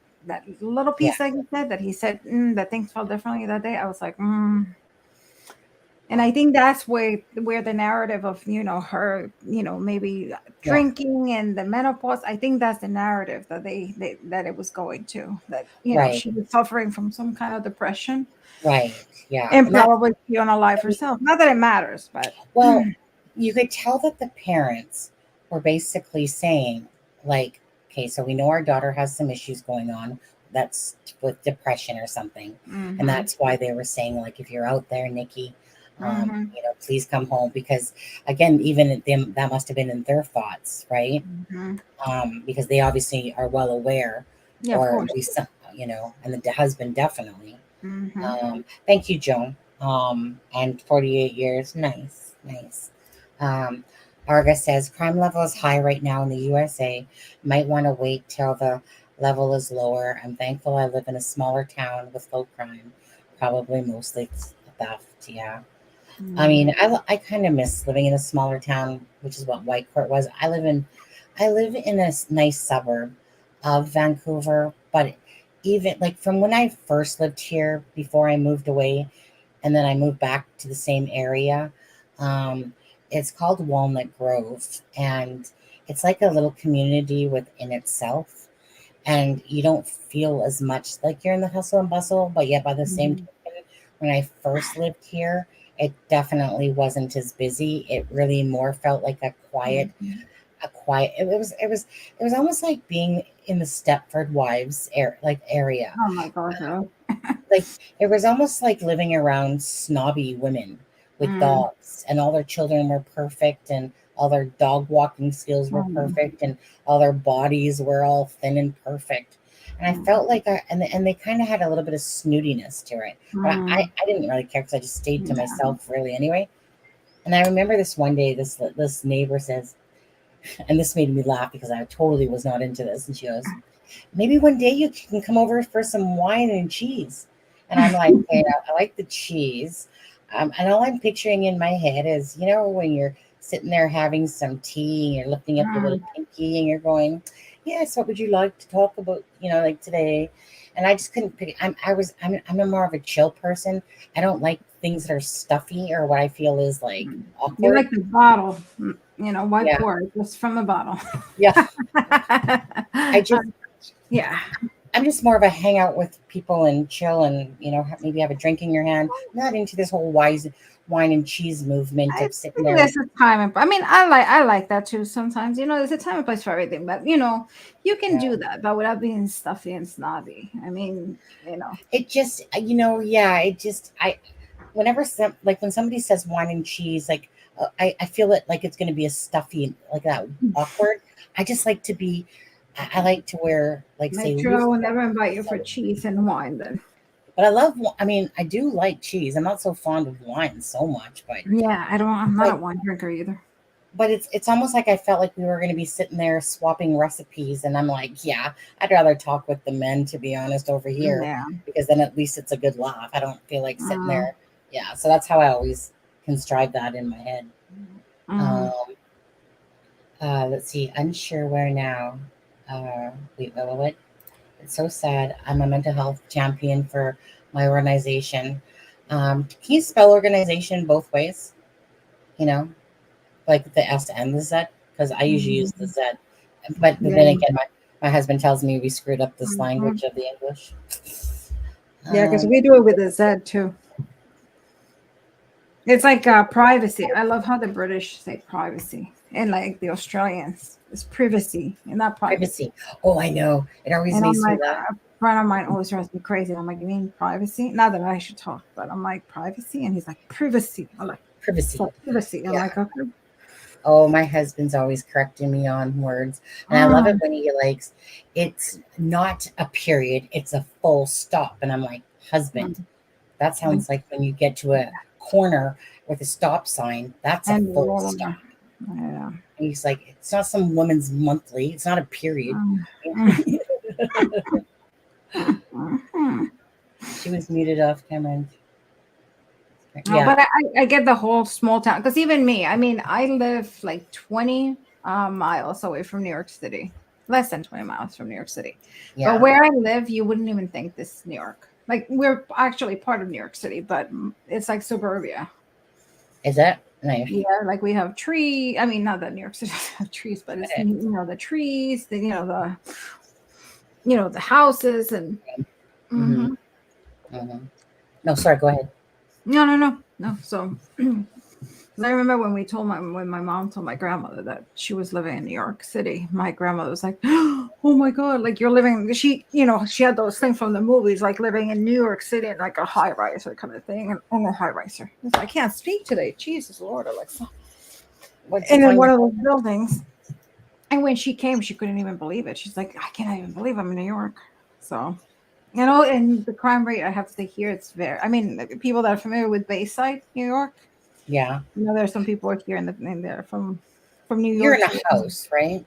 little piece that he said that things felt differently that day. I was like, And I think that's where the narrative of, her, maybe drinking and the menopause, I think that's the narrative that that it was going to, that, she was suffering from some kind of depression. Right. Yeah. And probably be on a life herself. Not that it matters, but. Well, you could tell that the parents were basically saying, like, okay, so we know our daughter has some issues going on. That's with depression or something. And that's why they were saying, like, if you're out there, Nikki, please come home, because again, even them, that must have been in their thoughts, right? Because they obviously are well aware, or at least, and the husband definitely. Thank you, Joan. And 48 years, nice. Arga says crime level is high right now in the USA. Might want to wait till the level is lower. I'm thankful I live in a smaller town with low crime, probably mostly theft. Yeah. I mean, I kind of miss living in a smaller town, which is what Whitecourt was. I live in a nice suburb of Vancouver, but even like from when I first lived here before I moved away, and then I moved back to the same area. It's called Walnut Grove, and it's like a little community within itself. And you don't feel as much like you're in the hustle and bustle, but yet by the same token, when I first lived here, it definitely wasn't as busy. It really more felt like a quiet. It was almost like being in the Stepford Wives area. Oh my God. Like it was almost like living around snobby women with dogs, and all their children were perfect, and all their dog walking skills were perfect, and all their bodies were all thin and perfect. And I felt like and they kind of had a little bit of snootiness to it, but I didn't really care because I just stayed to myself really anyway. And I remember this one day, this neighbor says, and this made me laugh because I totally was not into this, and she goes, "Maybe one day you can come over for some wine and cheese." And I'm like, "Hey, I like the cheese." And all I'm picturing in my head is, when you're sitting there having some tea, and you're lifting up your little pinky, and you're going, yes, what would you like to talk about, like today? And I just couldn't pick. I'm a more of a chill person. I don't like things that are stuffy or what I feel is like awkward. You like the bottle, whiteboard, just from the bottle. Yeah. Yeah. I'm just more of a hangout with people and chill and, maybe have a drink in your hand. I'm not into this whole wine and cheese movement of sitting there. There's a time and I mean, I like that too sometimes. There's a time and place for everything, but you can do that, but without being stuffy and snobby. I mean, It just, whenever when somebody says wine and cheese, like I feel it like it's going to be a stuffy, like that awkward. I just like to be. I like to wear say. I will never invite you for cheese and wine then. But I do like cheese. I'm not so fond of wine so much, but yeah, I'm not a wine drinker either. But it's almost like I felt like we were going to be sitting there swapping recipes, and I'm like, yeah, I'd rather talk with the men, to be honest, over here, because then at least it's a good laugh. I don't feel like sitting there. Yeah, so that's how I always contrive that in my head. Let's see, unsure where now. Wait, what? It's so sad. I'm a mental health champion for my organization. Can you spell organization both ways? Like the S and the Z? Because I usually use the Z. But then again, my husband tells me we screwed up this language of the English. Yeah, because we do it with a Z too. It's like privacy. I love how the British say privacy. And like the Australians, it's privacy and not privacy. Oh, I know. It always makes me laugh. A friend of mine always drives me crazy. I'm like, you mean privacy? Not that I should talk, but I'm like, privacy? And he's like, privacy. I'm like, privacy. Privacy. I'm like, okay. Oh, my husband's always correcting me on words. And I love it when he likes, it's not a period, it's a full stop. And I'm like, husband, that sounds like when you get to a corner with a stop sign, that's a full stop. Yeah. And he's like, it's not some woman's monthly, it's not a period. She was muted off, Cameron. Yeah. But I get the whole small town, because even me, I mean, I live like 20 miles away from New York City, less than 20 miles from New York City. Yeah. But where I live, you wouldn't even think this is New York. Like, we're actually part of New York City, but it's like suburbia. Is that nice? Yeah, like we have trees. I mean, not that New York City doesn't have trees, but it's the trees, the houses and. No, sorry. Go ahead. No. So I remember when my mom told my grandmother that she was living in New York City. My grandmother was like, "Oh my God, like you're living." She had those things from the movies, like living in New York City in like a high riser kind of thing, and on a high riser. I can't speak today. Jesus Lord, Alexa. And in one of those buildings. And when she came, she couldn't even believe it. She's like, I can't even believe I'm in New York. So. And the crime rate, I have to say here, it's people that are familiar with Bayside, New York. Yeah. There's some people here in there from New York. You're in a house, right?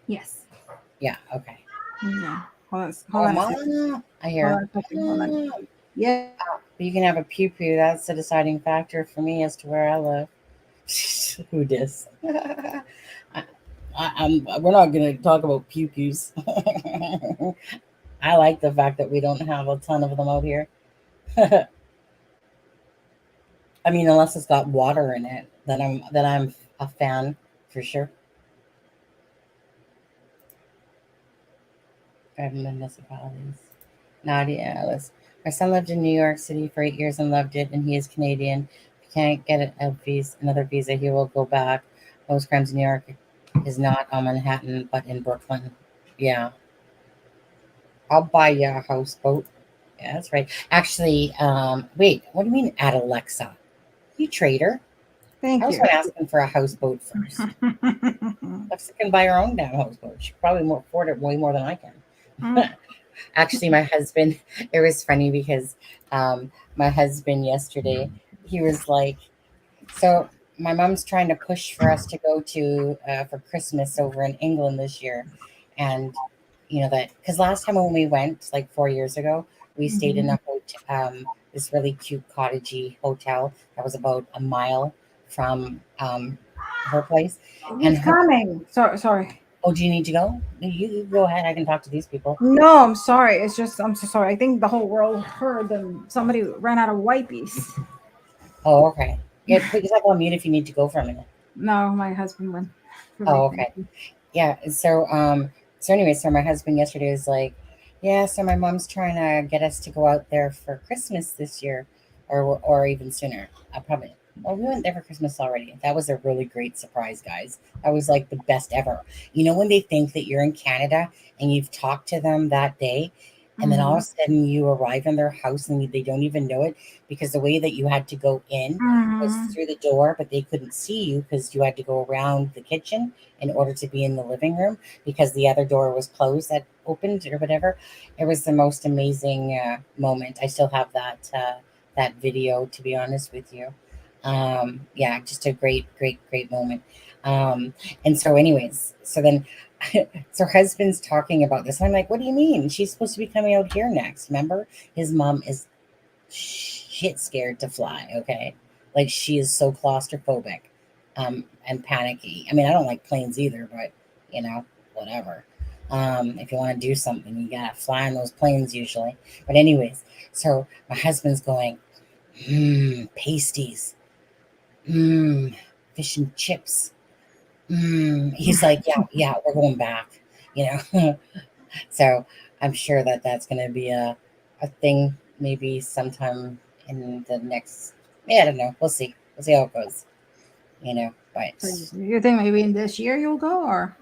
Yes. Yeah. Okay. Yeah. Hold on. I hear. Hold on. Yeah. You can have a pew pew. That's the deciding factor for me as to where I live. Who dis? We're not going to talk about pew pews. I like the fact that we don't have a ton of them out here. I mean, unless it's got water in it, then I'm a fan for sure. 5 municipalities. Nadia Alice. My son lived in New York City for 8 years and loved it, and he is Canadian. If he can't get another visa, he will go back. Most crimes in New York is not on Manhattan, but in Brooklyn. Yeah. I'll buy you a houseboat. Yeah, that's right. Actually, wait, what do you mean at Alexa? You traitor. Thank you. I was asking for a houseboat first. Alexa can buy her own damn houseboat. She probably afford it way more than I can. Actually, my husband, it was funny because my husband yesterday, he was like, so my mom's trying to push for us to go to for Christmas over in England this year. And that because last time when we went, like 4 years ago, we stayed in a hotel, this really cute cottagey hotel that was about a mile from her place. He's coming. Sorry. Oh, do you need to go? You go ahead. I can talk to these people. No, I'm sorry. It's just I'm so sorry. I think the whole world heard and somebody ran out of wipies. Oh, okay. Yeah, put yourself on mute if you need to go for a minute. No, my husband went. Oh, okay. Yeah. So anyway, so my husband yesterday was like, yeah, so my mom's trying to get us to go out there for Christmas this year, or even sooner. Probably. Well, we went there for Christmas already. That was a really great surprise, guys. That was like the best ever. You know, when they think that you're in Canada and you've talked to them that day, and then all of a sudden you arrive in their house and they don't even know it, because the way that you had to go in was through the door, but they couldn't see you because you had to go around the kitchen in order to be in the living room because the other door was closed that opened or whatever. It was the most amazing moment. I still have that video, to be honest with you. Yeah, just a great moment. And so anyways, so then so husband's talking about this. I'm like, what do you mean? She's supposed to be coming out here next. Remember, his mom is shit scared to fly. Okay, like she is so claustrophobic and panicky. I mean, I don't like planes either, but you know, whatever. If you want to do something, you gotta fly on those planes usually. But anyways, so my husband's going, pasties, fish and chips. He's like, yeah, we're going back, you know. So I'm sure that that's going to be a thing maybe sometime in the next, I don't know. We'll see how it goes, you know. But so you think maybe in this year you'll go, or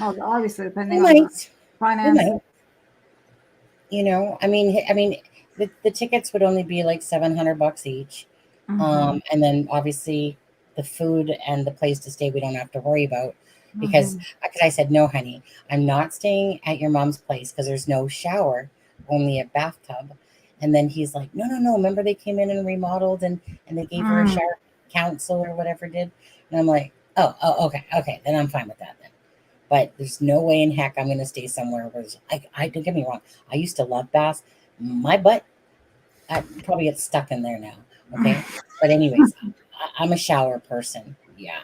obviously depending on the finance. You know, I mean, the tickets would only be like $700 each, and then obviously the food and the place to stay we don't have to worry about because I said, no, honey, I'm not staying at your mom's place because there's no shower, only a bathtub. And then he's like, no, remember they came in and remodeled and they gave her a shower, council or whatever did. And I'm like, oh, okay, then I'm fine with that then. But there's no way in heck I'm going to stay somewhere where I don't get me wrong. I used to love baths. My butt, I probably get stuck in there now. Okay. But anyways, I'm a shower person. Yeah.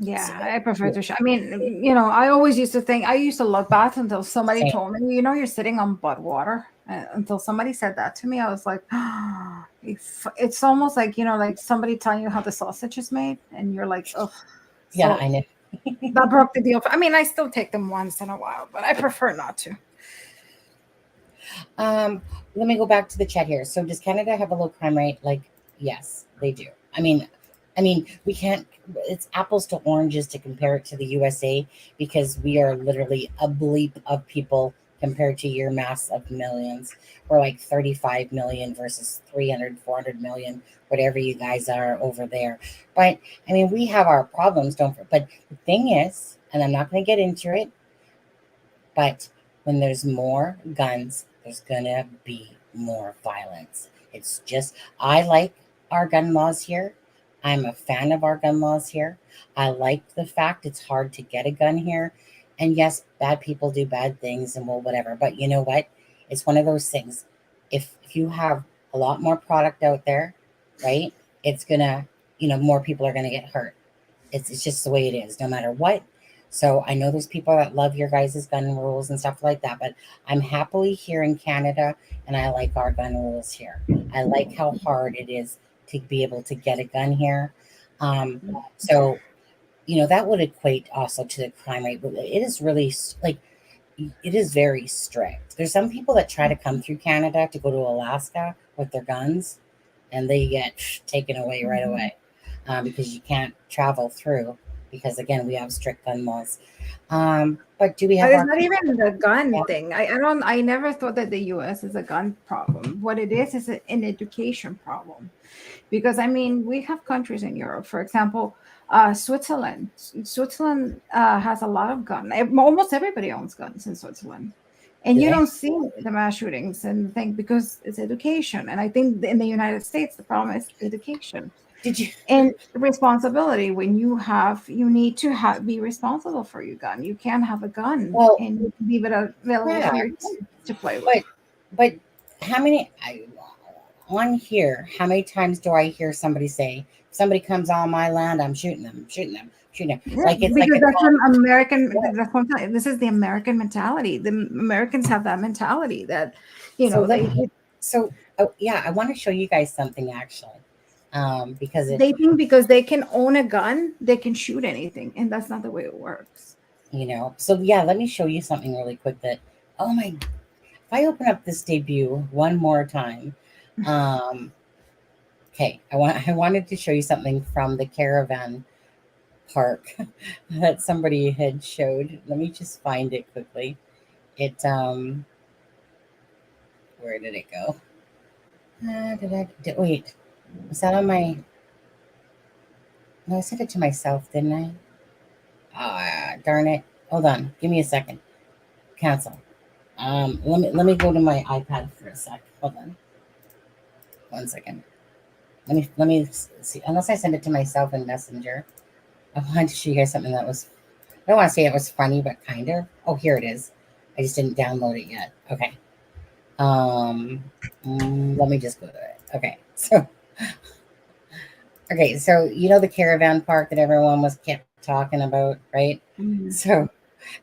Yeah, so, I prefer to shower. I mean, you know, I always used to think I used to love baths until somebody told me, you know, you're sitting on butt water. Until somebody said that to me, I was like, oh, it's almost like, you know, like somebody telling you how the sausage is made, and you're like, oh. Yeah, I know. That broke the deal. I mean, I still take them once in a while, but I prefer not to. Let me go back to the chat here. So does Canada have a low crime rate? Like, yes, they do. I mean, we can't, it's apples to oranges to compare it to the USA because we are literally a bleep of people compared to your mass of millions. We're like 35 million versus 300, 400 million, whatever you guys are over there. But I mean, we have our problems, but the thing is, and I'm not going to get into it, but when there's more guns, there's going to be more violence. It's just, I like our gun laws here. I'm a fan of our gun laws here. I like the fact it's hard to get a gun here. And yes, bad people do bad things and well, whatever. But you know what? It's one of those things. If you have a lot more product out there, right, it's going to, you know, more people are going to get hurt. It's just the way it is, no matter what. So I know there's people that love your guys' gun rules and stuff like that, but I'm happily here in Canada and I like our gun rules here. I like how hard it is to be able to get a gun here. So, you know, that would equate also to the crime rate. But it is really like, it is very strict. There's some people that try to come through Canada to go to Alaska with their guns and they get taken away right away because you can't travel through. Because again, we have strict gun laws. But do we have? But it's not even the gun thing. I never thought that the U.S. is a gun problem. What it is an education problem. Because I mean, we have countries in Europe, for example, Switzerland. Switzerland has a lot of guns. Almost everybody owns guns in Switzerland, and you don't see the mass shootings and think because it's education. And I think in the United States, the problem is education. And responsibility. When you need to be responsible for your gun. You can't have a gun and leave it available for your kids to play with. But how many on here? How many times do I hear somebody say somebody comes on my land, I'm shooting them, shooting them, shooting them. Yeah, Like it's like because a that's an American. yeah. That's what I'm telling you, this is the American mentality. The Americans have that mentality that, So they yeah, I want to show you guys something actually, because they think because they can own a gun, they can shoot anything, and that's not the way it works. so yeah, let me show you something really quick that, oh my, if I open up this debut one more time, okay, I wanted to show you something from the caravan park that somebody had showed. Let me just find it quickly. It where did it go? Wait, was that on my? No, I sent it to myself, didn't I? Ah, darn it! Hold on, give me a second. Cancel. Let me go to my iPad for a sec. Hold on, 1 second. Let me see. Unless I send it to myself in Messenger, I wanted to show you guys something that was. I don't want to say it was funny, but kind of. Oh, here it is. I just didn't download it yet. Okay. Let me just go to it. Okay. So the caravan park that everyone was kept talking about, right? Mm. So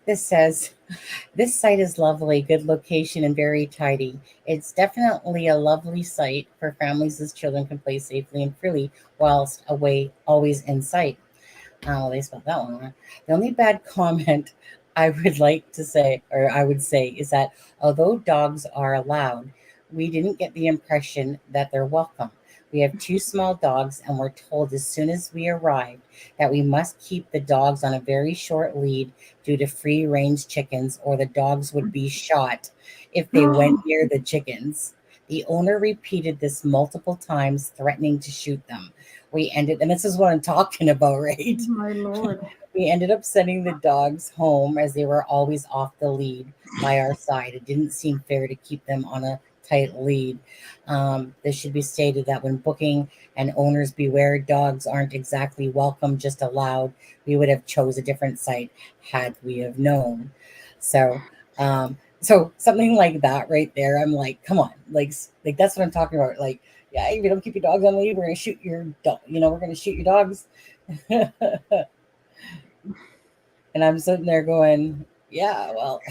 this says, this site is lovely, good location, and very tidy. It's definitely a lovely site for families as children can play safely and freely whilst away, always in sight. Oh, they spelled that one wrong. The only bad comment I would like to say, or I would say, is that although dogs are allowed, we didn't get the impression that they're welcome. We have 2 small dogs, and we're told as soon as we arrived that we must keep the dogs on a very short lead due to free-range chickens, or the dogs would be shot if they went near the chickens. The owner repeated this multiple times, threatening to shoot them. And this is what I'm talking about, right? My Lord. We ended up sending the dogs home as they were always off the lead by our side. It didn't seem fair to keep them on a tight lead. This should be stated that when booking, and owners beware, dogs aren't exactly welcome, just allowed. We would have chose a different site had we have known. So something like that right there, I'm like, come on, like that's what I'm talking about. Like, yeah, if you don't keep your dogs on lead, we're gonna shoot your dog. We're gonna shoot your dogs. And I'm sitting there going, yeah, well,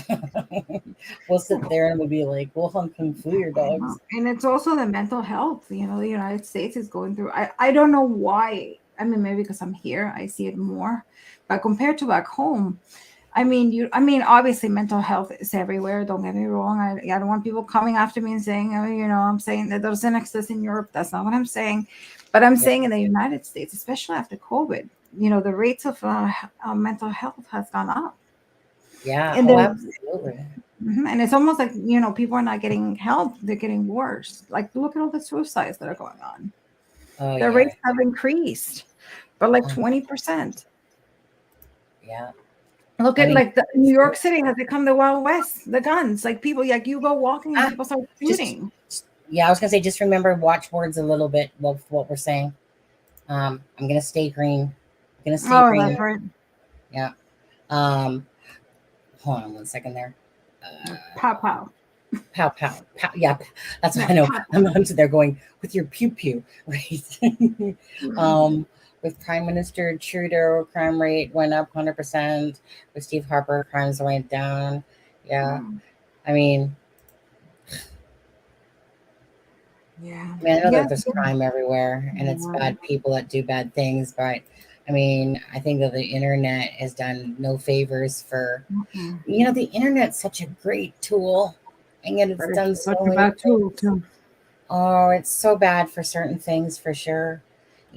we'll sit there and we'll be like, we'll hung kung fu your dogs. And it's also the mental health, the United States is going through. I don't know why. I mean, maybe because I'm here, I see it more. But compared to back home, obviously mental health is everywhere. Don't get me wrong. I don't want people coming after me and saying, I'm saying that doesn't exist in Europe. That's not what I'm saying. But I'm saying in the United States, especially after COVID, the rates of mental health has gone up. Yeah, and absolutely. And it's almost like, people are not getting help. They're getting worse. Like, look at all the suicides that are going on. The rates have increased by like 20%. Yeah. Look at New York City has become the Wild West. The guns, like people, like you go walking and people start shooting. I was gonna say, just remember watchwords a little bit of what we're saying. I'm gonna stay green. I'm gonna stay green. That's right. Yeah. Hold on 1 second there. Pow pow. Pow pow pow. Yeah, that's what I know. I'm onto there going with your pew pew, right? With Prime Minister Trudeau, crime rate went up 100%. With Steve Harper, crimes went down. Yeah. I mean, yeah. I know that there's crime everywhere, and it's bad people that do bad things. But I mean, I think that the internet has done no favors for. The internet's such a great tool, and yet it's done so many bad tool too. Oh, it's so bad for certain things, for sure.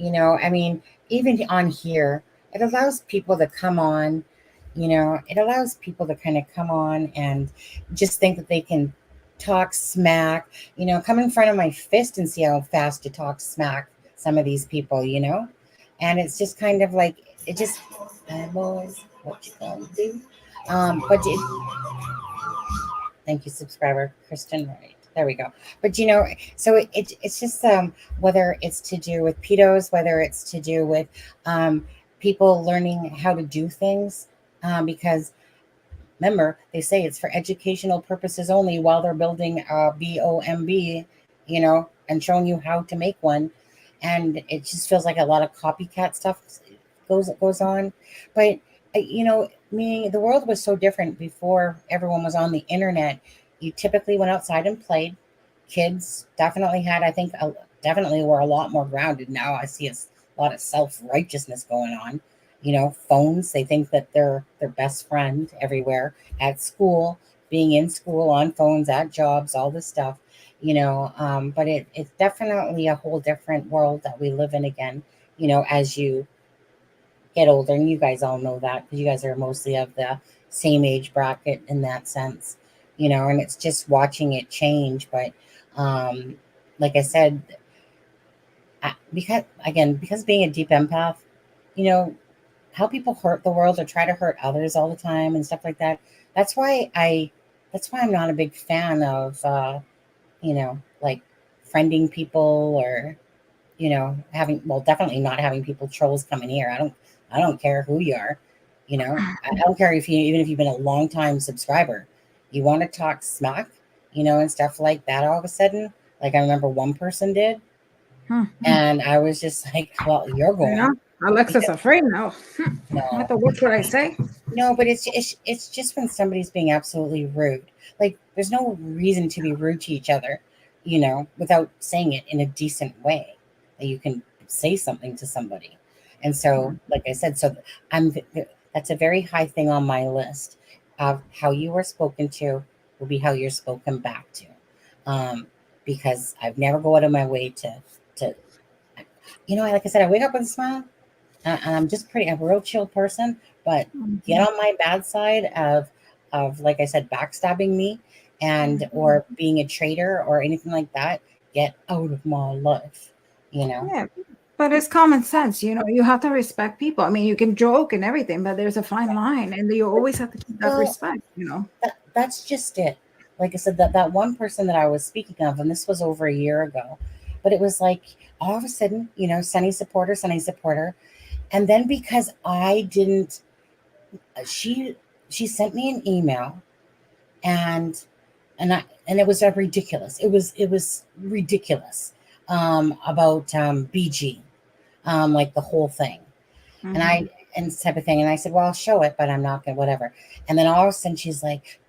I mean, even on here, it allows people to come on. It allows people to kind of come on and just think that they can talk smack, come in front of my fist and see how fast you talk smack some of these people, and it's just kind of like, it just, boys, what you gonna do? Thank you, subscriber, Kristen, right, there we go. But, so it's just, whether it's to do with pedos, whether it's to do with people learning how to do things, because remember, they say it's for educational purposes only while they're building a BOMB, and showing you how to make one. and it just feels like a lot of copycat stuff goes on. But meaning the world was so different before everyone was on the internet. You typically went outside and played. Kids definitely had, I think, definitely were a lot more grounded. Now I see a lot of self-righteousness going on. Phones, they think that they're their best friend everywhere, at school, being in school, on phones, at jobs, all this stuff. But it's definitely a whole different world that we live in again, as you get older. And you guys all know that, because you guys are mostly of the same age bracket in that sense, and it's just watching it change. But like I said, because being a deep empath, how people hurt the world or try to hurt others all the time and stuff like that. That's why I'm not a big fan of like friending people, or definitely not having people trolls come in here. I don't care who you are. I don't care even if you've been a long time subscriber. You want to talk smack, and stuff like that all of a sudden. Like I remember one person did, and I was just like, well, you're going. Alexa's afraid now. No. I thought, what should I say? No, but it's just when somebody's being absolutely rude. Like there's no reason to be rude to each other, without saying it in a decent way. That you can say something to somebody. And so, like I said, that's a very high thing on my list of how you are spoken to will be how you're spoken back to. Because I've never go out of my way to like I said, I wake up with a smile, and I'm just a real chill person. But get on my bad side of like I said, backstabbing me or being a traitor or anything like that. Get out of my life. Yeah, but it's common sense. You have to respect people. I mean, you can joke and everything, but there's a fine line, and you always have to keep that respect. That's just it. Like I said, that one person that I was speaking of, and this was over a year ago, but it was like all of a sudden, Sunny supporter. And then because I didn't, she sent me an email, and it was ridiculous. It was ridiculous about BG, like the whole thing, and type of thing. And I said, well, I'll show it, but I'm not gonna, whatever. And then all of a sudden she's like,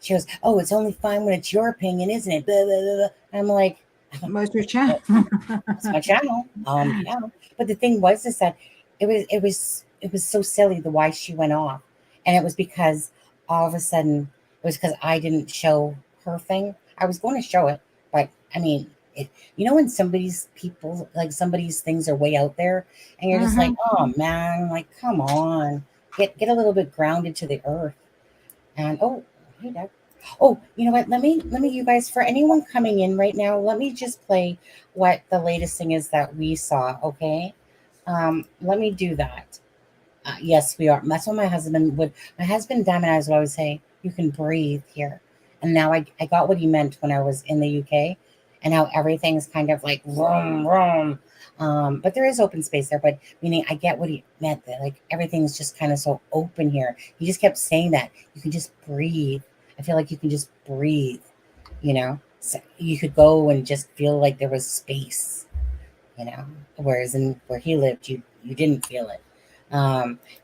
she goes, oh, it's only fine when it's your opinion, isn't it? Blah, blah, blah, blah. I'm like, what's your channel? It's my channel. Yeah. But the thing was is that it was so silly the why she went off. And it was because all of a sudden it was because I didn't show her thing. I was going to show it, but I mean, when somebody's things are way out there, and you're just like, oh man, like come on, get a little bit grounded to the earth. And hey Doug. Oh, you know what? Let me, you guys, for anyone coming in right now, let me just play what the latest thing is that we saw. Okay. Let me do that. Yes, we are. That's what my husband, Diamond Eyes, would always say, you can breathe here. And now I got what he meant when I was in the UK, and how everything's kind of like vroom, vroom. But there is open space there, but meaning I get what he meant, that like everything's just kind of so open here. He just kept saying that you can just breathe. I feel like you can just breathe, so you could go and just feel like there was space, whereas where he lived, you didn't feel it.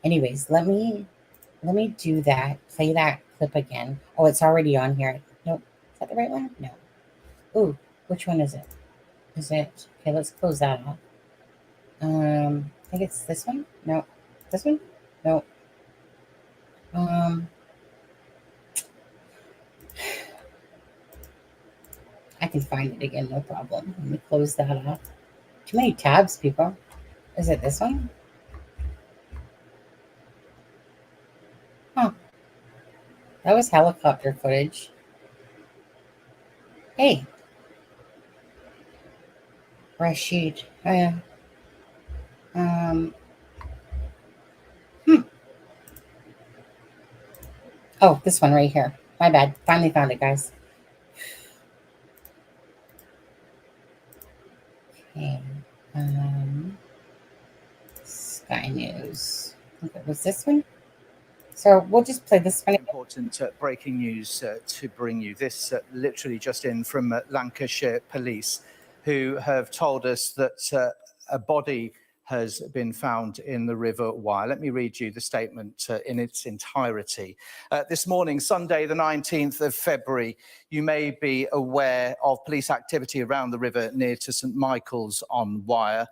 Anyways, let me do that, play that clip again. Oh, it's already on here. Nope. Is that the right one? No. Ooh, which one is it? Okay, let's close that off. I think it's this one. No. This one? No. I can find it again, no problem. Let me close that off. Too many tabs, people. Is it this one? Huh. That was helicopter footage. Hey. Rashid. Oh, yeah. Oh, this one right here. My bad. Finally found it, guys. Okay. Sky News. Okay, was this one? So we'll just play this one. Important breaking news to bring you. This literally just in from Lancashire Police, who have told us that a body has been found in the River Wye. Let me read you the statement in its entirety. This morning, Sunday, the 19th of February, you may be aware of police activity around the river near to St Michael's on Wye.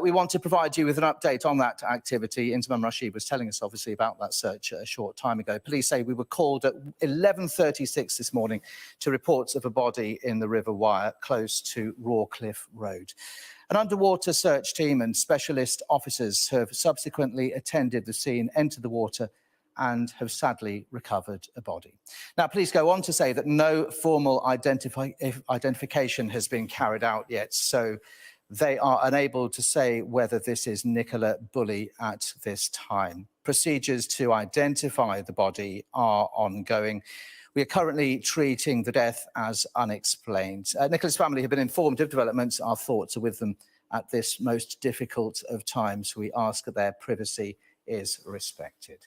We want to provide you with an update on that activity. Inzamam Rashid was telling us, obviously, about that search a short time ago. Police say we were called at 11:36 this morning to reports of a body in the River Wye close to Rawcliffe Road. An underwater search team and specialist officers have subsequently attended the scene, entered the water and have sadly recovered a body. Now, police go on to say that no formal identification has been carried out yet, so they are unable to say whether this is Nicola Bully at this time. Procedures to identify the body are ongoing. We are currently treating the death as unexplained. Nicola's family have been informed of developments. Our thoughts are with them at this most difficult of times. We ask that their privacy is respected.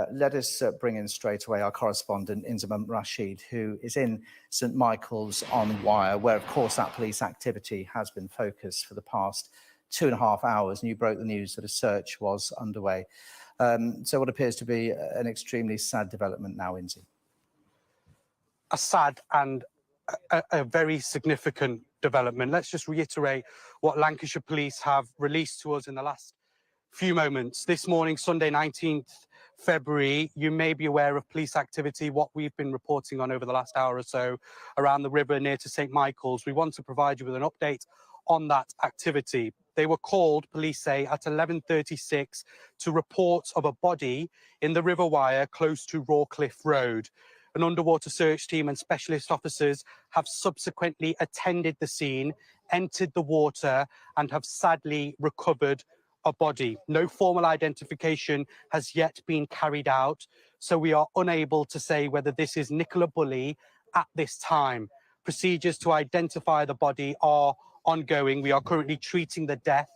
Let us bring in straight away our correspondent, Inzamam Rashid, who is in St Michael's on Wye, where, of course, that police activity has been focused for the past 2.5 hours. And you broke the news that a search was underway. So what appears to be an extremely sad development now, Inzi? A sad and a very significant development. Let's just reiterate what Lancashire Police have released to us in the last few moments. This morning, Sunday 19th February, you may be aware of police activity, what we've been reporting on over the last hour or so around the river near to St Michael's. We want to provide you with an update on that activity. They were called, police say, at 11:36 to reports of a body in the River Wye close to Rawcliffe Road. An underwater search team and specialist officers have subsequently attended the scene, entered the water and have sadly recovered a body. No formal identification has yet been carried out, so we are unable to say whether this is Nicola Bully at this time. Procedures to identify the body are ongoing. We are currently treating the death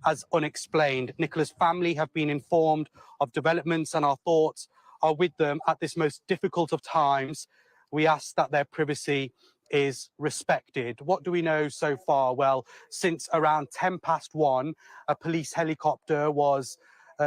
as unexplained. Nicola's family have been informed of developments and our thoughts are with them at this most difficult of times. We ask that their privacy is respected. What do we know so far? Well, since around 1:10, a police helicopter was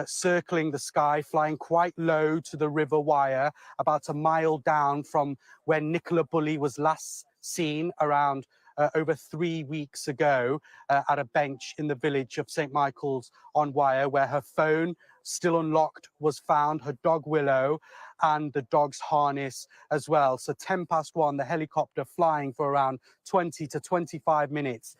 circling the sky, flying quite low to the River Wye, about a mile down from where Nicola Bully was last seen around over 3 weeks ago at a bench in the village of St Michael's on Wye, where her phone, still unlocked, was found, her dog Willow and the dog's harness as well. So 1:10, the helicopter flying for around 20 to 25 minutes,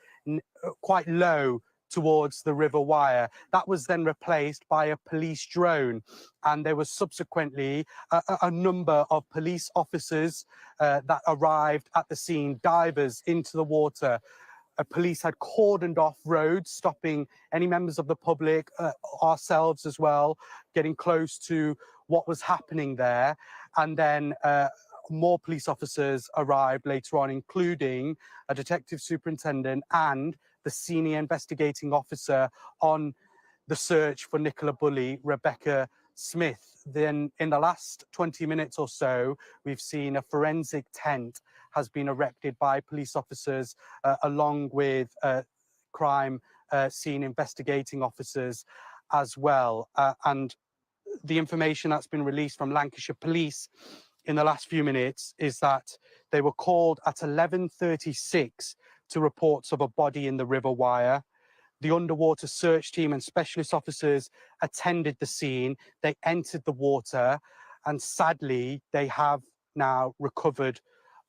quite low towards the River Wye. That was then replaced by a police drone, and there was subsequently a number of police officers that arrived at the scene, divers into the water. Police had cordoned off roads, stopping any members of the public, ourselves as well, getting close to what was happening there. And then more police officers arrived later on, including a detective superintendent and the senior investigating officer on the search for Nicola Bully, Rebecca Smith. Then in the last 20 minutes or so, we've seen a forensic tent has been erected by police officers along with crime scene investigating officers as well. And the information that's been released from Lancashire Police in the last few minutes is that they were called at 11:36 to reports of a body in the River Wye. The underwater search team and specialist officers attended the scene. They entered the water, and sadly, they have now recovered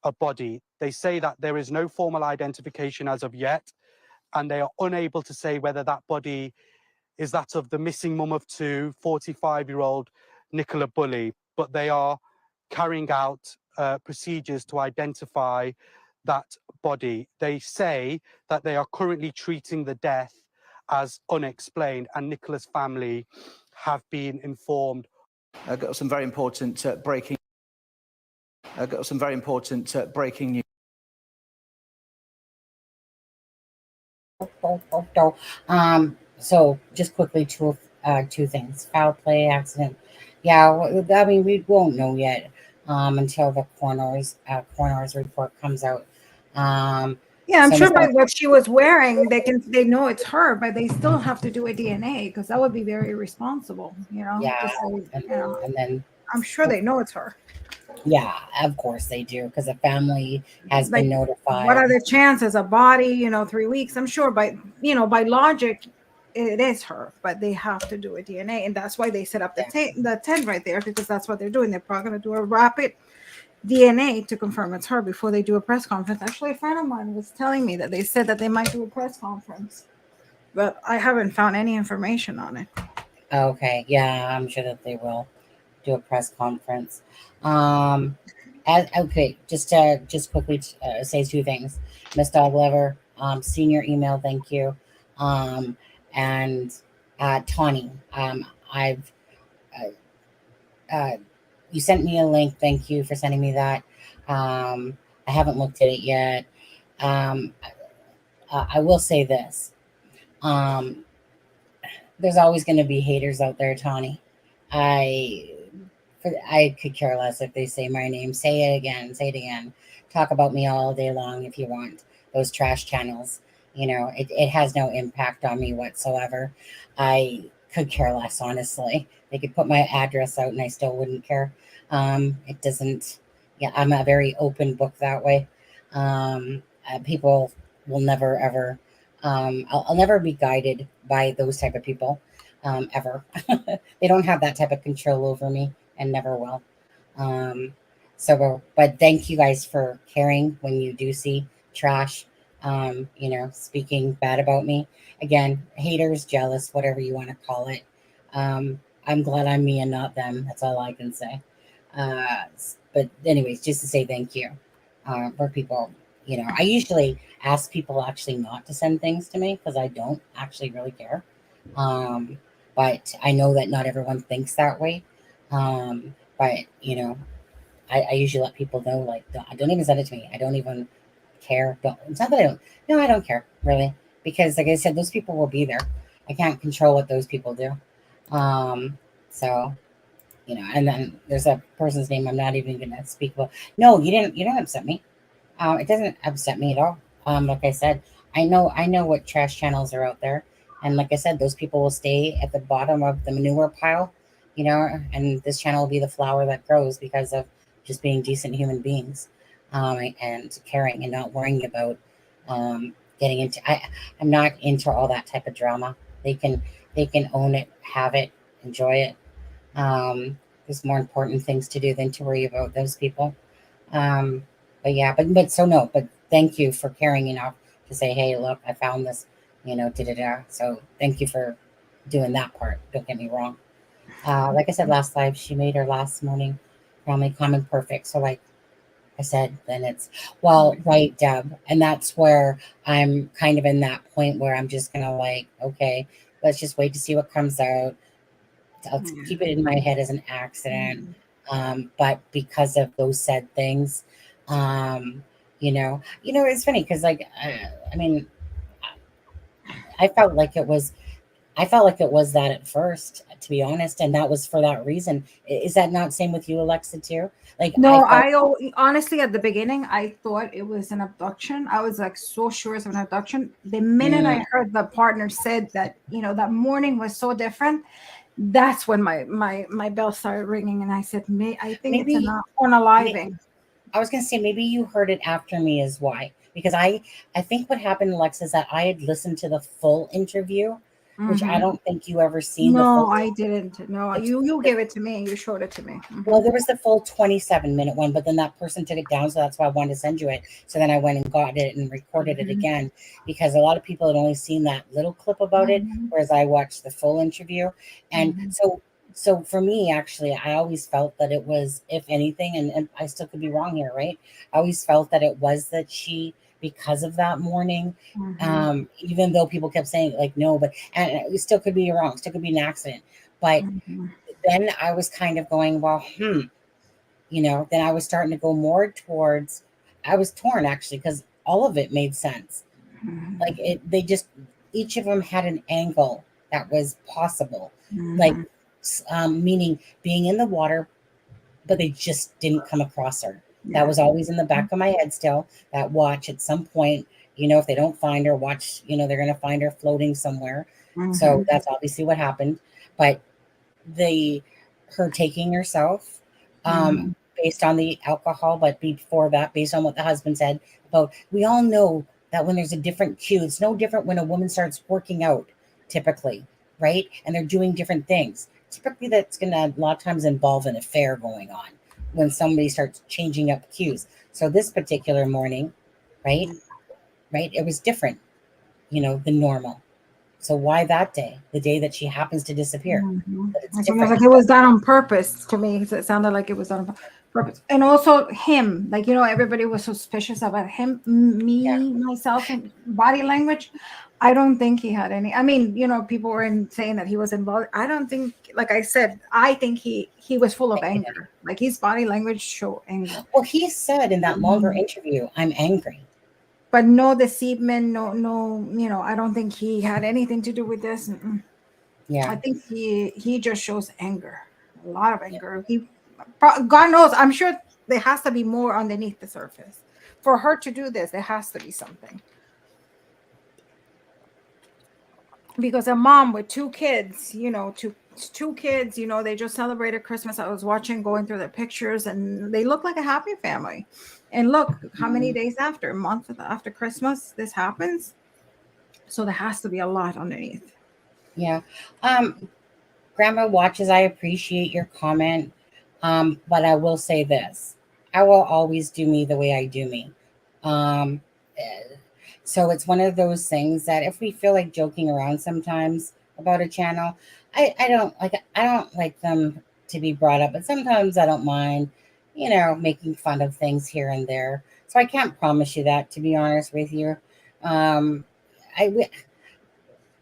a body. They say that there is no formal identification as of yet, and they are unable to say whether that body is that of the missing mum of two, 45-year-old Nicola Bully, but they are carrying out procedures to identify that body. They say that they are currently treating the death as unexplained, and Nicola's family have been informed. I've got some very important breaking news. So just quickly, two things: foul play, accident. Yeah, I mean, we won't know yet until the coroner's report comes out. Yeah, I'm So sure Miss by Dog, what she was wearing, they know it's her, but they still have to do a DNA because that would be very irresponsible, to yeah, say, and then I'm sure they know it's her. yeah, of course they do, because the family has Like, been what are notified. the chances? A body, 3 weeks. I'm sure by logic, it is her, but they have to do a DNA, and that's why they set up the Yeah. the tent right there because that's what they're doing. They're probably going to do a rapid DNA to confirm it's her before they do a press conference. Actually, a friend of mine was telling me that they said that they might do a press conference, but I haven't found any information on it. Okay, yeah, I'm sure that they will do a press conference. Um, okay, just quickly say two things. Miss Dog Lover, senior email, thank you. Um, and Tawny, I've uh, you sent me a link. Thank you for sending me that. I haven't looked at it yet. Um, I will say this. Um, there's always going to be haters out there, Tawny. I I could care less if they say my name. Say it again. Say it again. Talk about me all day long if you want. Those trash channels. It has no impact on me whatsoever. I could care less, honestly. They could put my address out and I still wouldn't care. It doesn't, yeah, I'm a very open book that way. People will never, ever, I'll never be guided by those type of people, ever. They don't have that type of control over me and never will. But thank you guys for caring when you do see trash, speaking bad about me. Again, haters, jealous, whatever you want to call it. I'm glad I'm me and not them. That's all I can say. But anyways, just to say thank you for people. I usually ask people actually not to send things to me because I don't actually really care. Um, but I know that not everyone thinks that way. But I usually let people know, like, don't even send it to me. I don't even care. Don't. It's not that I don't. No, I don't care really, because like I said, those people will be there. I can't control what those people do. So and then there's a person's name I'm not even going to speak about. No, you didn't. You don't upset me. It doesn't upset me at all. Like I said, I know what trash channels are out there, and like I said, those people will stay at the bottom of the manure pile, and this channel will be the flower that grows because of just being decent human beings, and caring and not worrying about getting into. I'm not into all that type of drama. They can own it, have it, enjoy it. There's more important things to do than to worry about those people. Um, but yeah, but so no, but thank you for caring enough to say, hey, look, I found this, da da da. So thank you for doing that part. Don't get me wrong. Like I said last live, she made her last morning family common perfect. So like I said, then it's right, Deb, and that's where I'm kind of in that point where I'm just gonna like, okay, let's just wait to see what comes out. I'll keep it in my head as an accident. But because of those said things, it's funny because like, I mean, I felt like it was, I felt like it was that at first, to be honest, and that was for that reason. Is that not same with you, Alexa, too? Like No, I felt, honestly at the beginning I thought it was an abduction. I was like so sure it's an abduction. The minute mm, I heard the partner said that, that morning was so different, that's when my bell started ringing, and I said, I think it's an maybe, unaliving. I was gonna say maybe you heard it after me is why. Because I think what happened, Alexa, is that I had listened to the full interview, which I Hmm. don't think you ever seen the No, full. I didn't. No, you gave it to me. You showed it to me. Well, there was the full 27-minute one, but then that person took it down, so that's why I wanted to send you it. So then I went and got it and recorded it Mhm. again because a lot of people had only seen that little clip about it, Mhm. whereas I watched the full interview. And Mhm. so for me, actually, I always felt that it was, if anything, and I still could be wrong here, right? I always felt that it was that she, because of that morning, Mhm. even though people kept saying like no, but and it still could be wrong, still could be an accident, but Mhm. then I was kind of going, well, then I was starting to go more towards, I was torn actually, because all of it made sense. Like they just, each of them had an angle that was possible. Like, Mhm. meaning being in the water, but they just didn't come across her. That Yeah. was always in the back of my head still, that watch at some point, if they don't find her, watch, they're going to find her floating somewhere. So Mhm. that's obviously what happened. But her taking herself, Mhm. based on the alcohol, but before that, based on what the husband said about, we all know that when there's a different cue, it's no different when a woman starts working out, typically, right? And they're doing different things. Typically, that's going to a lot of times involve an affair going on when somebody starts changing up cues. So this particular morning, right, it was different, than normal. So why that day, the day that she happens to disappear? Mhm. That it's It's almost different. like it was done on purpose to me. It sounded like it was done on purpose. And also him, like, everybody was suspicious about him, Yeah. myself, and body language. I don't think he had any. I mean, people were saying that he was involved. I don't think, like I said, I think he was full of anger. Like his body language showed anger. Well, he said in that longer interview, "I'm angry." But no deceitment, no, I don't think he had anything to do with this. Yeah. I think he just shows anger, a lot of anger. God knows, I'm sure there has to be more underneath the surface. For her to do this, there has to be something. Because a mom with two kids, two kids, they just celebrated Christmas. I was going through their pictures, and they look like a happy family. And look, how many days after, a month after Christmas, this happens. So there has to be a lot underneath. Yeah. Grandma Watches, I appreciate your comment. But I will say this. I will always do me the way I do me. Um, so it's one of those things that if we feel like joking around sometimes about a channel, I don't like them to be brought up, but sometimes I don't mind, making fun of things here and there. So I can't promise you that, to be honest with you. I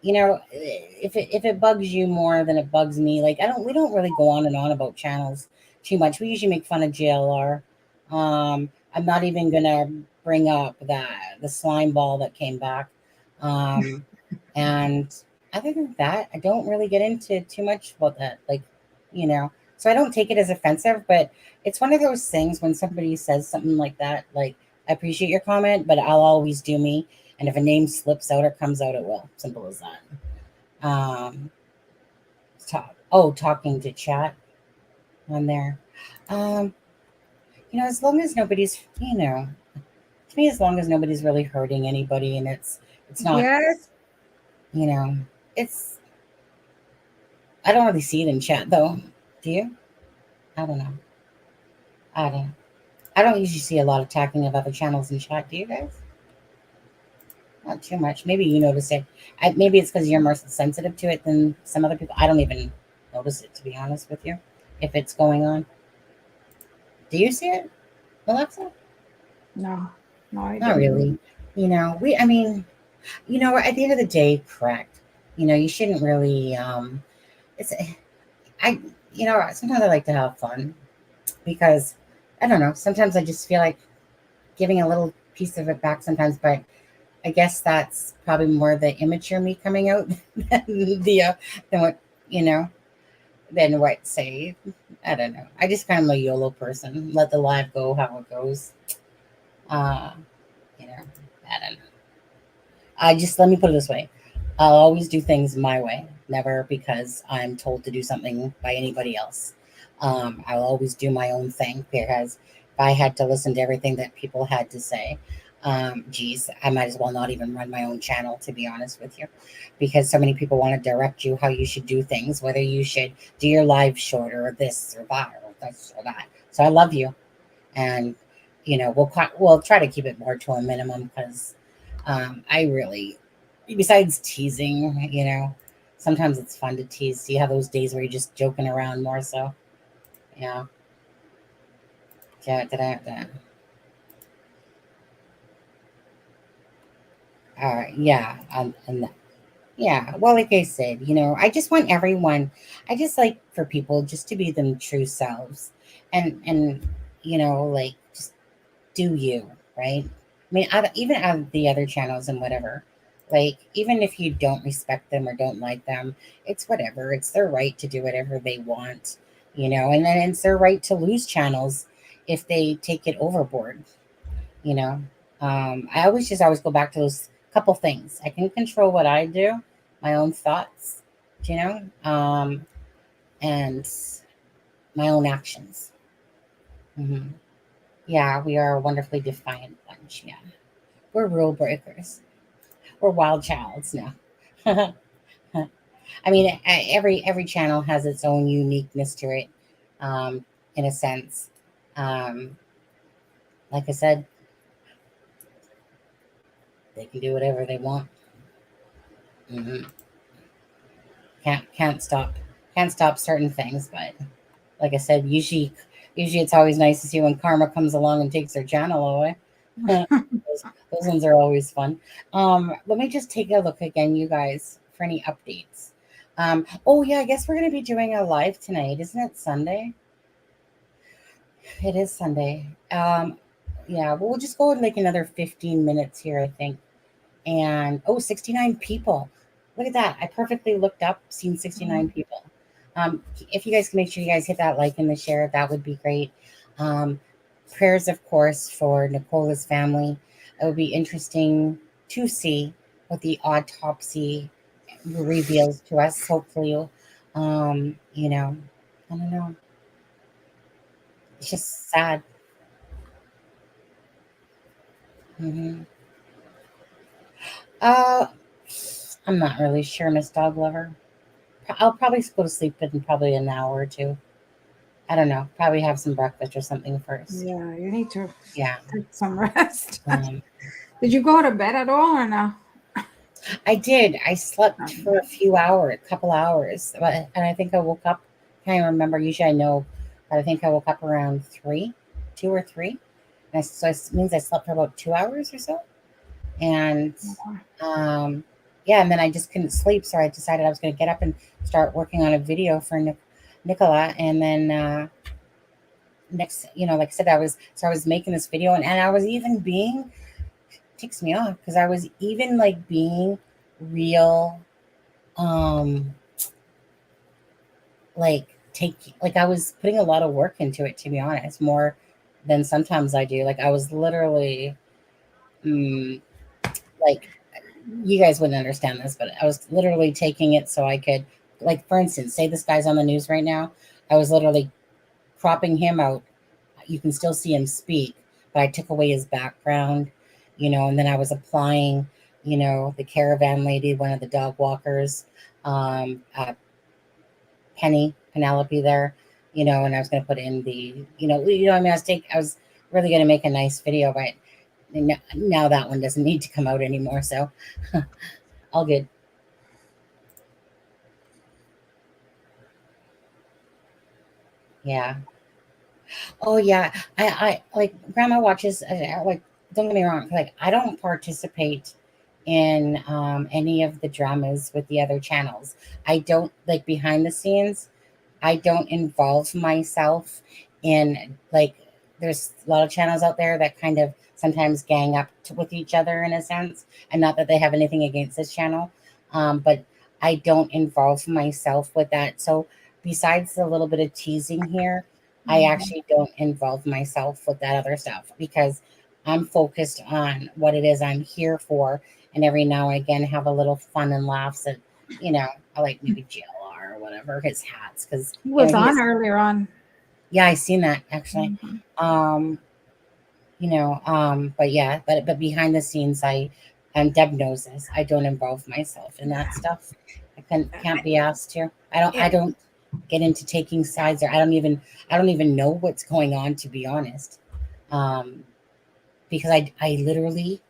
if it bugs you more than it bugs me, like we don't really go on and on about channels too much. We usually make fun of JLR. I'm not even gonna bring up the slime ball that came back. And other than that, I don't really get into too much about that. So I don't take it as offensive, but it's one of those things when somebody says something like that, like, I appreciate your comment, but I'll always do me. And if a name slips out or comes out, it will. Simple as that. Talking to chat on there. Um, as long as nobody's, to me, as long as nobody's really hurting anybody, and it's not, Yes. you know, it's. I don't really see it in chat though. Do you? I don't know. I don't. I don't usually see a lot of talking of other channels in chat. Do you guys? Not too much. Maybe you notice it. Maybe it's because you're more sensitive to it than some other people. I don't even notice it, to be honest with you, if it's going on. Do you see it, Alexa? No, I Not don't. really. At the end of the day, correct. You shouldn't really. It's I. Sometimes I like to have fun because I don't know. Sometimes I just feel like giving a little piece of it back sometimes, but I guess that's probably more the immature me coming out than than what you know than what say. I don't know. I just kind of a YOLO person. Let the life go how it goes. Uh, you know, I don't know. Let me put it this way. I'll always do things my way, never because I'm told to do something by anybody else. I'll always do my own thing because if I had to listen to everything that people had to say, geez, I might as well not even run my own channel, to be honest with you, because so many people want to direct you how you should do things, whether you should do your live shorter or this or that or this or that. So I love you, and we'll try to keep it more to a minimum because I really, besides teasing, sometimes it's fun to tease. Do you have those days where you're just joking around more so? Yeah. Yeah. Yeah. Yeah. Well, like I said, I just want everyone. I just like for people just to be them true selves, and like just do you, right? I mean, even out of the other channels and whatever, like, even if you don't respect them or don't like them, it's whatever. It's their right to do whatever they want, and then it's their right to lose channels if they take it overboard, you know. I always go back to those couple things. I can control what I do, my own thoughts, and my own actions. Mm-hmm. Yeah, we are a wonderfully defiant bunch. Yeah, we're rule breakers. We're wild childs now. I mean, every channel has its own uniqueness to it, in a sense. Um, like I said, they can do whatever they want. Mm-hmm. Can't stop certain things, but like I said, usually it's always nice to see when karma comes along and takes their channel away. those ones are always fun. Let me just take a look again, you guys, for any updates. Oh yeah, I guess we're gonna be doing a live tonight, isn't it Sunday? It is Sunday. Yeah, we'll just go in like another 15 minutes here, I think. And 69 people. Look at that. I perfectly looked up, seen 69 people. If you guys can make sure you guys hit that like and the share, that would be great. Prayers, of course, for Nicola's family. It would be interesting to see what the autopsy reveals to us. Hopefully, I don't know. It's just sad. Mm-hmm. I'm not really sure, Miss Dog Lover. I'll probably go to sleep in probably an hour or two. I don't know. Probably have some breakfast or something first. Yeah, you need to Yeah. take some rest. Did you go to bed at all or no? I did. I slept for a couple hours, and I think I woke up. Can't even remember. Usually I know, but I think I woke up around 2 or 3. So it means I slept for about 2 hours or so. And yeah, and then I just couldn't sleep, so I decided I was going to get up and start working on a video for Nicola. And then next, like I said, I was making this video, and I was even being ticks me off because I was even like being real, like I was putting a lot of work into it, to be honest, more than sometimes I do. Like I was literally, like, you guys wouldn't understand this, but I was literally taking it so I could, like, for instance, say this guy's on the news right now. I was literally cropping him out. You can still see him speak, but I took away his background, and then I was applying, the caravan lady, one of the dog walkers, Penelope there, and I was going to put in the, I mean, I was really going to make a nice video, but now that one doesn't need to come out anymore, so all good. Yeah. Oh yeah, I like grandma watches. Like, don't get me wrong. Like, I don't participate in any of the dramas with the other channels. I don't, like, behind the scenes. I don't involve myself in, like, there's a lot of channels out there that kind of sometimes gang up with each other in a sense, and not that they have anything against this channel, but I don't involve myself with that. So besides the little bit of teasing here, I actually don't involve myself with that other stuff because I'm focused on what it is I'm here for, and every now and again have a little fun and laughs at, I like maybe JLR or whatever, his hats, because he was on earlier on. Yeah, I seen that actually. But yeah, but behind the scenes, Deb knows this. I don't involve myself in that stuff. I can't be asked to. I don't get into taking sides, or I don't even know what's going on, to be honest. Because I literally,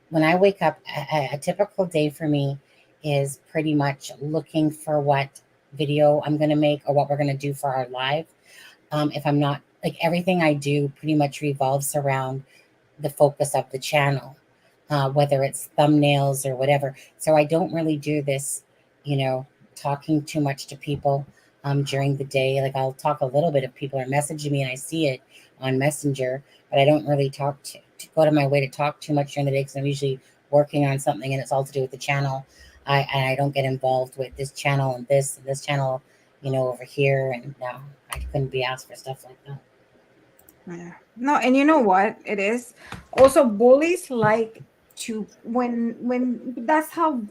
when I wake up, a typical day for me is pretty much looking for what video I'm going to make or what we're going to do for our live. If I'm not, like, everything I do pretty much revolves around the focus of the channel, whether it's thumbnails or whatever. So I don't really do this, talking too much to people during the day. Like, I'll talk a little bit if people are messaging me and I see it on Messenger, but I don't really to go to my way to talk too much during the day because I'm usually working on something and it's all to do with the channel. I don't get involved with this channel and this channel, over here. And no, I couldn't be asked for stuff like that. Yeah. No, and you know what it is? Also, bullies like to when that's how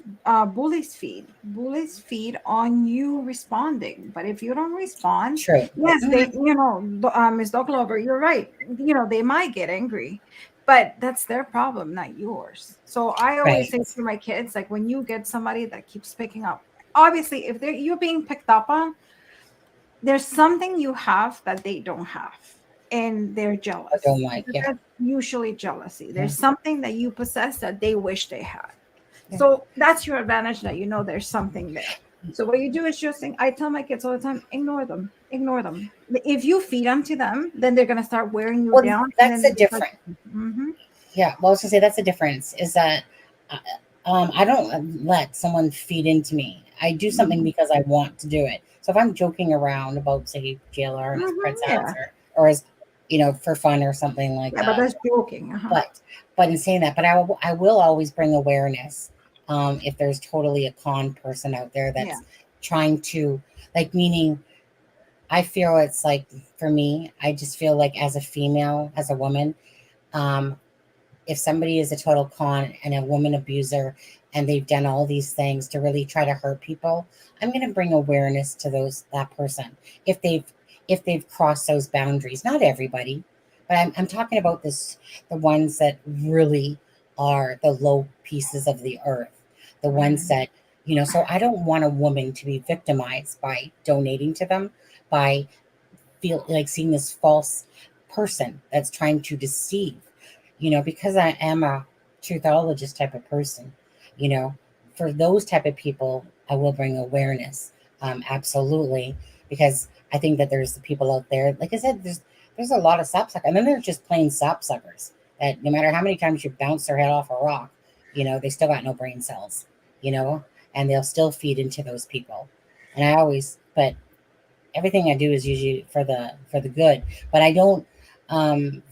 bullies feed. Bullies feed on you responding. But if you don't respond, True. yes, they, Miss Docklover, you're right. They might get angry, but that's their problem, not yours. So I always Right. say to my kids, like, when you get somebody that keeps picking up, obviously, if you're being picked up on, there's something you have that they don't have, and they're I jealous. don't like, yeah. That's usually jealousy. Yeah. There's something that you possess that they wish they had. Yeah. So that's your advantage, that there's something there. So what you do is just think, I tell my kids all the time, ignore them. Ignore them. If you feed onto them, then they're gonna start wearing you Well, down. that's the difference. Mm-hmm. Yeah. Well, I was gonna say that's the difference is that I don't let someone feed into me. I do something because I want to do it. So if I'm joking around about, say, JLR and his princess, Yeah. or as for fun or something like Yeah, that. but that's joking. But in saying that, but I will always bring awareness. If there's totally a con person out there that's trying to, like, meaning, I feel it's like, for me, I just feel like, as a female, as a woman, if somebody is a total con and a woman abuser, and they've done all these things to really try to hurt people, I'm going to bring awareness to that person if they've crossed those boundaries. Not everybody, but I'm talking about the ones that really are the low pieces of the earth, the ones that, so I don't want a woman to be victimized by donating to them, by feel like seeing this false person that's trying to deceive, because I am a truthologist type of person, for those type of people, I will bring awareness. Absolutely. Because I think that there's the people out there, like I said, there's a lot of sapsuckers, and then there's just plain sapsuckers that no matter how many times you bounce their head off a rock, they still got no brain cells, and they'll still feed into those people. But everything I do is usually for the good, but I don't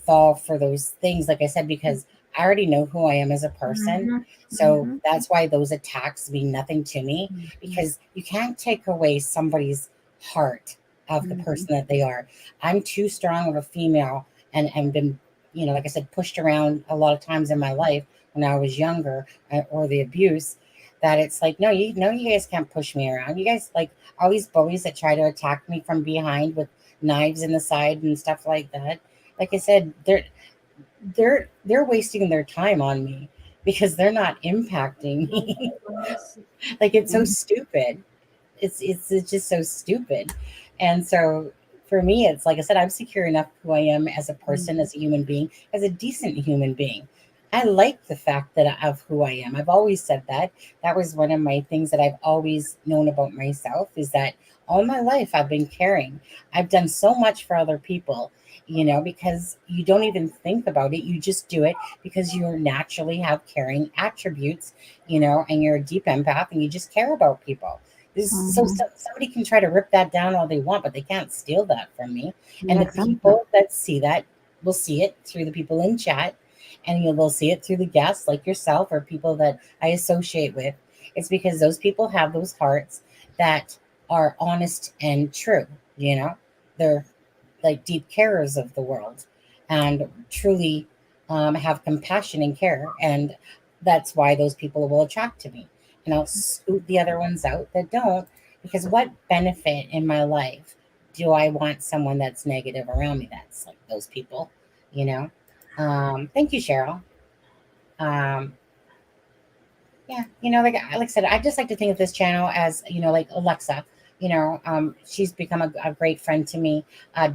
fall for those things, like I said, because I already know who I am as a person. So that's why those attacks mean nothing to me, because you can't take away somebody's heart of the person that they are. I'm too strong of a female, and been, like I said, pushed around a lot of times in my life when I was younger, or the abuse, that it's like, no, you guys can't push me around. You guys, like, all these bullies that try to attack me from behind with knives in the side and stuff like that. Like I said, they're wasting their time on me because they're not impacting me. Like, it's so stupid. It's just so stupid. And so for me, it's like I said, I'm secure enough who I am as a person, as a human being, as a decent human being. I like the fact that of who I am. I've always said that. That was one of my things that I've always known about myself, is that all my life I've been caring. I've done so much for other people, because you don't even think about it. You just do it because you naturally have caring attributes, and you're a deep empath and you just care about people. So somebody can try to rip that down all they want, but they can't steal that from me. And the people that see that will see it through the people in chat, and they'll see it through the guests like yourself or people that I associate with. It's because those people have those hearts that are honest and true. They're like deep carers of the world, and truly have compassion and care. And that's why those people will attract to me. And I'll scoot the other ones out that don't, because what benefit in my life do I want someone that's negative around me? That's like those people, Thank you, Cheryl. Yeah, like I said, I just like to think of this channel as, like Alexa. She's become a great friend to me.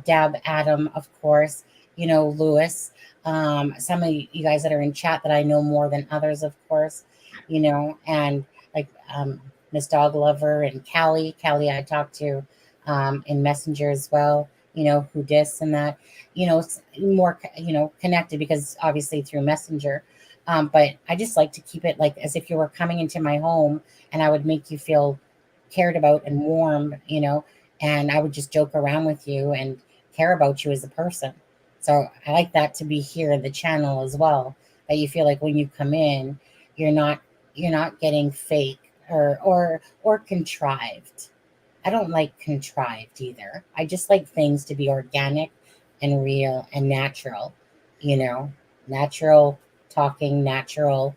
Deb, Adam, of course, Lewis. Some of you guys that are in chat that I know more than others, of course, and like Miss Dog Lover and Callie. Callie I talked to in Messenger as well, who dis and that, more, connected because obviously through Messenger. But I just like to keep it like as if you were coming into my home, and I would make you feel cared about and warm, and I would just joke around with you and care about you as a person. So I like that to be here in the channel as well, that you feel like when you come in, you're not getting fake or contrived. I don't like contrived either. I just like things to be organic and real and natural, natural talking, natural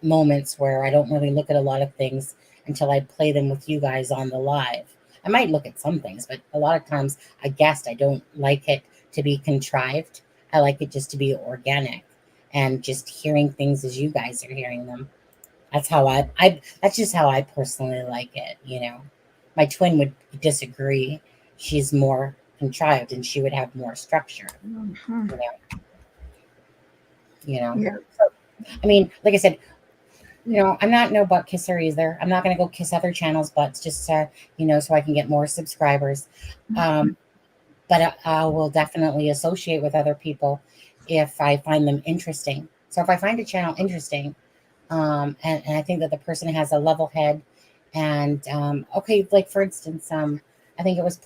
moments where I don't really look at a lot of things until I play them with you guys on the live. I might look at some things, but a lot of times I guessed I don't like it to be contrived. I like it just to be organic and just hearing things as you guys are hearing them. That's how I that's just how I personally like it, you know. My twin would disagree. She's more contrived and she would have more structure, Mhm. you know. Yeah. So, I mean, like I said, you know, I'm not no butt kisser either. I'm not going to go kiss other channels' butts just to, you know, so I can get more subscribers. But I will definitely associate with other people if I find them interesting. So if I find a channel interesting, and I think that the person has a level head, and okay, like for instance, I think it was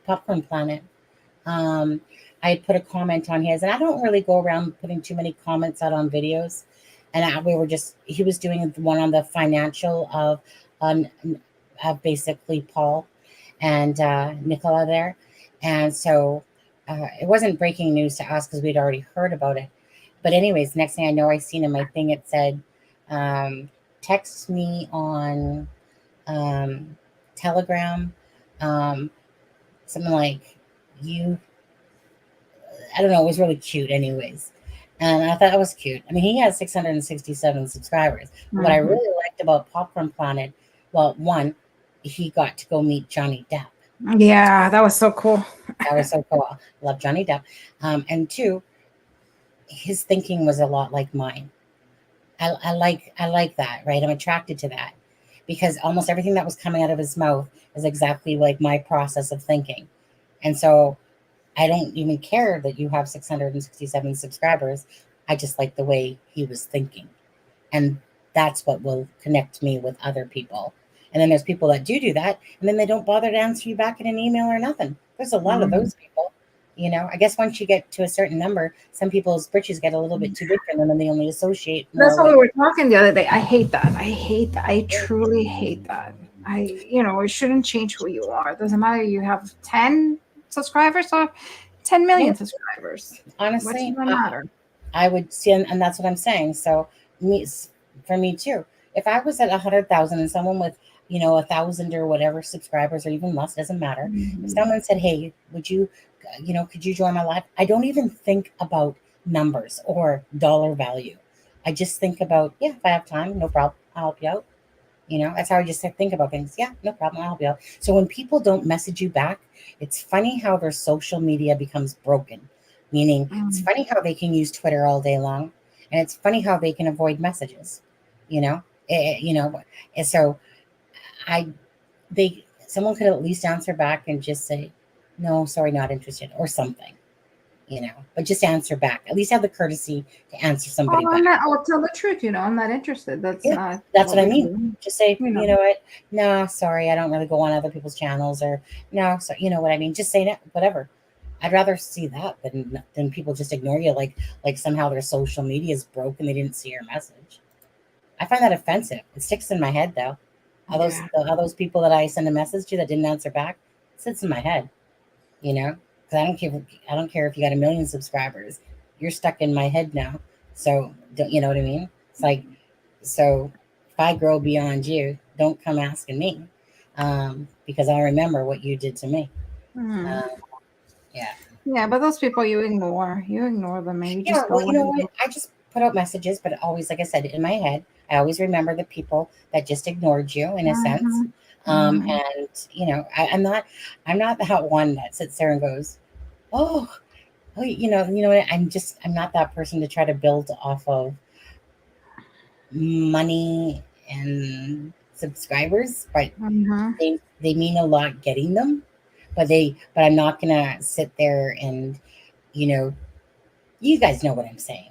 Popcorn Planet. Um, I had put a comment on his, and I don't really go around putting too many comments out on videos. And he was doing one on the financial of basically Paul and Nicola there. And so it wasn't breaking news to us because we'd already heard about it. But anyways, next thing I know, I seen in my thing, it said, text me on Telegram, um, something like you, I don't know, it was really cute anyways. And I thought it was cute. I mean, he has 667 subscribers. But what I really liked about Popcorn Planet, well, one, he got to go meet Johnny Depp. Yeah, that was so cool. That was so cool. Love Johnny Depp. And two, his thinking was a lot like mine. I like that, right? I'm attracted to that because almost everything that was coming out of his mouth is exactly like my process of thinking. And so I don't even care that you have 667 subscribers. I just like the way he was thinking. And that's what will connect me with other people. And then there's people that do that, and then they don't bother to answer you back in an email or nothing. There's a lot of those people. You know, I guess once you get to a certain number, some people's britches get a little bit too big for them and they only associate more. That's what we were talking the other day. I hate that. I hate that. I truly hate that. It shouldn't change who you are. It doesn't matter. You have 10 subscribers or 10 million subscribers. Honestly, what does that matter? I would see, and that's what I'm saying. So for me too, if I was at 100,000 and someone with, 1,000 or whatever subscribers or even less, doesn't matter. If someone said, hey, would you, could you join my live? I don't even think about numbers or dollar value. I just think about, if I have time, no problem, I'll help you out. That's how I just think about things. Yeah, no problem, I'll help you out. So when people don't message you back, it's funny how their social media becomes broken. Meaning, it's funny how they can use Twitter all day long, and it's funny how they can avoid messages. And so someone could at least answer back and just say, no, sorry, not interested, or something. But just answer back. At least have the courtesy to answer somebody back. I'll tell the truth. I'm not interested. That's what I mean. Just say, you know what? No, sorry, I don't really go on other people's channels, or no, so you know what I mean. Just say that, whatever. I'd rather see that than people just ignore you, like somehow their social media is broken. They didn't see your message. I find that offensive. It sticks in my head, though. All those people that I send a message to that didn't answer back, it sits in my head. Because I don't care if you got 1 million subscribers. You're stuck in my head now. So don't you know what I mean? It's like, so if I grow beyond you, don't come asking me, because I'll remember what you did to me. Yeah, but those people you ignore them, and you just go. You know what? I just put out messages, but always, like I said, in my head, I always remember the people that just ignored you in a sense. And I'm not that one that sits there and goes, oh, you know what? I'm not that person to try to build off of money and subscribers, but they mean a lot getting them. But I'm not gonna sit there and, you guys know what I'm saying.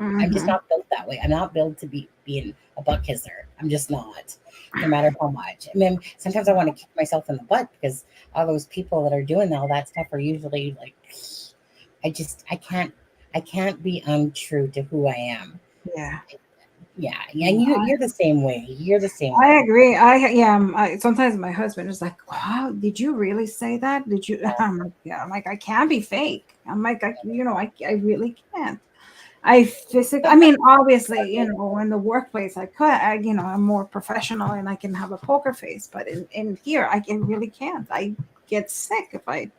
I'm just not built that way. I'm not built to being a butt kisser. I'm just not, no matter how much. I mean, sometimes I want to kick myself in the butt because all those people that are doing all that stuff are usually like, I can't be untrue to who I am. Yeah, and you're the same way. You're the same way. I agree. Sometimes my husband is like, "Wow, did you really say that? Did you?" I'm like, "Yeah." I'm like, "I can't be fake." I'm like, I really can't." I mean, obviously, in the workplace, I'm more professional and I can have a poker face, but in here, really can't. I get sick if I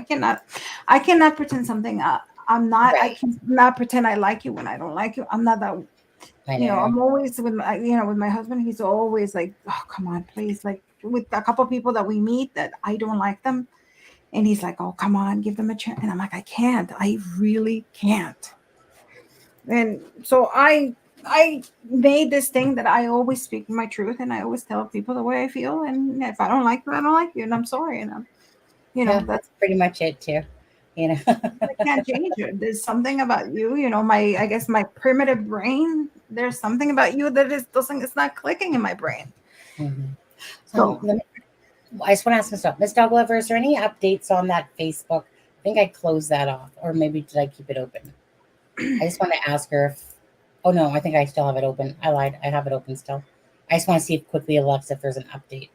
cannot pretend something. I'm not, I Right. cannot pretend I like you when I don't like you. I'm not that, I know. I'm always with with my husband, he's always like, oh, come on, please. Like with a couple of people that we meet that I don't like them. And he's like, oh, come on, give them a chance. And I'm like, I can't, I really can't. And so I made this thing that I always speak my truth and I always tell people the way I feel. And if I don't like you, I don't like you. And I'm sorry. And That's pretty much it too. I can't change it. There's something about you, I guess my primitive brain, there's something about you that it's not clicking in my brain. Mm-hmm. So I just want to ask myself, Miss Dog Lover, is there any updates on that Facebook? I think I closed that off, or maybe did I keep it open? I just want to ask her if, oh no, I think I still have it open. I lied. I have it open still. I just want to see if quickly, Alexa, if there's an update.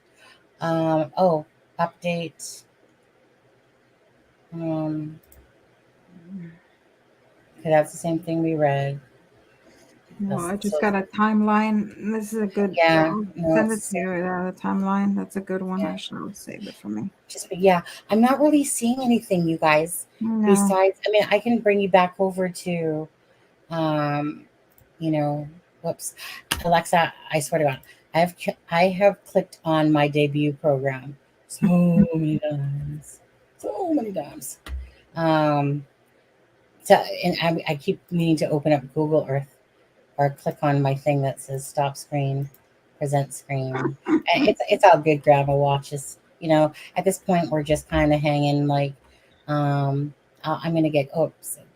Update. Okay, that's the same thing we read. well, I just got a timeline. This is a good send it to you. The timeline. That's a good one. I should save it for me. I'm not really seeing anything, you guys. No. Besides, I mean, I can bring you back over to whoops, Alexa, I swear to God, I have clicked on my debut program so many times. So, and I keep needing to open up Google Earth or click on my thing that says stop screen, present screen. And it's all good, grandma watches. At this point, we're just kind of hanging like, I'm going to get,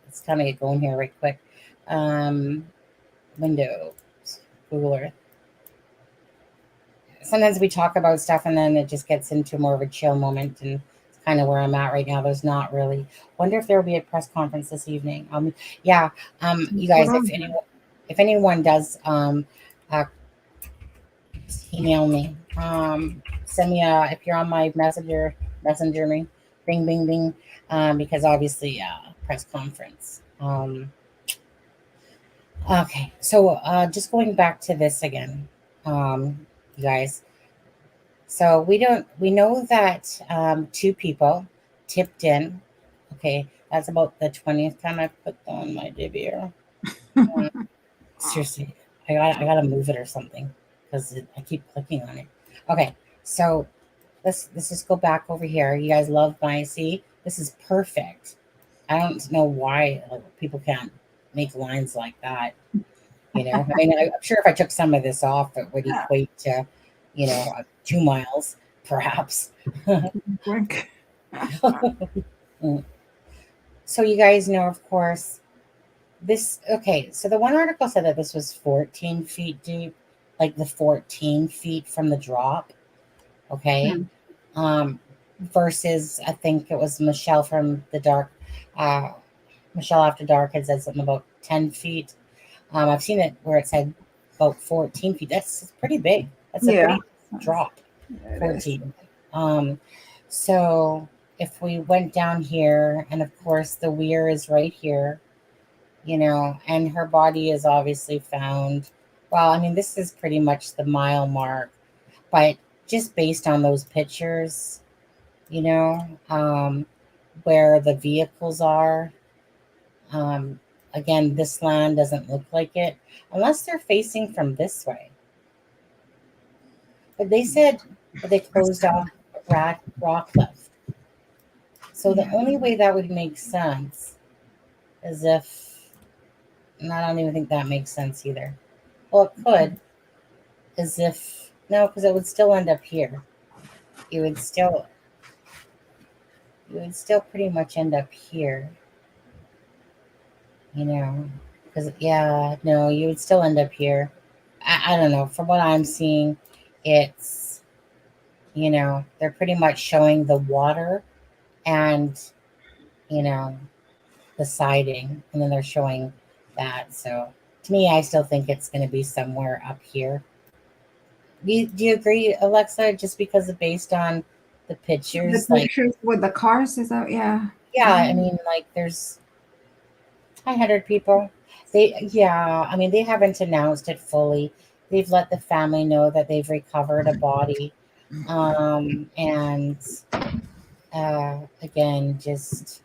it's time to get going here right quick. Windows, Google Earth. Sometimes we talk about stuff and then it just gets into more of a chill moment, and it's kind of where I'm at right now. There's not really. Wonder if there will be a press conference this evening. You guys, if anyone does, email me. Send me if you're on my messenger me, bing bing bing, because obviously press conference. Okay, so just going back to this again, you guys. So we know that 2 people tipped in. Okay, that's about the 20th time I put on my debut. Seriously, I gotta move it or something because I keep clicking on it. Okay, so let's just go back over here. You guys love my see. This is perfect. I don't know why people can't make lines like that. I mean, I'm sure if I took some of this off, it would equate to, 2 miles, perhaps. So you guys know, of course, this. Okay, so the one article said that this was 14 feet deep, like the 14 feet from the drop. Okay, versus I think it was Michelle from the dark. Michelle After Dark had said something about 10 feet. I've seen it where it said about 14 feet. That's pretty big. That's a pretty drop. 14. So if we went down here, and of course the weir is right here, and her body is obviously found. Well, I mean, this is pretty much the mile mark, but just based on those pictures, where the vehicles are, again, this land doesn't look like it unless they're facing from this way. But they said that they closed off rock cliff. So the only way that would make sense is if, and I don't even think that makes sense either. Well, it could, as if, no, because it would still end up here. You would still pretty much end up here. Because, you would still end up here. I don't know. From what I'm seeing, it's, they're pretty much showing the water and, the siding, and then they're showing that. So to me, I still think it's going to be somewhere up here. Do you agree, Alexa? Just because of based on the pictures, with the cars, is that Yeah, I mean, like there's 100 people. I mean, they haven't announced it fully. They've let the family know that they've recovered a body. And again, just,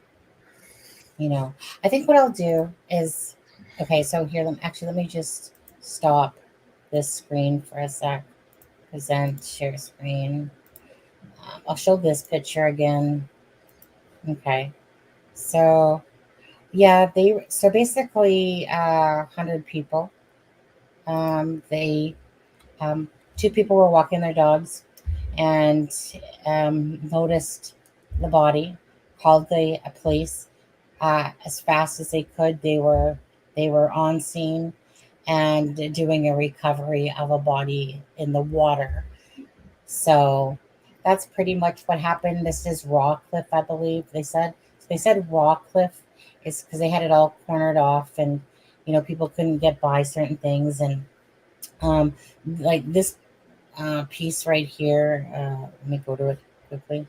I think what I'll do is, okay, so here, let me just stop this screen for a sec. Present, share screen. I'll show this picture again. Okay. So, yeah, so basically, 100 people. They, two people were walking their dogs and noticed the body, called the police as fast as they could. They were on scene and doing a recovery of a body in the water. So that's pretty much what happened. This is Rawcliffe, I believe they said. So they said Rawcliffe is because they had it all cornered off, and people couldn't get by certain things, and um, like this piece right here. Let me go to it quickly.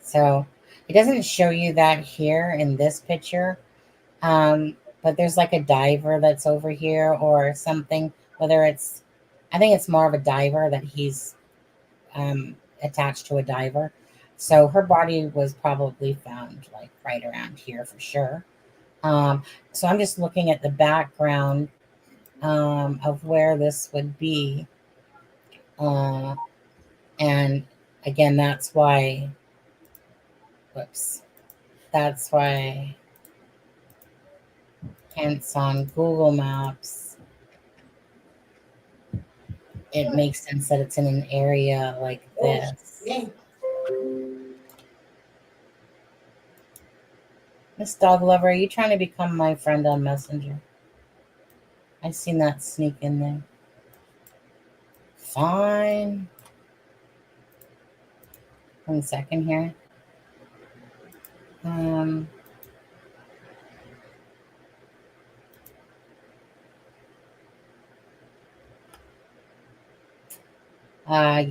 So it doesn't show you that here in this picture, but there's like a diver that's over here or something. I think it's more of a diver that he's attached to a diver. So her body was probably found like right around here for sure. So I'm just looking at the background of where this would be. And again, that's why hence on Google Maps, it makes sense that it's in an area like this. Miss Dog Lover, are you trying to become my friend on Messenger? I seen that sneak in there. Fine. 1 second here.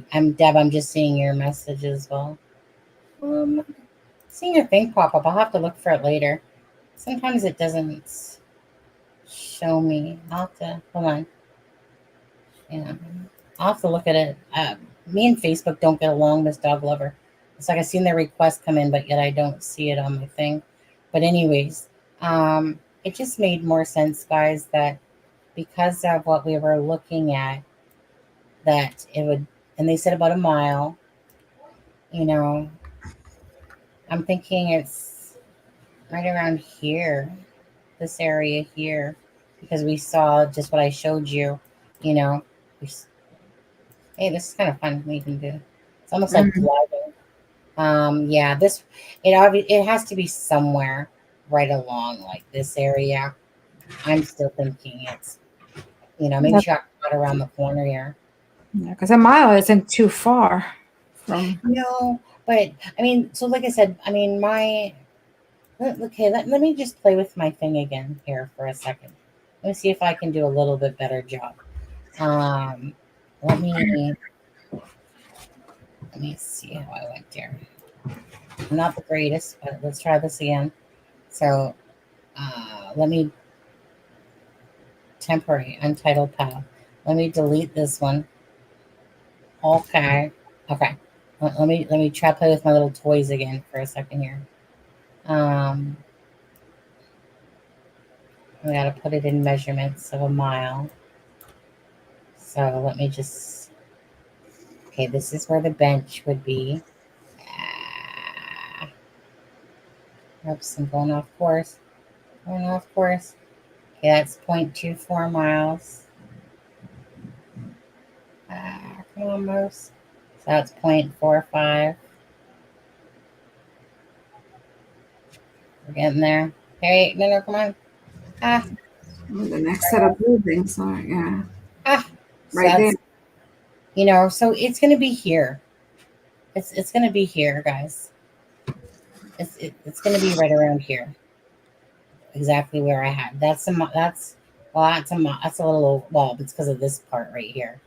I'm Deb. I'm just seeing your message as well. Seeing your thing pop up. I'll have to look for it later. Sometimes it doesn't show me. I'll have to hold on. Yeah, I'll have to look at it. Me and Facebook don't get along, Miss Dog Lover. It's like I seen the request come in, but yet I don't see it on my thing. But anyways, it just made more sense, guys, that because of what we were looking at, that it would, and they said about a mile, I'm thinking it's right around here, this area here, because we saw just what I showed you, hey, this is kind of fun we can do. It's almost like driving. Yeah, it has to be somewhere right along like this area. I'm still thinking it's, maybe she got caught around the corner here. Yeah, because a mile isn't too far from. No, but I mean, so like I said, I mean, let me just play with my thing again here for a second. Let me see if I can do a little bit better job. Let me see how I went there. I'm not the greatest, but let's try this again. So let me temporary untitled path. Let me delete this one. Okay. Let me try to play with my little toys again for a second here. I gotta put it in measurements of a mile. So let me just. Okay, this is where the bench would be. Oops, I'm going off course. Okay, that's 0.24 miles. Come on, Moose. So that's 0.45. We're getting there. Hey, no, come on. The next set of buildings are, yeah. Right there. So it's going to be here. It's going to be here, guys. It's going to be right around here. Exactly where I had. That's a little, well, it's because of this part right here.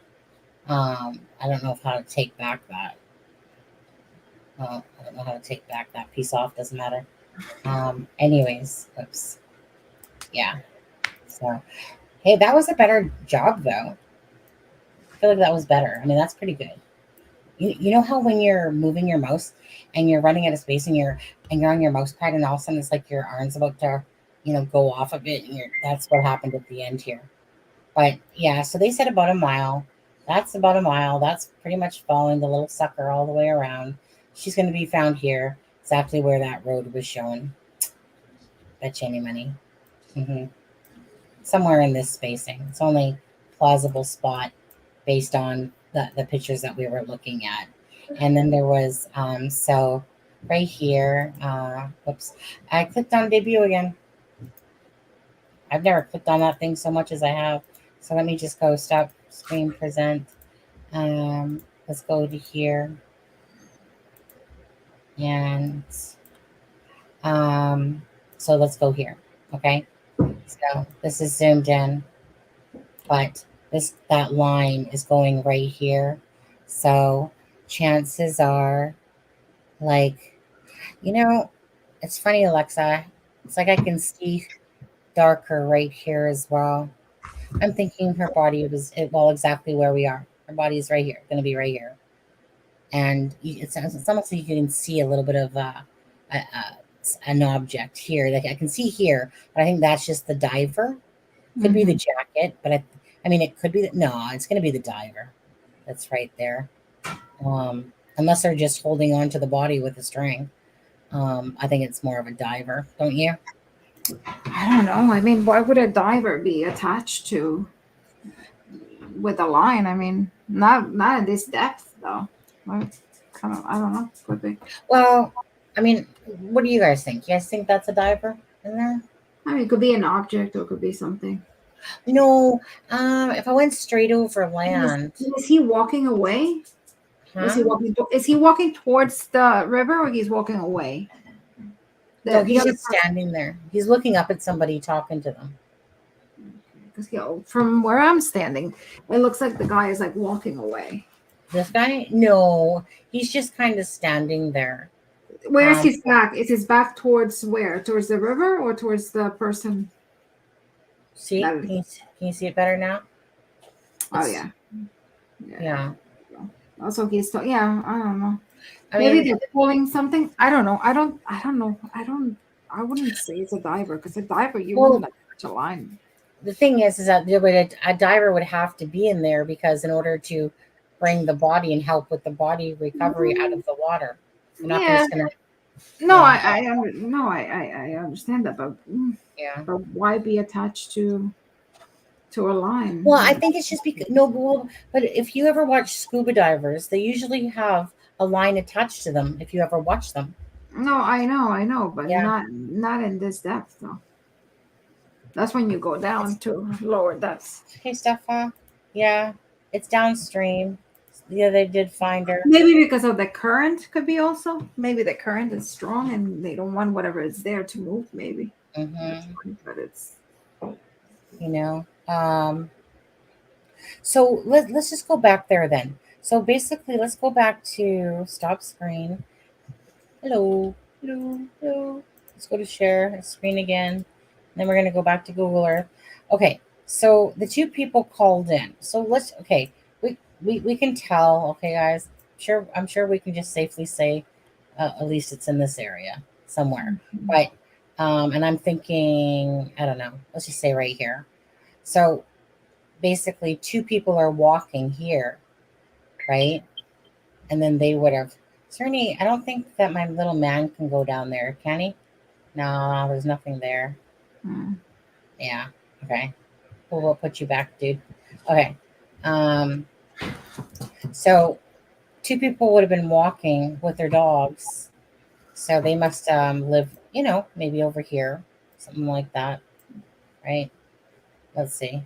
I don't know how to take back that. Well, I don't know how to take back that piece off. Doesn't matter. Anyways, oops. Yeah. So, hey, that was a better job, though. I feel like that was better. I mean, that's pretty good. You know how when you're moving your mouse and you're running out of space and you're on your mouse pad and all of a sudden it's like your arm's about to, go off of it, and that's what happened at the end here. But yeah, so they said about a mile. That's about a mile. That's pretty much following the little sucker all the way around. She's going to be found here, exactly where that road was shown. Bet you any money. Somewhere in this spacing. It's only plausible spot based on the pictures that we were looking at. And then there was, so right here, whoops, I clicked on debut again. I've never clicked on that thing so much as I have. So let me just go stop screen present. Let's go to here. And so let's go here. Okay. So this is zoomed in, but that line is going right here. So chances are, like, it's funny, Alexa. It's like I can see darker right here as well. I'm thinking her body was exactly where we are. Her body is right here, going to be right here, and it's almost like you can see a little bit of an object here. Like I can see here, but I think that's just the diver. Could be the jacket, but I mean, it could be no. It's going to be the diver. That's right there. Unless they're just holding on to the body with a string. I think it's more of a diver, don't you? I don't know. I mean, why would a diver be attached to with a line? I mean, not at this depth though. I don't know. Could be. Well, I mean, what do you guys think? You guys think that's a diver in there? I mean, it could be an object or it could be something. No. If I went straight over land, is he walking away? Huh? Is he walking towards the river or he's walking away? No, he's just standing there. He's looking up at somebody talking to them. Because from where I'm standing, it looks like the guy is like walking away. This guy? No, he's just kind of standing there. Where is his back? Is his back towards where? Towards the river or towards the person? See? Can you see it better now? Oh, yeah. Yeah. Also, I don't know. Maybe they're pulling something. I don't know. I wouldn't say it's a diver because a diver, wouldn't touch a line. The thing is that a diver would have to be in there because in order to bring the body and help with the body recovery out of the water. You're not just gonna. No, I understand that, but but why be attached to a line? Well, I think it's just because but if you ever watch scuba divers, they usually have a line attached to them. If you ever watch them. No, I know, but not in this depth though. That's when you go down to lower depths. Okay, Steffa. Yeah, it's downstream. Yeah, they did find her. Maybe because of the current could be also. Maybe the current is strong and they don't want whatever is there to move, maybe. But it's... So let's just go back there then. So basically, let's go back to stop screen. Hello. Let's go to share screen again. Then we're going to go back to Google Earth. Okay, so the two people called in. So we can tell, okay, guys. I'm sure we can just safely say at least it's in this area somewhere, right? And I'm thinking, I don't know. Let's just say right here. So basically, two people are walking here, right? And then they would have. Is there any? I don't think that my little man can go down there, can he? No, there's nothing there. Yeah. Okay. We'll put you back, dude. Okay. So two people would have been walking with their dogs. So they must live, maybe over here, something like that. Right? Let's see.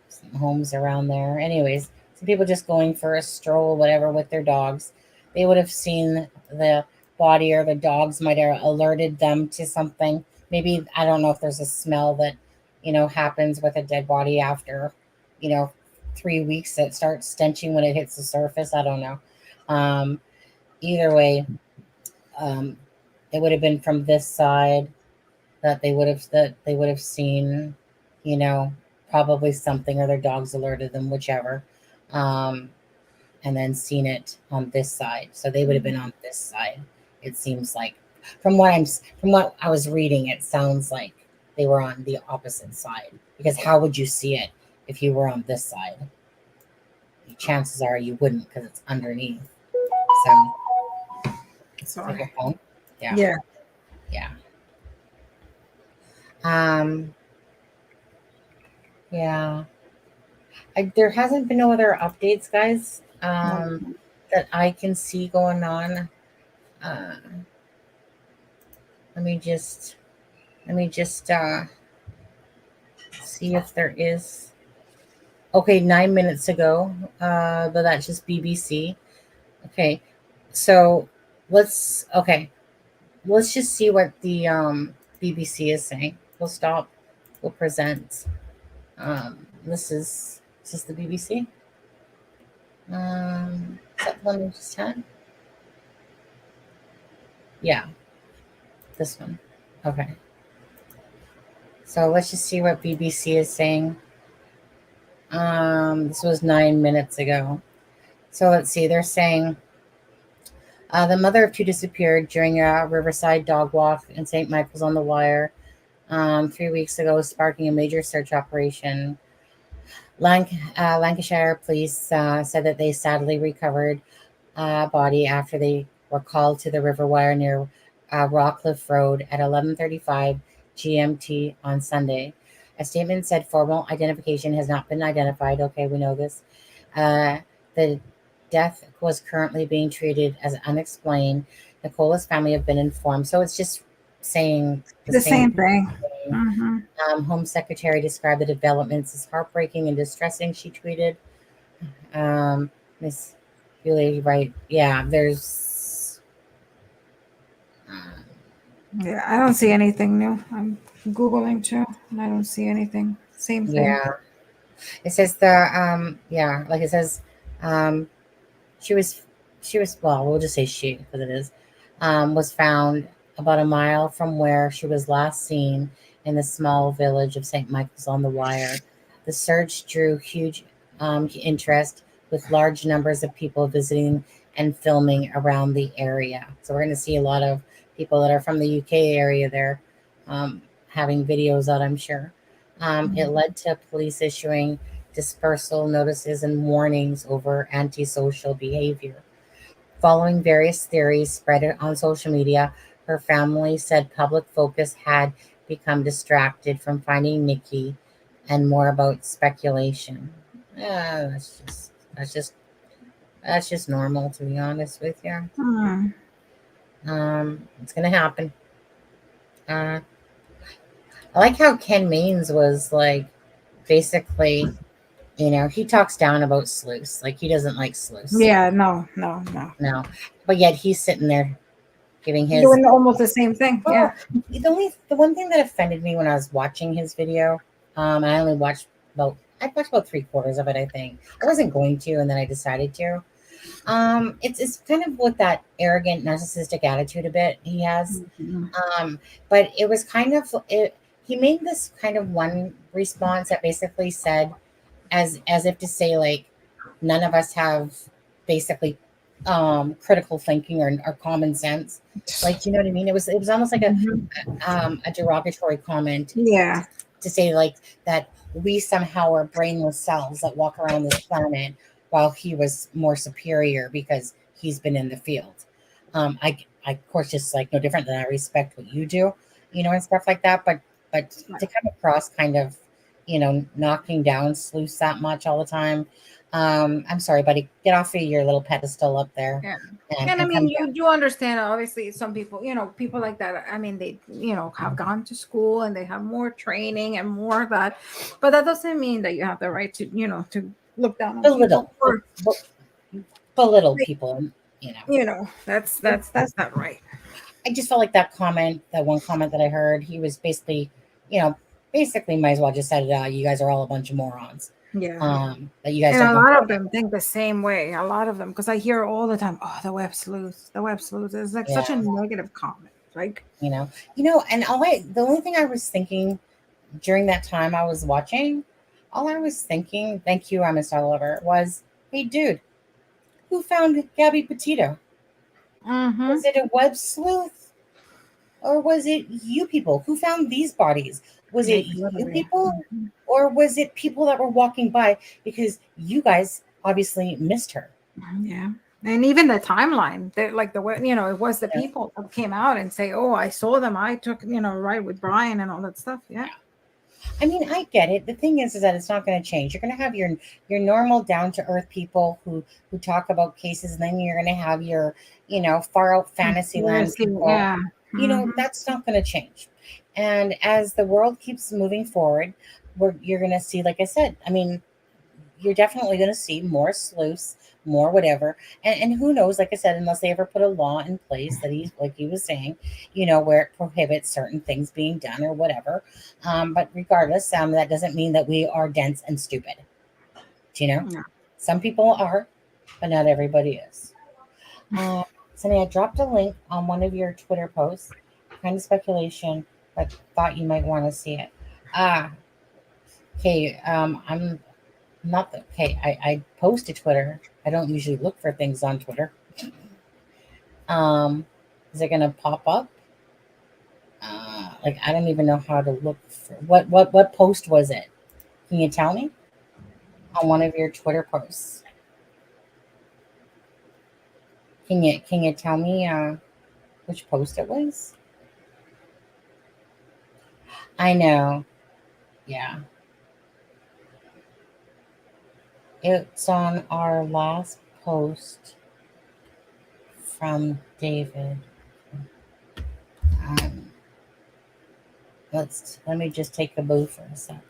Some homes around there. Anyways, some people just going for a stroll, whatever, with their dogs. They would have seen the body, or the dogs might have alerted them to something. Maybe, I don't know if there's a smell that, happens with a dead body after, 3 weeks that starts stenching when it hits the surface. I don't know. Either way, it would have been from this side. that they would have seen, you know, probably something, or their dogs alerted them, whichever, and then seen it on this side. So they would have been on this side. It seems like, from what I was reading, it sounds like they were on the opposite side, because how would you see it if you were on this side? Chances are you wouldn't, because it's underneath. So, Sorry. like a phone. Yeah. Yeah. Yeah. Um. Yeah. There hasn't been no other updates, guys. That I can see going on. Uh, let me just see if there is. Okay, 9 minutes ago. But that's just BBC. Okay, so let's just see what the BBC is saying. We'll stop. We'll present. This is the BBC. Is that the one we just had? Yeah, this one. Okay. So let's just see what BBC is saying. This was 9 minutes ago. So let's see. They're saying the mother of two disappeared during a riverside dog walk in St. Michael's on the Wire 3 weeks ago, sparking a major search operation. Lancashire police said that they sadly recovered a body after they were called to the River Wire near Rockcliffe Road at 11:35 GMT on Sunday. A statement said formal identification has not been identified. Okay, we know this. The death was currently being treated as unexplained. Nicola's family have been informed. So it's just saying The same thing. Home Secretary described the developments as heartbreaking and distressing, she tweeted. Miss Julie, right? Yeah, there's... Yeah, I don't see anything new. I'm Googling too, and I don't see anything. Same thing. Yeah. It says like it says, she was, well, we'll just say she, because it is, was found about a mile from where she was last seen in the small village of St. Michael's on the Wire. The search drew huge interest, with large numbers of people visiting and filming around the area. So we're going to see a lot of people that are from the UK area there having videos out, I'm sure. It led to police issuing dispersal notices and warnings over antisocial behavior. Following various theories spread on social media, her family said public focus had become distracted from finding Nikki and more about speculation. That's just normal, to be honest with you. It's gonna happen. I like how Ken Maines was like, basically, he talks down about sleuths. Like, he doesn't like sleuths. Yeah, no. But yet he's sitting there giving his Doing almost the same thing. Yeah. The one thing that offended me when I was watching his video, I watched about 3/4 of it, I think. I wasn't going to, and then I decided to. It's kind of with that arrogant, narcissistic attitude a bit he has. But it was kind of he made this kind of one response that basically said, as if to say, like, none of us have basically critical thinking or common sense. Like, you know what I mean? It was almost like a derogatory comment. Yeah. To say, like, that we somehow are brainless cells that walk around this planet, while he was more superior because he's been in the field. I of course, just like no different than I respect what you do, and stuff like that. But to come across kind of, knocking down sleuths that much all the time. I'm sorry, buddy, get off of your little pedestal up there. Yeah. And I mean, you do understand, obviously, some people, people like that, I mean, they, have gone to school and they have more training and more of that, but that doesn't mean that you have the right to, to look down on belittle people, that's not right. I just felt like that one comment that I heard, he was basically, might as well just said, you guys are all a bunch of morons. Yeah. That you guys and a lot of them think the same way. A lot of them, because I hear all the time, oh, the web sleuth is like such a negative comment. Like, And the only thing I was thinking during that time I was watching, all I was thinking, thank you, I'm a Star Lover, was, hey, dude, who found Gabby Petito? Was it a web sleuth? Or was it you people who found these bodies? Was it you people? Or was it people that were walking by because you guys obviously missed her? yeah. And even the timeline, like the way, it was the people that came out and say, oh, I saw them. I took, ride with Brian and all that stuff. Yeah. I mean, I get it. The thing is that it's not going to change. You're going to have your normal down to earth people who talk about cases, and then you're going to have your far out fantasy land people. Yeah. That's not going to change. And as the world keeps moving forward, you're going to see, like I said, I mean, you're definitely going to see more sleuths, more whatever. And who knows, like I said, unless they ever put a law in place that like he was saying, where it prohibits certain things being done or whatever. But regardless, that doesn't mean that we are dense and stupid. Do you know? Yeah. Some people are, but not everybody is. Sonny, I dropped a link on one of your Twitter posts, kind of speculation, but thought you might want to see it. Okay, I'm not okay. I post to Twitter. I don't usually look for things on Twitter. Is it gonna pop up? Like, I don't even know how to look for what post was it? Can you tell me? On one of your Twitter posts. Can you tell me which post it was? I know. Yeah. It's on our last post from David. Let me just take a boo for a sec.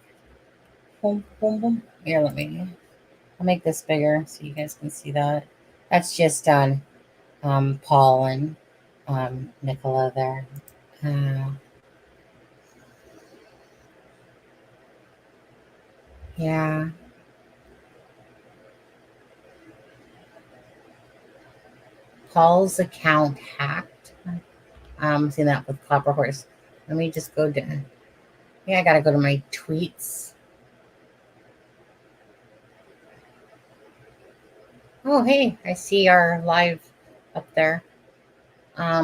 Boom, boom, boom. Here, I'll make this bigger so you guys can see that. That's just on Paul and Nicola there. Yeah. Paul's account hacked. Seeing that with Copper Horse. Let me just go down. Yeah, I gotta go to my tweets. Oh, hey, I see our live up there. Yeah,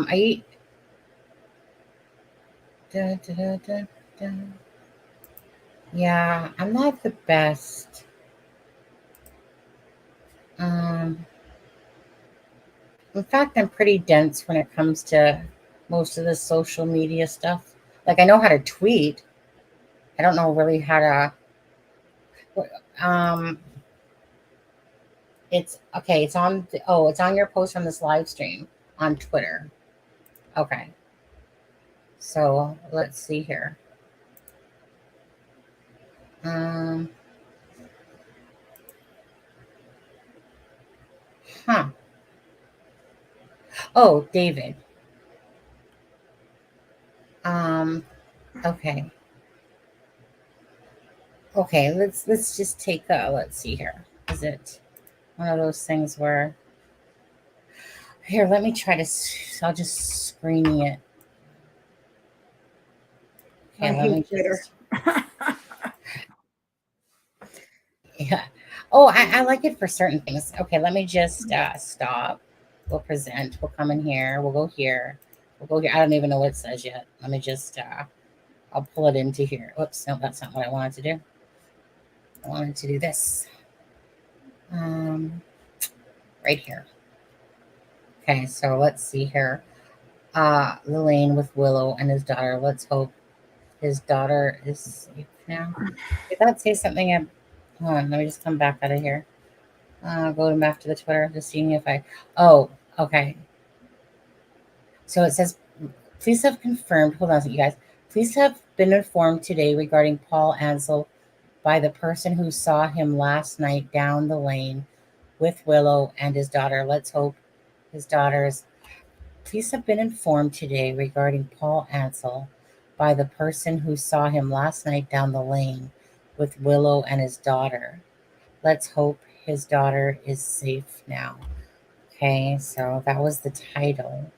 I'm not the best. In fact, I'm pretty dense when it comes to most of the social media stuff. Like, I know how to tweet. I don't know really how to. It's okay. It's on. It's on your post from this live stream on Twitter. Okay. So let's see here. Oh, David. Okay. Okay, let's just take let's see here. Is it one of those things where here, let me try to I'll just screen it. Okay, let me just yeah. Oh, I like it for certain things. Okay, let me just stop. We'll present. We'll come in here. We'll go here. We'll go here. I don't even know what it says yet. Let me just I'll pull it into here. Oops, no, that's not what I wanted to do. I wanted to do this. Right here. Okay, so let's see here. Lillian with Willow and his daughter. Let's hope his daughter is safe now. Did that say something? Hold on, let me just come back out of here. Going back to the Twitter, just seeing if I. Oh, okay. So it says, please have confirmed. Hold on, you guys. Please have been informed today regarding Paul Ansel by the person who saw him last night down the lane with Willow and his daughter. Let's hope his daughter's. Please have been informed today regarding Paul Ansel by the person who saw him last night down the lane with Willow and his daughter. Let's hope his daughter is safe now. Okay, so that was the title.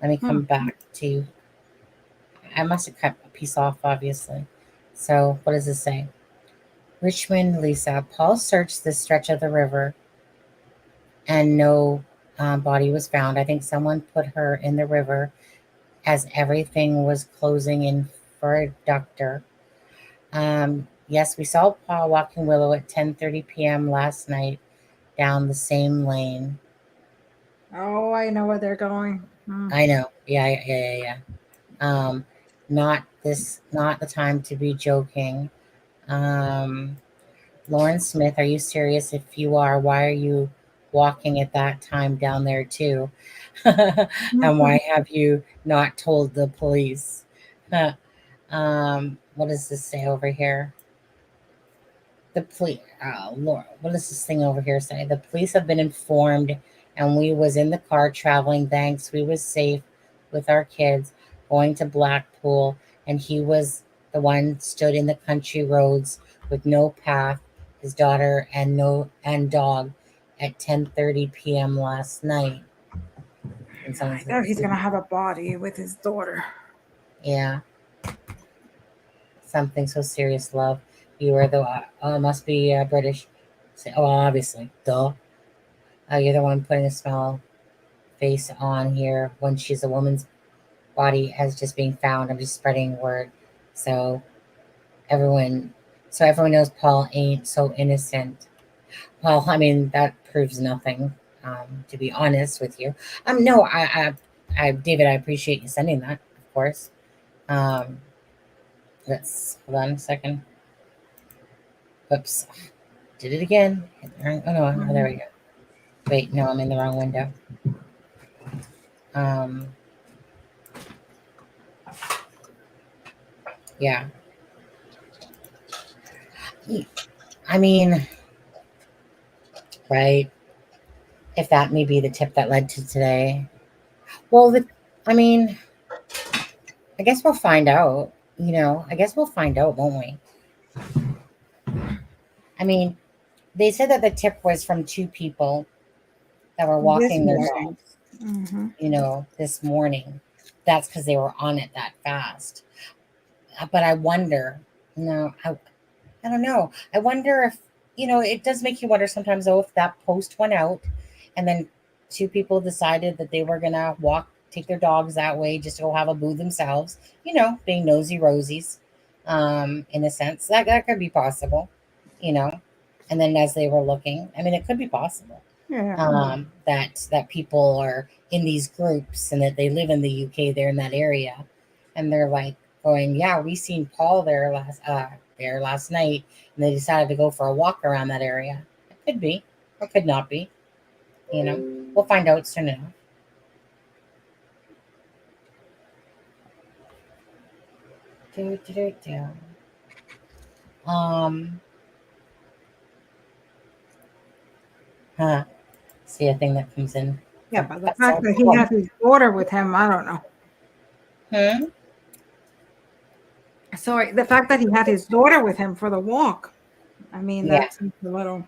Let me come back to. I must have cut a piece off, obviously. So what does this say? Richmond, Lisa. Paul searched this stretch of the river, and no body was found. I think someone put her in the river as everything was closing in for a doctor. Yes, we saw Paul walking Willow at 10:30 p.m. last night down the same lane. Oh, I know where they're going. I know. Yeah. Not the time to be joking. Lauren Smith, are you serious? If you are, why are you walking at that time down there too? And why have you not told the police? What does this say over here? The police, Laura, what does this thing over here say? The police have been informed, and we was in the car traveling. Thanks, we was safe with our kids going to Blackpool, and he was the one stood in the country roads with no path, his daughter and dog at 10:30 p.m. last night. And I know he's gonna have a body with his daughter. Yeah. Something so serious, love. You are the must be British. Oh, obviously, duh. You're the one putting a smile face on here when she's a woman's body has just been found. I'm just spreading word, so everyone knows Paul ain't so innocent. Well, I mean that proves nothing. To be honest with you, no, David, I appreciate you sending that, of course. Let's hold on a second. Oops. Did it again. Oh no, there we go. Wait, no, I'm in the wrong window. Yeah. I mean, right. If that may be the tip that led to today. Well, I mean, I guess we'll find out. I guess we'll find out, won't we? I mean, they said that the tip was from two people that were walking their dogs, this morning. That's because they were on it that fast. But I wonder, I don't know. I wonder if, it does make you wonder sometimes, though, if that post went out and then two people decided that they were going to take their dogs that way just to go have a boo themselves, being nosy rosies, in a sense. That could be possible, And then as they were looking, I mean, it could be possible. Yeah. That people are in these groups and that they live in the UK, they're in that area, and they're like going, yeah, we seen Paul there last night, and they decided to go for a walk around that area. It could be, or could not be. We'll find out soon enough. See a thing that comes in. Yeah, but the fact that he has his daughter with him, I don't know. Sorry, the fact that he had his daughter with him for the walk. I mean, that's a little,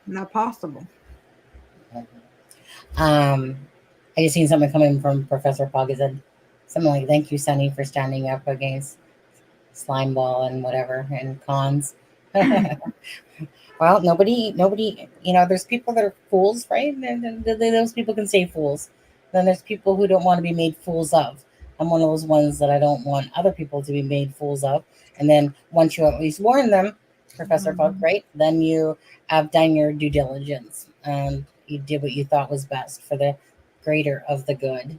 not possible. I just seen something coming from Professor Pog. It said something like, "Thank you, Sunny, for standing up against slime ball and whatever and cons." Well, nobody. There's people that are fools, right? And those people can say fools. Then there's people who don't want to be made fools of. I'm one of those ones that I don't want other people to be made fools of. And then once you at least warn them, Professor Pog, right? Then you have done your due diligence and you did what you thought was best for the greater of the good.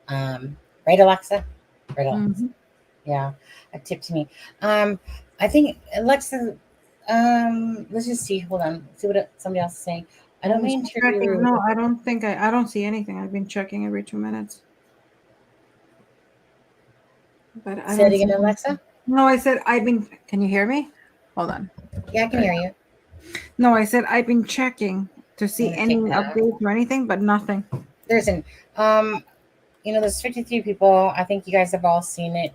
Right, Alexa? Right, Alexa. Yeah, a tip to me. I think Alexa. Let's just see. Hold on. See what somebody else is saying. I don't mean to. No, I don't think I don't see anything. I've been checking every 2 minutes. But I Say it again, Alexa. No, I said I've been. Can you hear me? Hold on. Yeah, I can hear you. No, I said I've been checking to see any updates or anything, but nothing. There isn't. There's 53 people. I think you guys have all seen it.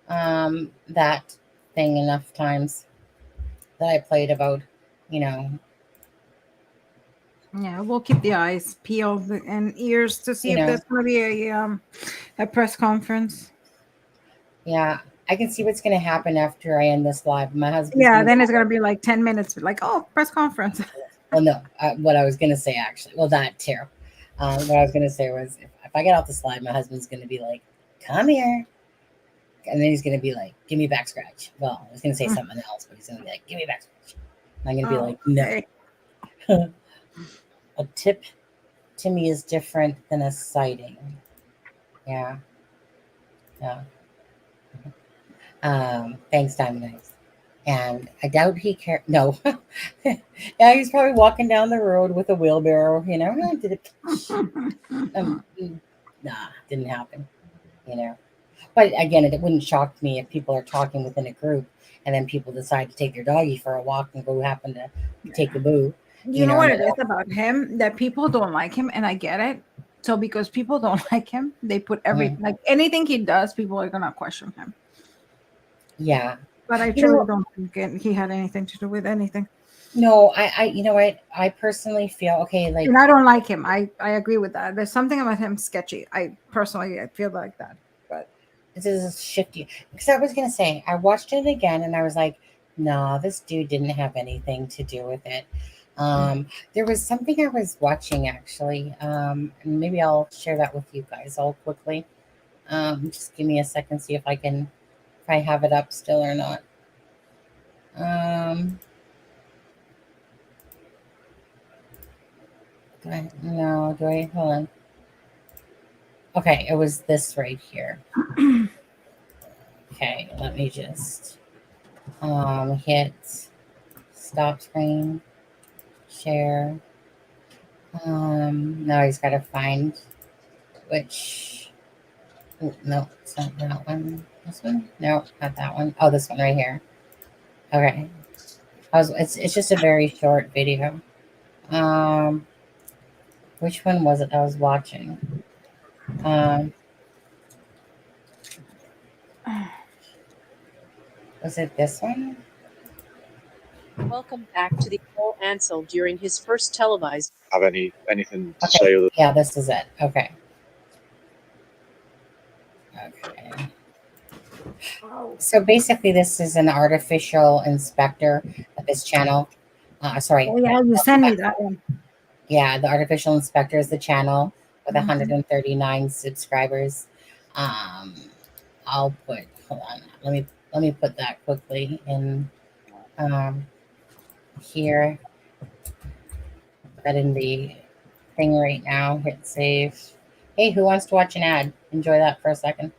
That thing enough times that I played about, Yeah, we'll keep the eyes peeled and ears to see You if know. there's going to be a press conference. Yeah, I can see what's going to happen after I end this live. My husband's Yeah, gonna then it's going to be like 10 minutes, like, oh, press conference. well, no, what I was going to say actually, well, that too. What I was going to say was, if I get off this live, my husband's going to be like, "Come here," and then he's going to be like, "Give me back scratch." Well, I was going to say something else, but he's going to be like, "Give me back scratch." And I'm going to be like, Okay. "No." A tip to me is different than a sighting. Yeah. Yeah. Thanks, Diamond Eyes. And I doubt he cared. No. Yeah, he's probably walking down the road with a wheelbarrow, you know. Did it? Nah, didn't happen, you know. But again, it wouldn't shock me if people are talking within a group and then people decide to take their doggy for a walk and go happen to take the boo. You know what it is and about him? That people don't like him, and I get it. So because people don't like him, they put like anything he does, people are gonna question him. Yeah. But I truly don't think he had anything to do with anything. No, you know what? I personally feel okay. Like, and I don't like him. I agree with that. There's something about him sketchy. I feel like that. But this is shifty. Because I was gonna say, I watched it again and I was like, no, this dude didn't have anything to do with it. There was something I was watching actually. And maybe I'll share that with you guys all quickly. Just give me a second, see if I have it up still or not. Do I hold on? Okay, it was this right here. Okay, let me just hit stop screen, share. Now he's got to find which. Oh, no, it's not that one. This one? No, not that one. Oh, this one right here. Okay. It's just a very short video. Which one was it I was watching? Was it this one? Welcome back to the Paul Ansel during his first televised. Have anything to say? Other yeah, this is it. Okay. So basically, this is an artificial inspector of this channel. Sorry. Oh, yeah, you send me that one. Yeah, the artificial inspector is the channel with 139 subscribers. I'll put. Hold on. Let me put that quickly in here. Put that in the thing right now. Hit save. Hey, who wants to watch an ad? Enjoy that for a second.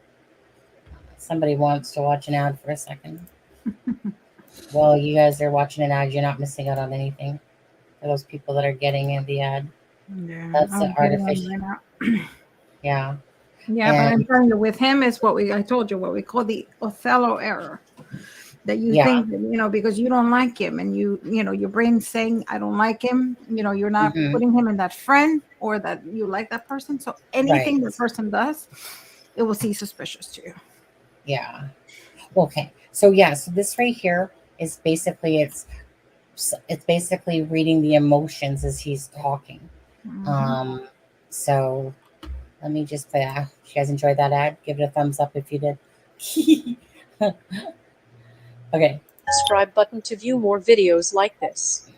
Somebody wants to watch an ad for a second. Well, you guys are watching an ad. You're not missing out on anything. For those people that are getting in the ad. Yeah, That's the artificial. Yeah. Yeah, but I'm telling you, with him is I told you what we call the Othello error. That you think that, because you don't like him and your brain's saying, I don't like him, you're not putting him in that friend or that you like that person. So anything the person does, it will seem suspicious to you. Yeah. Okay. So so this right here is basically it's basically reading the emotions as he's talking. So let me just play that. If you guys enjoyed that ad, give it a thumbs up if you did. Okay. Subscribe button to view more videos like this.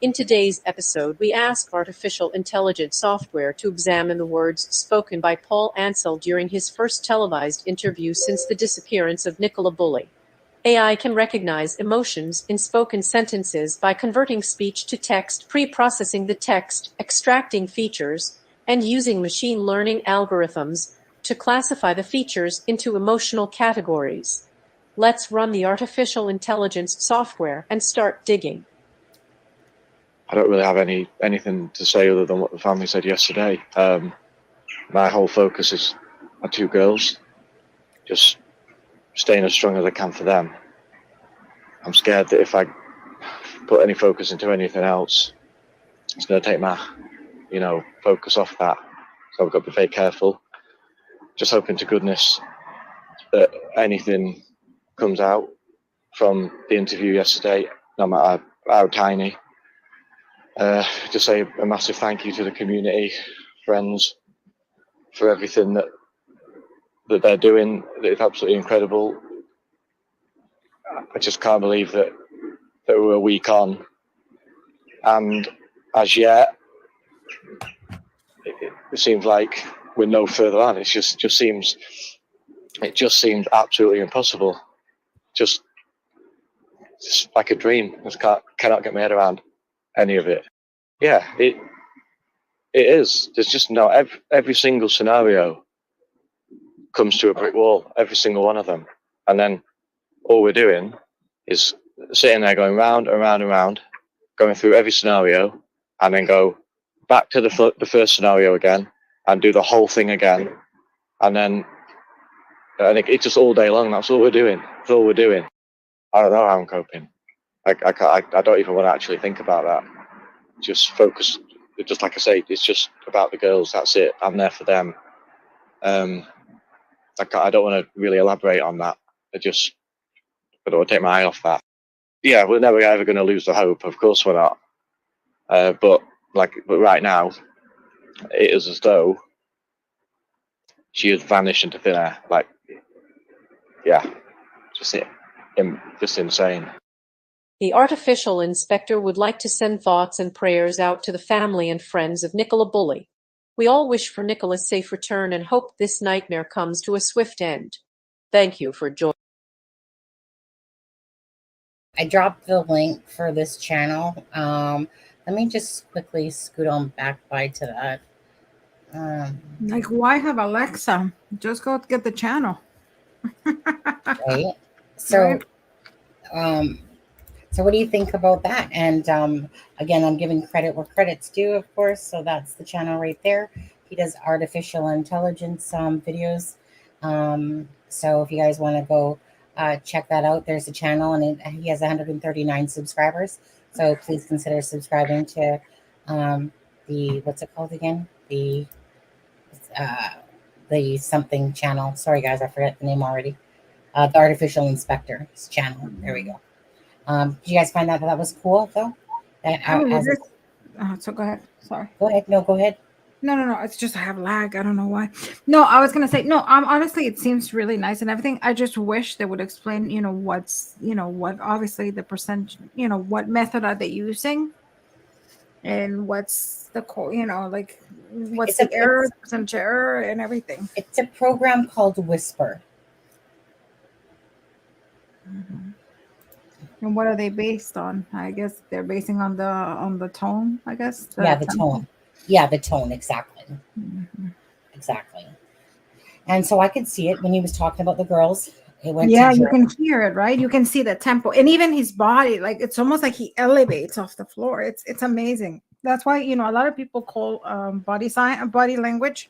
In today's episode, we ask artificial intelligence software to examine the words spoken by Paul Ansel during his first televised interview since the disappearance of Nicola Bully. AI can recognize emotions in spoken sentences by converting speech to text, pre-processing the text, extracting features, and using machine learning algorithms to classify the features into emotional categories. Let's run the artificial intelligence software and start digging. I don't really have anything to say other than what the family said yesterday. My whole focus is my two girls, just staying as strong as I can for them. I'm scared that if I put any focus into anything else, it's going to take my, focus off that. So I've got to be very careful. Just hoping to goodness that anything comes out from the interview yesterday, no matter how tiny, just say a massive thank you to the community, friends, for everything that they're doing. It's absolutely incredible. I just can't believe that we're a week on, and as yet, it seems like we're no further on. It just seems absolutely impossible. Just like a dream. I just cannot get my head around any of it. Yeah, it is. There's just no every single scenario comes to a brick wall. Every single one of them, and then all we're doing is sitting there going round and round and round, going through every scenario, and then go back to the first scenario again and do the whole thing again, and then it's just all day long. That's all we're doing. That's all we're doing. I don't know how I'm coping. I don't even want to actually think about that. Just focus. Just like I say, it's just about the girls. That's it. I'm there for them. I don't want to really elaborate on that. I don't want to take my eye off that. Yeah, we're never ever going to lose the hope. Of course we're not. But right now, it is as though she has vanished into thin air. Just insane. The artificial inspector would like to send thoughts and prayers out to the family and friends of Nicola Bully. We all wish for Nicola's safe return and hope this nightmare comes to a swift end. Thank you for joining. I dropped the link for this channel. Let me just quickly scoot on back by to that. Why have Alexa? Just go get the channel. Right. So, so what do you think about that? And again, I'm giving credit where credit's due, of course. So that's the channel right there. He does artificial intelligence videos. So if you guys want to go check that out, there's a channel, and he has 139 subscribers. So please consider subscribing to the, what's it called again? The something channel. Sorry guys, I forget the name already. The Artificial Inspector's channel. There we go. Did you guys find that was cool though? So go ahead. Sorry. Go ahead. No, go ahead. No. It's just I have lag. I don't know why. No, I was gonna say no. Honestly, it seems really nice and everything. I just wish they would explain. What obviously the percent. What method are they using, and what's the what's the error, the percentage error, and everything. It's a program called Whisper. Mm-hmm. And what are they based on? I guess they're basing on the tone. I guess. The tone. Yeah, the tone, exactly. Mm-hmm. Exactly. And so I could see it when he was talking about the girls. You can hear it, right? You can see the tempo, and even his body, it's almost like he elevates off the floor. It's amazing. That's why a lot of people call body language.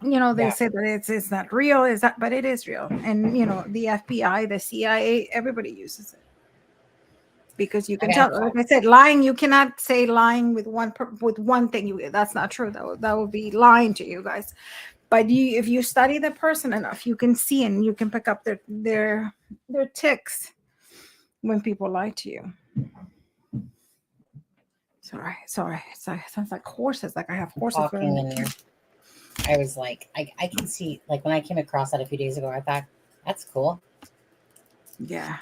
They say that it's not real, but it is real. And the FBI, the CIA, everybody uses it. Because you can tell, like I said, lying. You cannot say lying with one thing. That's not true. That would be lying to you guys. But if you study the person enough, you can see and you can pick up their tics when people lie to you. Sorry. It sounds like horses. Like I have horses. I was like, I can see. Like when I came across that a few days ago, I thought that's cool. Yeah,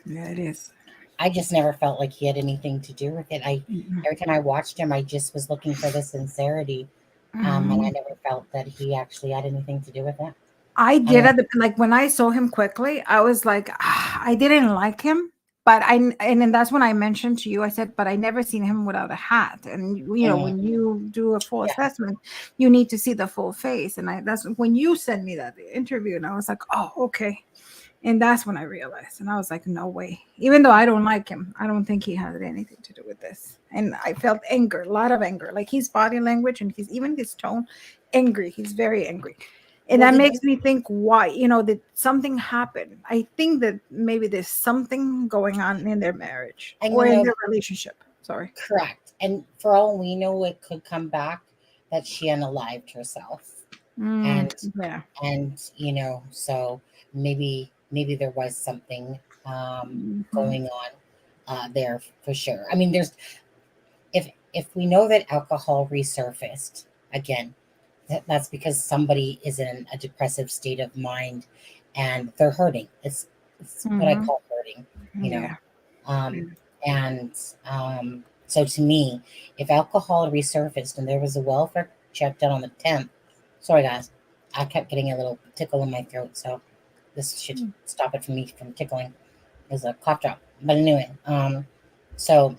it is. I just never felt like he had anything to do with it. Every time I watched him, I just was looking for the sincerity, and I never felt that he actually had anything to do with it. I did when I saw him quickly, I was like, I didn't like him, but and then that's when I mentioned to you, I said, but I never seen him without a hat, and when you do a full assessment, you need to see the full face, and that's when you sent me that interview, and I was like, oh, okay. And that's when I realized, and I was like, no way. Even though I don't like him, I don't think he had anything to do with this. And I felt anger, a lot of anger, like his body language and even his tone, angry. He's very angry. And that makes me think why, that something happened. I think that maybe there's something going on in their marriage or in their relationship. Sorry. Correct. And for all we know, it could come back that she unalived herself. And so maybe there was something going on there for sure. I mean, if we know that alcohol resurfaced again, that's because somebody is in a depressive state of mind and they're hurting. It's what I call hurting, you know. Yeah. And so to me, if alcohol resurfaced and there was a welfare check done on the 10th, sorry guys, I kept getting a little tickle in my throat, so this should stop it from me from tickling. There's a cough drop. But anyway, so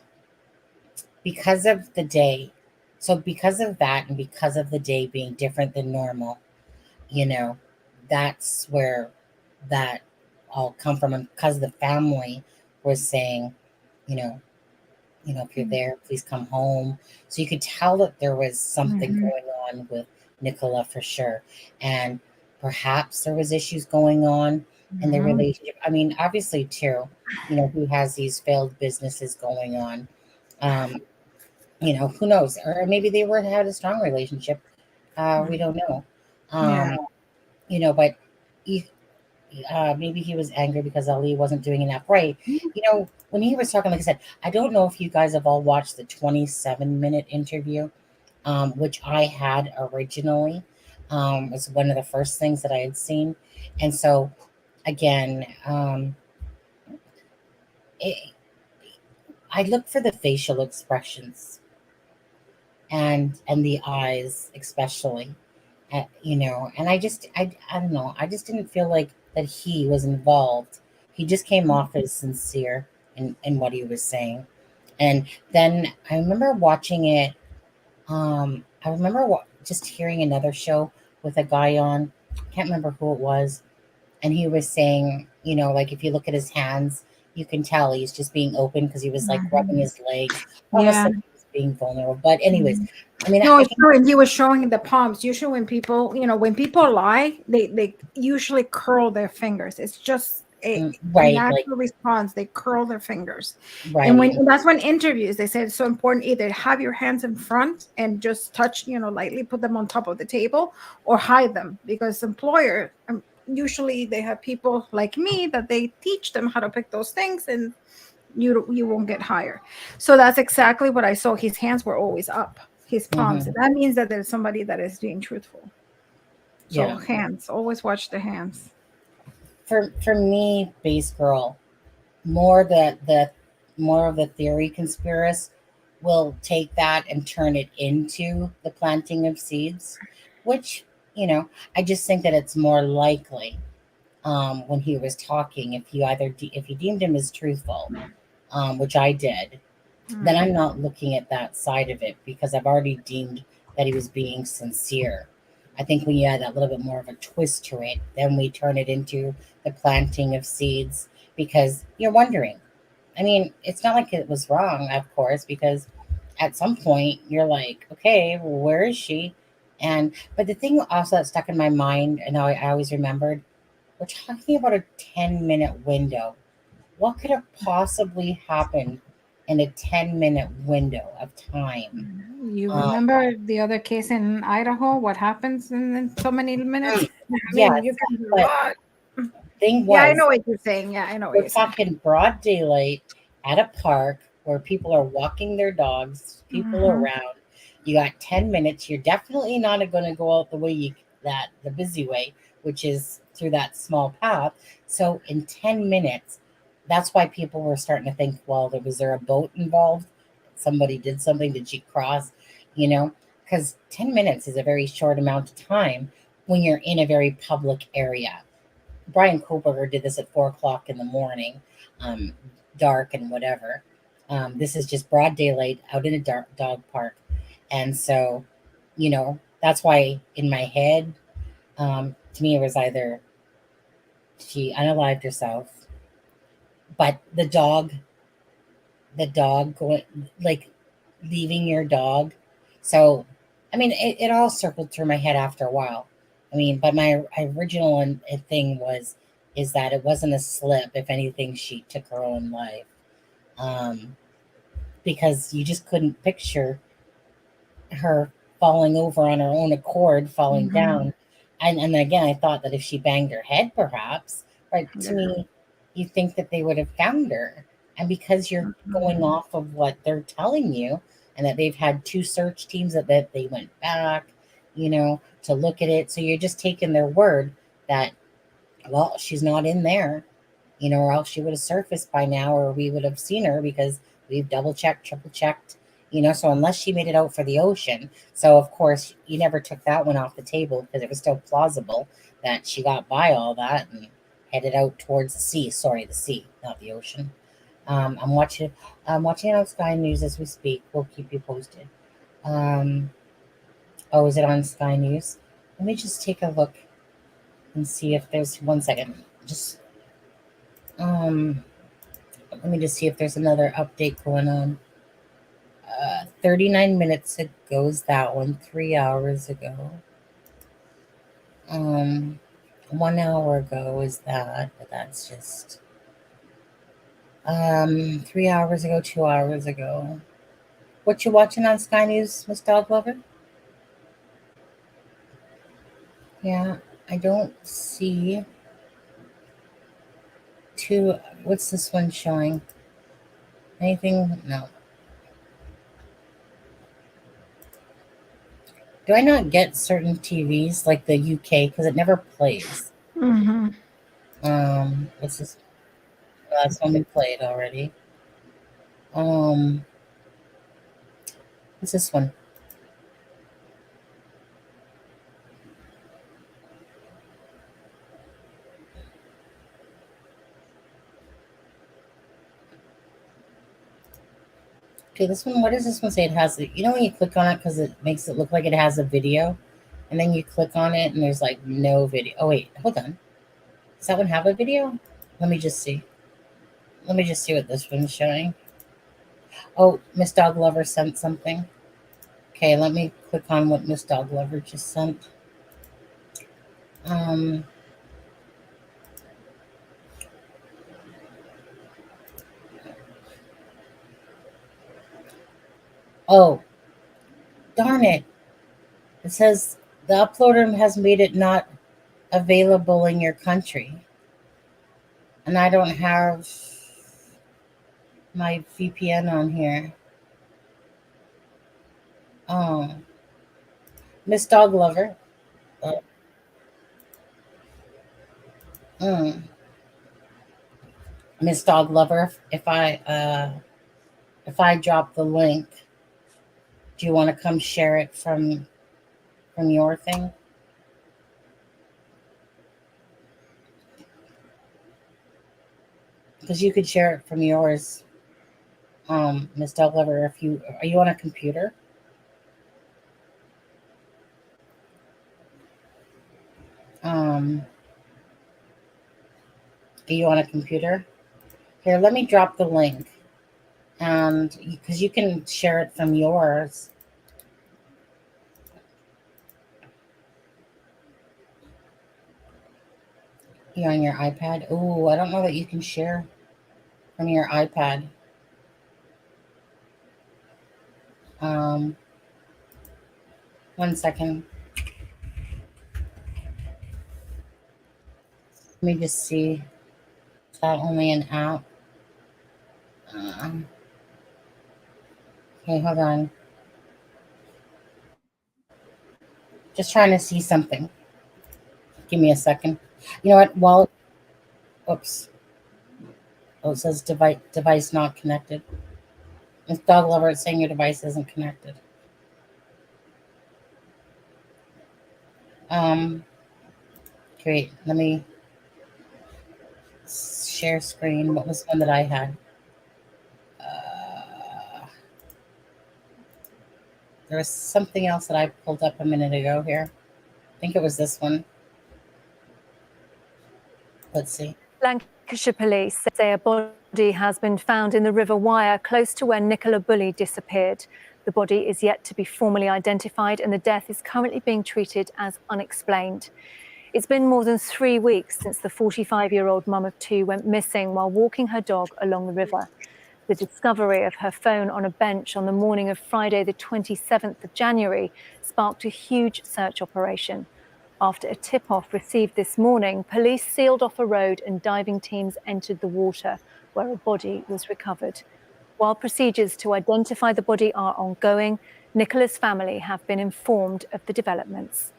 because of the day, so because of that and because of the day being different than normal, you know, that's where that all come from. And because the family was saying, you know, if you're there, please come home. So you could tell that there was something going on with Nicola for sure. And perhaps there was issues going on in the relationship. I mean, obviously too, he has these failed businesses going on. Who knows? Or maybe they had a strong relationship. We don't know. Yeah. But he, maybe he was angry because Ali wasn't doing enough right. When he was talking, like I said, I don't know if you guys have all watched the 27-minute interview, which I had originally. Was one of the first things that I had seen. And so, again, I look for the facial expressions and the eyes, especially. And I don't know. I just didn't feel like that he was involved. He just came off as sincere in what he was saying. And then I remember watching it. I remember just hearing another show with a guy on. I can't remember who it was. And he was saying, like if you look at his hands, you can tell he's just being open because he was like rubbing his legs, almost like he was being vulnerable. But anyways, I mean, no, he was showing the palms. Usually, when people, when people lie, they usually curl their fingers. It's just a natural response. They curl their fingers, and that's when interviews they said it's so important either have your hands in front and just touch, lightly, put them on top of the table, or hide them because employer. Usually they have people like me that they teach them how to pick those things and you won't get hired. So that's exactly what I saw. His hands were always up, his palms. And that means that there's somebody that is being truthful. So hands, always watch the hands. For me, Base Girl, more of the theory conspiracy will take that and turn it into the planting of seeds, which I just think that it's more likely when he was talking, if you deemed him as truthful, which I did, then I'm not looking at that side of it because I've already deemed that he was being sincere. I think when you add that little bit more of a twist to it, then we turn it into the planting of seeds because you're wondering. I mean, it's not like it was wrong, of course, because at some point you're like, okay, well, where is she? But the thing also that stuck in my mind, and I always remembered, we're talking about a 10-minute window. What could have possibly happened in a 10-minute window of time? You remember the other case in Idaho? What happens in so many minutes? Thing was, yeah, I know what you're saying. Yeah, I know what we're you're saying. talking broad daylight at a park where people are walking their dogs, people around. You got 10 minutes. You're definitely not going to go out the busy way, which is through that small path. So in 10 minutes, that's why people were starting to think, well, was there a boat involved? Somebody did something. Did she cross? Because 10 minutes is a very short amount of time when you're in a very public area. Brian Koberger did this at 4:00 in the morning, dark and whatever. This is just broad daylight out in a dark dog park. And so, that's why in my head, to me, it was either she unalived herself, but the dog going, like leaving your dog. So, I mean, it all circled through my head after a while. I mean, but my original thing is that it wasn't a slip. If anything, she took her own life. Because you just couldn't picture her falling over on her own accord, falling down. And again, I thought that if she banged her head, perhaps, but to me, you think that they would have found her. And because you're going off of what they're telling you, and that they've had 2 search teams that they went back, to look at it. So you're just taking their word that, well, she's not in there, or else she would have surfaced by now, or we would have seen her because we've double checked, triple checked, so unless she made it out for the ocean. So of course you never took that one off the table because it was still plausible that she got by all that and headed out towards the sea. Sorry, the sea, not the ocean. I'm watching it on Sky News as we speak. We'll keep you posted. Oh, is it on Sky News? Let me just take a look and see if there's 1 second. Just let me just see if there's another update going on. 39 minutes ago is that one. 3 hours ago. 1 hour ago is that, but that's just 3 hours ago, 2 hours ago. What you watching on Sky News, Miss Dog Lover? Yeah, I don't see two. What's this one showing? Anything? No. Do I not get certain TVs like the UK because it never plays? Mm-hmm. What's this? That's one we played already. What's this one? Okay, this one, what does this one say? It has, when you click on it because it makes it look like it has a video, and then you click on it and there's like no video. Oh, wait, hold on. Does that one have a video? Let me just see. Let me just see what this one's showing. Oh, Miss Dog Lover sent something. Okay, let me click on what Miss Dog Lover just sent. Oh, darn it. It says the uploader has made it not available in your country. And I don't have my VPN on here. Oh, Miss Dog Lover. Miss Dog Lover, if I drop the link, do you want to come share it from your thing? Because you could share it from yours, Miss Dog Lover. Are you on a computer? Are you on a computer? Here, let me drop the link, and because you can share it from yours. You on your iPad? Oh, I don't know that you can share from your iPad. 1 second. Let me just see. Is that only an app? Okay, hold on. Just trying to see something. Give me a second. You know what? Oops. Oh, it says device not connected. It's Dog Lover. It's saying your device isn't connected. Great. Let me share screen. What was one that I had? There was something else that I pulled up a minute ago here. I think it was this one. Let's see. Lancashire police say a body has been found in the River Wyre close to where Nicola Bully disappeared. The body is yet to be formally identified and the death is currently being treated as unexplained. It's been more than 3 weeks since the 45-year-old mum of 2 went missing while walking her dog along the river. The discovery of her phone on a bench on the morning of Friday, the 27th of January, sparked a huge search operation. After a tip-off received this morning, police sealed off a road and diving teams entered the water, where a body was recovered. While procedures to identify the body are ongoing, Nicola's family have been informed of the developments.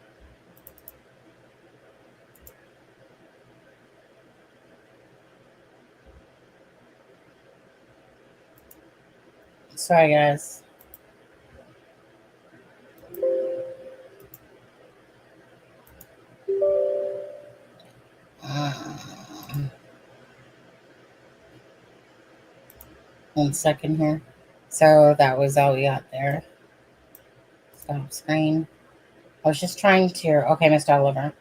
Sorry, guys. One second here. So that was all we got there. Stop screen. I was just trying to. Okay, Mr. Oliver.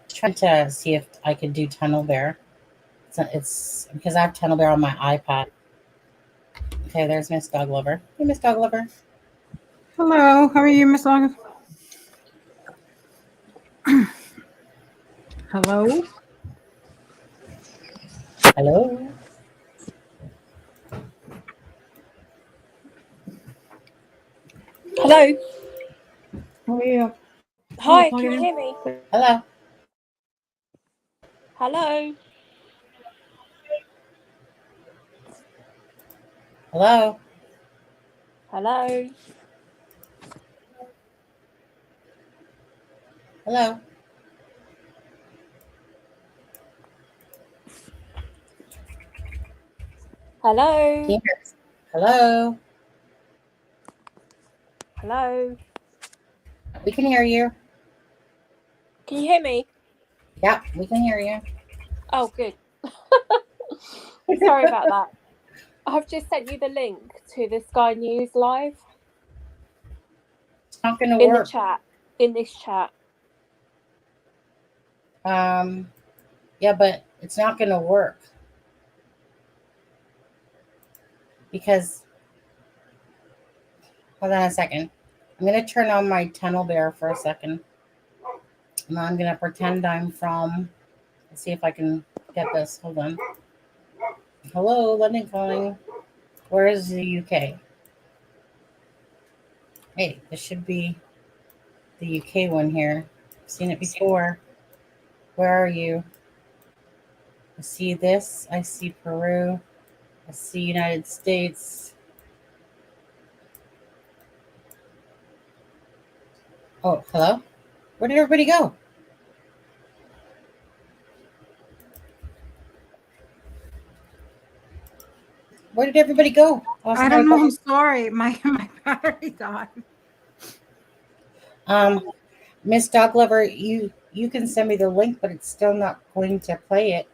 Trying to see if I could do Tunnel Bear. It's because I have Tunnel Bear on my iPad. Okay, there's Miss Dog Lover. Hey, Miss Dog Lover. Hello, how are you, Miss Long? Hello? Hello? Hello. How are you? Hi, can you hear me? Hello? Hello. Hello? Hello. Hello? Hello. Can you hear us? Hello? Hello. We can hear you. Can you hear me? Yeah, we can hear you. Oh, good. Sorry about that. I've just sent you the link to the Sky News Live. It's not going to in work. the chat. In this chat. Yeah, but it's not going to work. Because, hold on a second. I'm going to turn on my Tunnel Bear for a second. And I'm going to pretend I'm from, let's see if I can get this. Hold on. Hello, London calling. Where is the UK? Hey, this should be the UK one here. I've seen it before. Where are you? I see this. I see Peru. I see United States. Oh, hello? Where did everybody go? Where did everybody go? I don't know. I'm sorry. My battery died. Miss Dog Lover, you can send me the link, but it's still not going to play it.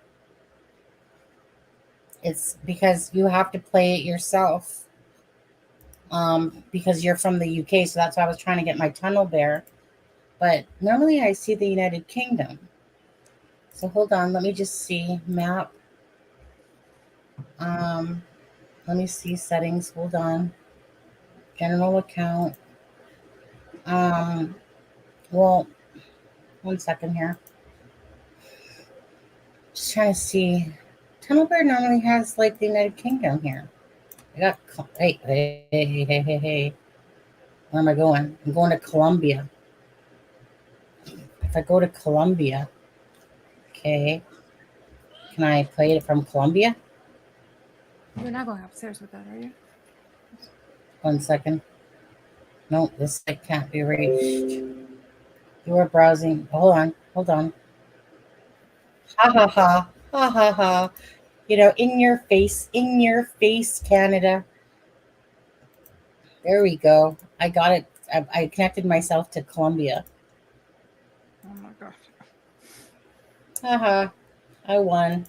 It's because you have to play it yourself. Because you're from the UK, so that's why I was trying to get my Tunnel Bear. But normally I see the United Kingdom. So hold on, let me just see map. Let me see settings. Hold on. General account. Well, one second here. Just trying to see. Tunnel Bear normally has like the United Kingdom here. I got hey. Where am I going? I'm going to Colombia. If I go to Colombia, okay. Can I play it from Colombia? You're not going upstairs with that, are you? 1 second. No, this site can't be reached. You are browsing. Hold on. Ha ha ha. Ha ha ha. You know, in your face, Canada. There we go. I got it. I connected myself to Colombia. Oh my gosh. Haha. I won.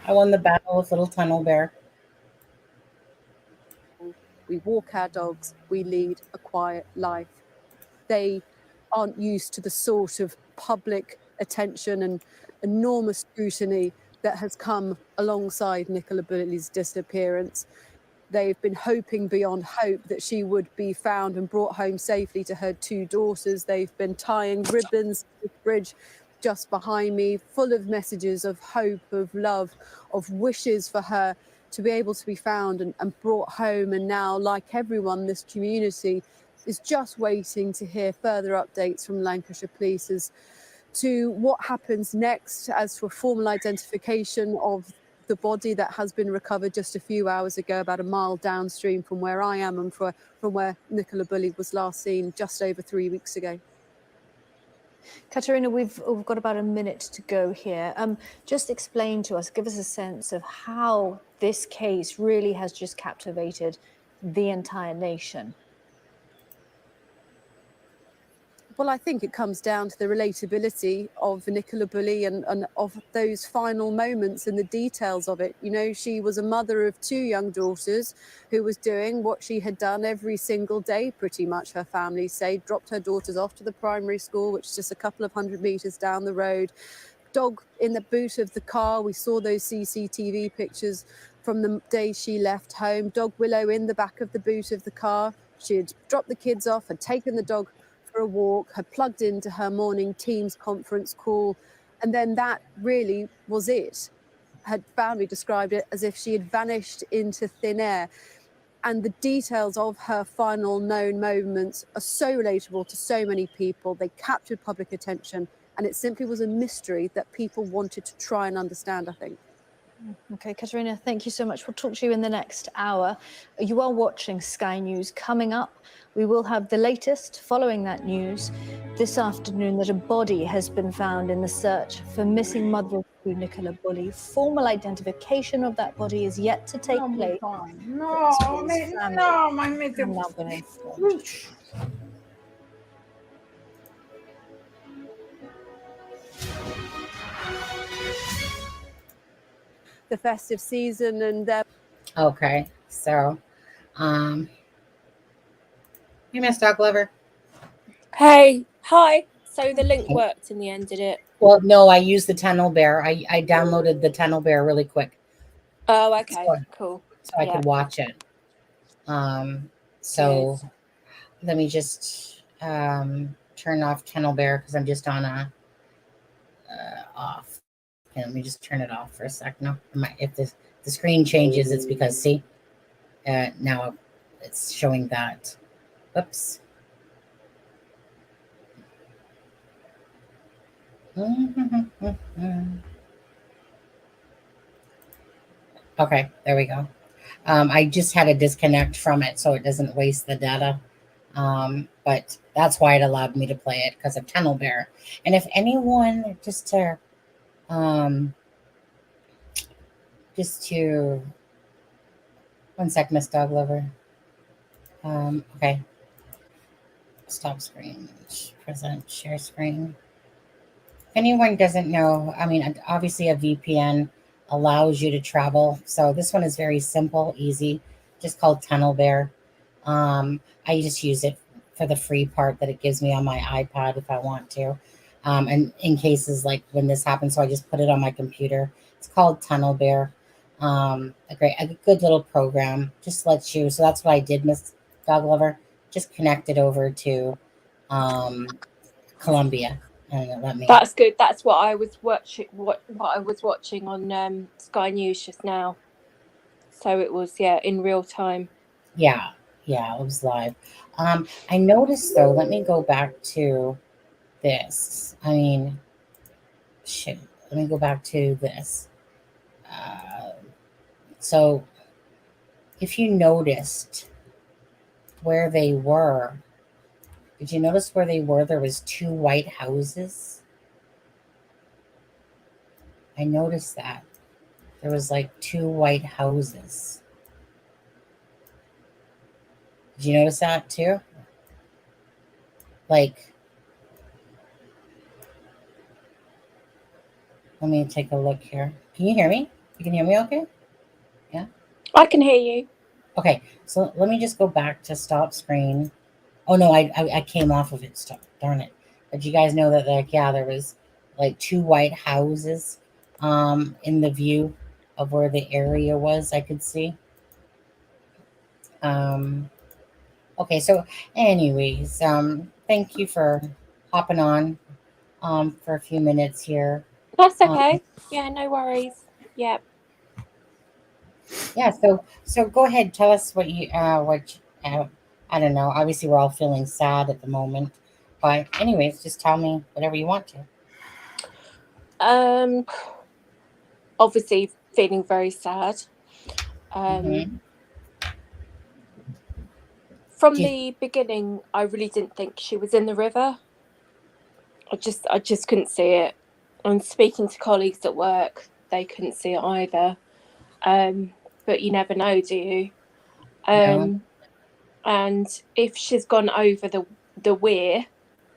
I won the battle with Little Tunnel Bear. We walk our dogs, we lead a quiet life. They aren't used to the sort of public attention and enormous scrutiny that has come alongside Nicola Bulley's disappearance. They've been hoping beyond hope that she would be found and brought home safely to her two daughters. They've been tying ribbons to the bridge just behind me, full of messages of hope, of love, of wishes for her to be able to be found and brought home. And now, like everyone, this community is just waiting to hear further updates from Lancashire Police as to what happens next as to a formal identification of the body that has been recovered just a few hours ago, about a mile downstream from where I am and from where Nicola Bulley was last seen just over 3 weeks ago. Katerina, we've got about a minute to go here. Just explain to us, give us a sense of how this case really has just captivated the entire nation. Well, I think it comes down to the relatability of Nicola Bulley and of those final moments and the details of it. You know, she was a mother of 2 young daughters who was doing what she had done every single day, pretty much, her family say, dropped her daughters off to the primary school, which is just a couple of 100 meters down the road. Dog in the boot of the car. We saw those CCTV pictures from the day she left home. Dog Willow in the back of the boot of the car. She had dropped the kids off, had taken the dog for a walk, had plugged into her morning Teams conference call, and then that really was it. Her family described it as if she had vanished into thin air. And the details of her final known moments are so relatable to so many people. They captured public attention, and it simply was a mystery that people wanted to try and understand, I think. Okay, Katerina, thank you so much. We'll talk to you in the next hour. You are watching Sky News. Coming up, we will have the latest following that news this afternoon, that a body has been found in the search for missing mother of 2 Nicola Bulley. Formal identification of that body is yet to take place. No, my The festive season and Okay, so you Miss Dog Lover. Hey, hi. So the link worked in the end, did it? Well, no, I used the Tunnel Bear. I downloaded the Tunnel Bear really quick. Oh, okay, so, cool. So I could watch it. So Cheers. let me just turn off Tunnel Bear because I'm just on a off. Okay, let me just turn it off for a sec. No, if the screen changes, it's because see, now it's showing that. Oops. Okay, there we go. I just had to disconnect from it so it doesn't waste the data. But that's why it allowed me to play it, because of Tunnel Bear. And if anyone, just to one sec, Miss Dog Lover. Okay. Stop screen, present, share screen. If anyone doesn't know, I mean, obviously a VPN allows you to travel. So this one is very simple, easy, just called Tunnel Bear. I just use it for the free part that it gives me on my iPad if I want to. And in cases like when this happens, so I just put it on my computer. It's called Tunnel Bear. A good little program, just lets you. So that's what I did, Miss Dog Lover. Just connected over to Colombia, and it let me. That's good. That's what I was watching. What I was watching on Sky News just now. So it was in real time. Yeah, it was live. I noticed though. Let me go back to this. I mean, shit. Let me go back to this. So, if you noticed where they were, did you notice where they were? There was 2 white houses. I noticed that. There was like 2 white houses. Did you notice that too? Like, let me take a look here. Can you hear me? You can hear me okay? Yeah? I can hear you. Okay, so let me just go back to stop screen. Oh no, I came off of it. Stop, darn it. But you guys know that there was like 2 white houses in the view of where the area was, I could see. Okay, so anyways, thank you for hopping on for a few minutes here. That's okay. Yeah, no worries. Yeah. Yeah, so go ahead, tell us what I don't know. Obviously, we're all feeling sad at the moment, but anyways, just tell me whatever you want to. Obviously feeling very sad. Mhm. From Do you- the beginning, I really didn't think she was in the river. I just couldn't see it. And speaking to colleagues at work, they couldn't see it either. But you never know, do you? no. And if she's gone over the weir,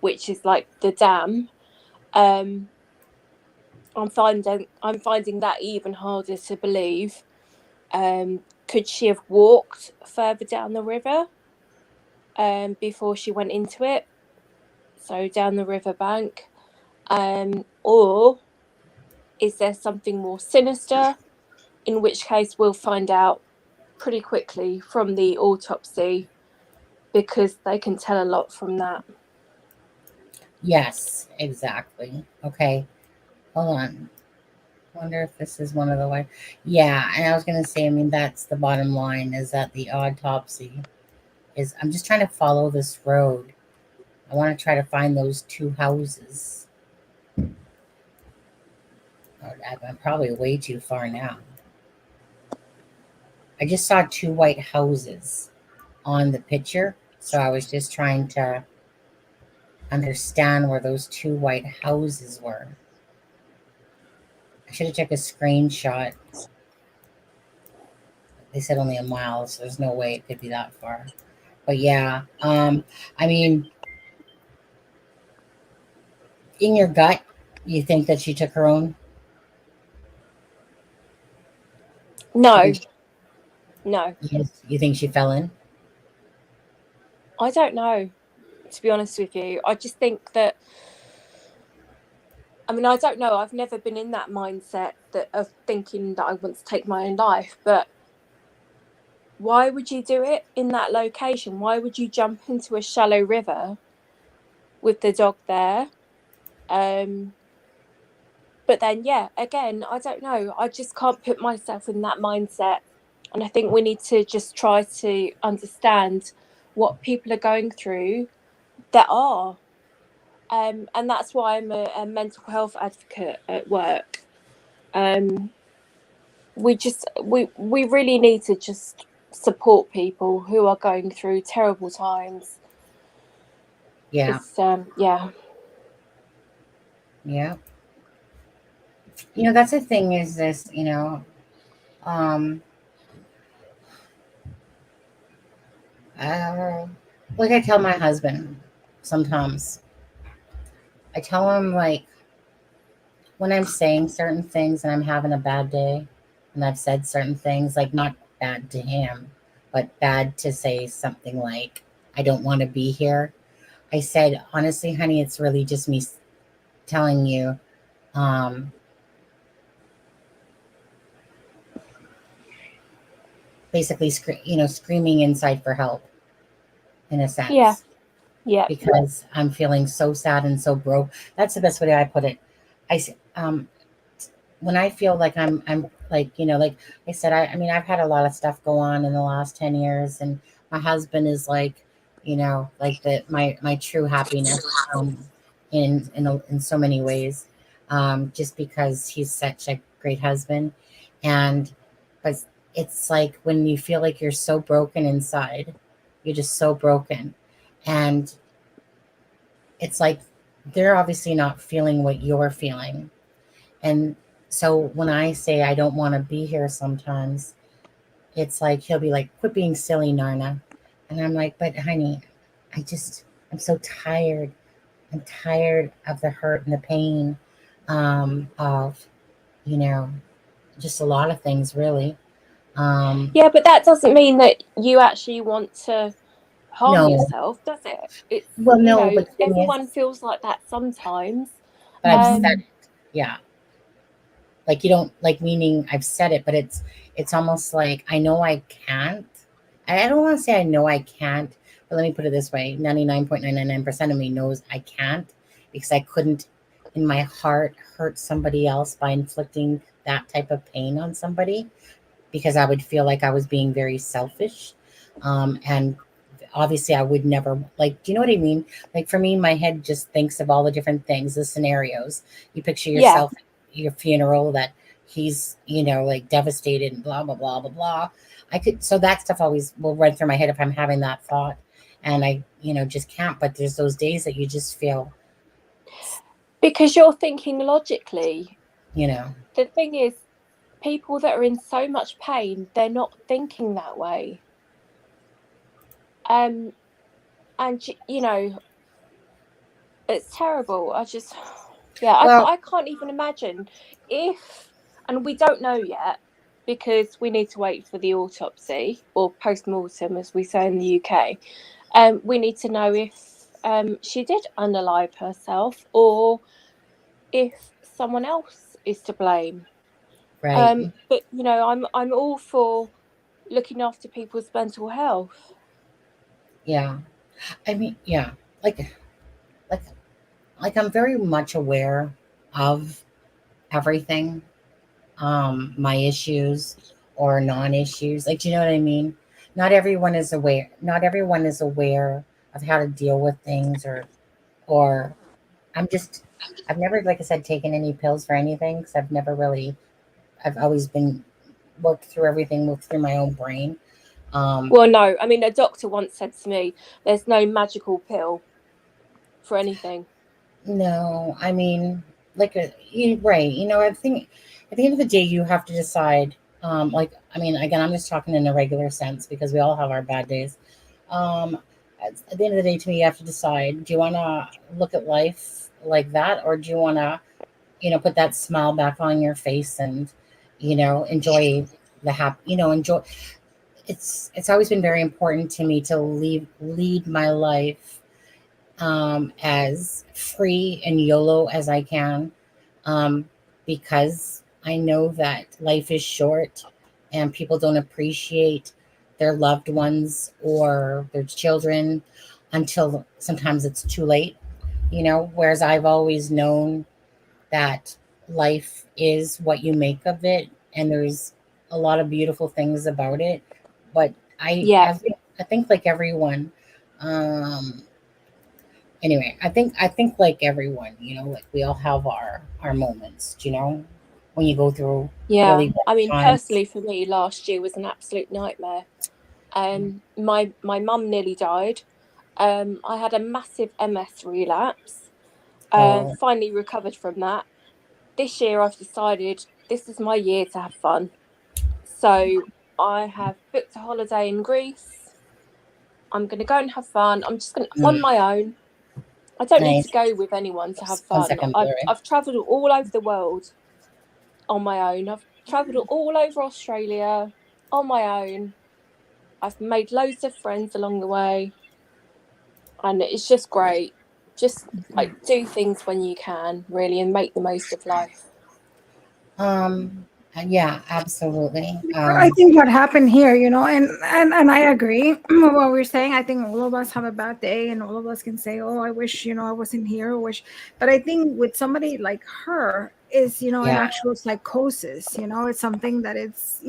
which is like the dam, I'm finding that even harder to believe. Could she have walked further down the river before she went into it? So down the riverbank, or is there something more sinister? In which case, we'll find out pretty quickly from the autopsy, because they can tell a lot from that. Yes, exactly. Okay, hold on. Wonder if this is one of the way. Yeah, and I was gonna say, I mean, that's the bottom line, is that the autopsy is. I'm just trying to follow this road. I want to try to find those two houses. Oh, I'm probably way too far now. I just saw two white houses on the picture, so I was just trying to understand where those two white houses were. I should have took a screenshot. They said only a mile, so there's no way it could be that far. But yeah, I mean, in your gut, you think that she took her own? No. No. Yes. You think she fell in? I don't know, to be honest with you. I just think that, I mean, I don't know. I've never been in that mindset of thinking that I want to take my own life, but why would you do it in that location? Why would you jump into a shallow river with the dog there? But then, yeah, again, I don't know. I just can't put myself in that mindset. And I think we need to just try to understand what people are going through that are. And that's why I'm a mental health advocate at work. We really need to just support people who are going through terrible times. Yeah. It's yeah. Yeah. You know, that's the thing, is this, you know, um, like I tell my husband sometimes, I tell him, like, when I'm saying certain things and I'm having a bad day, and I've said certain things, like not bad to him, but bad to say something like, I don't want to be here. I said, honestly, honey, it's really just me telling you, basically, screaming inside for help, in a sense. Yeah. Yeah. Because I'm feeling so sad and so broke. That's the best way I put it. When I feel like I'm like, like I said, I mean, I've had a lot of stuff go on in the last 10 years, and my husband is like, like my true happiness, in so many ways, just because he's such a great husband. But it's like when you feel like you're so broken inside, you're just so broken. And it's like they're obviously not feeling what you're feeling. And so when I say I don't want to be here sometimes, it's like he'll be like, quit being silly, Narna. And I'm like, but honey, I'm so tired. I'm tired of the hurt and the pain, of, just a lot of things, really. Yeah, but that doesn't mean that you actually want to harm yourself, does it? It's, well, no, but everyone feels like that sometimes. But I've said it, yeah. Like, you don't, like, meaning I've said it, but it's almost like I know I can't. I don't want to say I know I can't, but let me put it this way: 99.999% of me knows I can't, because I couldn't, in my heart, hurt somebody else by inflicting that type of pain on somebody, because I would feel like I was being very selfish, and obviously I would never, like, do you know what I mean? Like, for me, my head just thinks of all the different things, the scenarios. You picture yourself your funeral that he's, like devastated and blah, blah, blah, blah, blah. So that stuff always will run through my head if I'm having that thought, and I, just can't. But there's those days that you just feel. Because you're thinking logically. The thing is, people that are in so much pain, they're not thinking that way. And it's terrible. I can't even imagine if, and we don't know yet because we need to wait for the autopsy or post-mortem, as we say in the UK. We need to know if she did unalive herself or if someone else is to blame. Right. But I'm all for looking after people's mental health. Yeah. I mean, yeah. Like I'm very much aware of everything, my issues or non-issues. Like, do you know what I mean? Not everyone is aware. Not everyone is aware of how to deal with things, or I've never, like I said, taken any pills for anything because I've always been worked through everything, worked through my own brain. Well, no, I mean, a doctor once said to me, there's no magical pill for anything. No, I mean, right. I think at the end of the day, you have to decide. Again, I'm just talking in a regular sense because we all have our bad days. At the end of the day, to me, you have to decide: do you want to look at life like that, or do you want to, put that smile back on your face and, enjoy enjoy. It's always been very important to me to lead my life as free and YOLO as I can, because I know that life is short and people don't appreciate their loved ones or their children until sometimes it's too late, whereas I've always known that life is what you make of it, and there's a lot of beautiful things about it. But I think like everyone, anyway, I think like everyone, like we all have our moments, when you go through really I mean, times. personally for me, last year was an absolute nightmare. My mum nearly died. I had a massive MS relapse. Finally recovered from that. This year I've decided this is my year to have fun. So I have booked a holiday in Greece. I'm going to go and have fun. I'm just going to, on my own. I don't need to go with anyone to have fun. I've travelled all over the world on my own. I've travelled all over Australia on my own. I've made loads of friends along the way. And it's just great. Just like do things when you can, really, and make the most of life. Yeah, absolutely. I think what happened here, and I agree with what we're saying. I think all of us have a bad day, and all of us can say, "Oh, I wish I wasn't here." But I think with somebody like her, is an actual psychosis. It's something that it's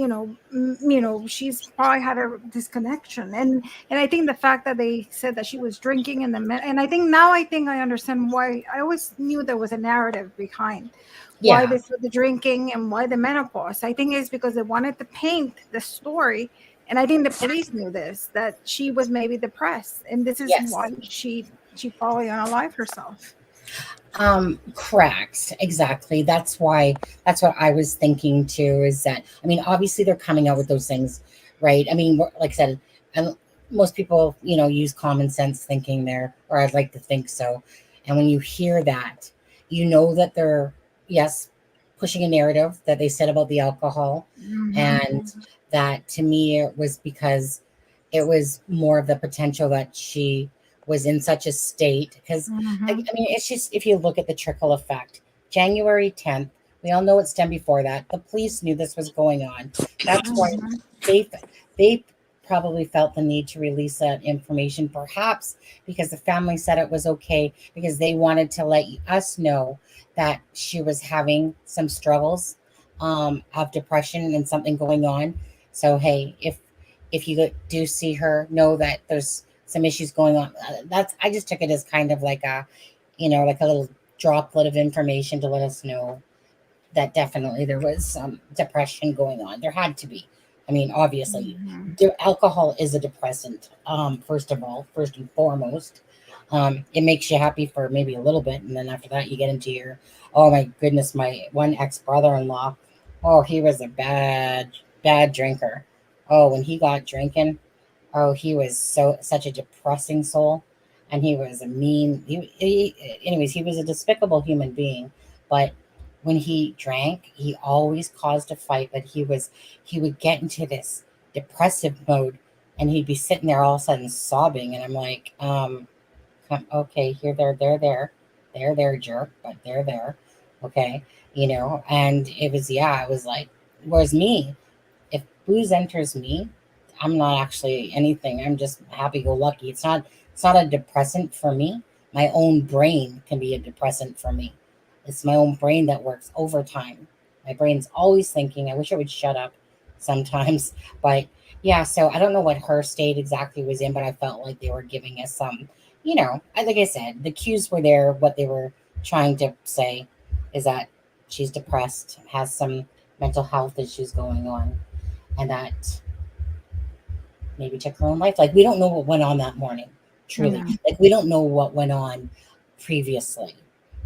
she's probably had a disconnection, and I think the fact that they said that she was drinking and I think I understand why. I always knew there was a narrative behind. Why the drinking and why the menopause. I think it's because they wanted to paint the story, and I think the police knew this, that she was maybe depressed, and this is why she probably unalived herself. Correct, exactly. That's what I was thinking too, is that, I mean, obviously they're coming out with those things, right? I mean, like I said, and most people use common sense thinking there, or I'd like to think so. And when you hear that, that they're pushing a narrative that they said about the alcohol. And that, to me, it was because it was more of the potential that she was in such a state, because I mean, it's just, if you look at the trickle effect, January 10th, we all know it's done before that. The police knew this was going on. That's why they probably felt the need to release that information, perhaps because the family said it was okay, because they wanted to let us know that she was having some struggles of depression and something going on. So, hey, if you do see her, know that there's some issues going on. I just took it as kind of like a, like a little droplet of information to let us know that definitely there was some depression going on. There had to be. I mean, obviously, Mhm. alcohol is a depressant. First of all, first and foremost, it makes you happy for maybe a little bit, and then after that, you get into your, oh my goodness, my one ex brother-in-law. Oh, he was a bad drinker. Oh, when he got drinking, oh, he was such a depressing soul, and he was a mean. Anyways, he was a despicable human being. But when he drank, he always caused a fight. But he would get into this depressive mode, and he'd be sitting there all of a sudden sobbing, and I'm like, okay, here, there, jerk, but they're there, okay, and it was like, whereas me, if booze enters me, I'm not actually anything. I'm just happy go lucky. It's not a depressant for me. My own brain can be a depressant for me. It's my own brain that works overtime. My brain's always thinking. I wish it would shut up sometimes. But yeah, so I don't know what her state exactly was in, but I felt like they were giving us some, like I said, the cues were there. What they were trying to say is that she's depressed, has some mental health issues going on, and that maybe took her own life. Like, we don't know what went on that morning, truly. No. Like, we don't know what went on previously.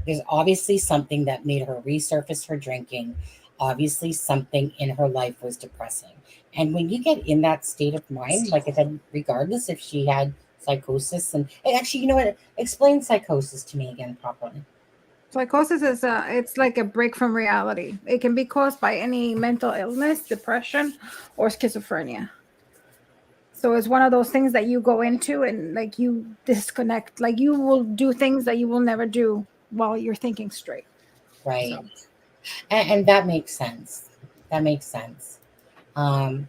There's obviously something that made her resurface her drinking. Obviously, something in her life was depressing. And when you get in that state of mind, like I said, regardless if she had psychosis, and actually, you know what? Explain psychosis to me again properly. Psychosis is it's like a break from reality. It can be caused by any mental illness, depression, or schizophrenia. So it's one of those things that you go into and like you disconnect. Like you will do things that you will never do while you're thinking straight. Right. So. And that makes sense. That makes sense. So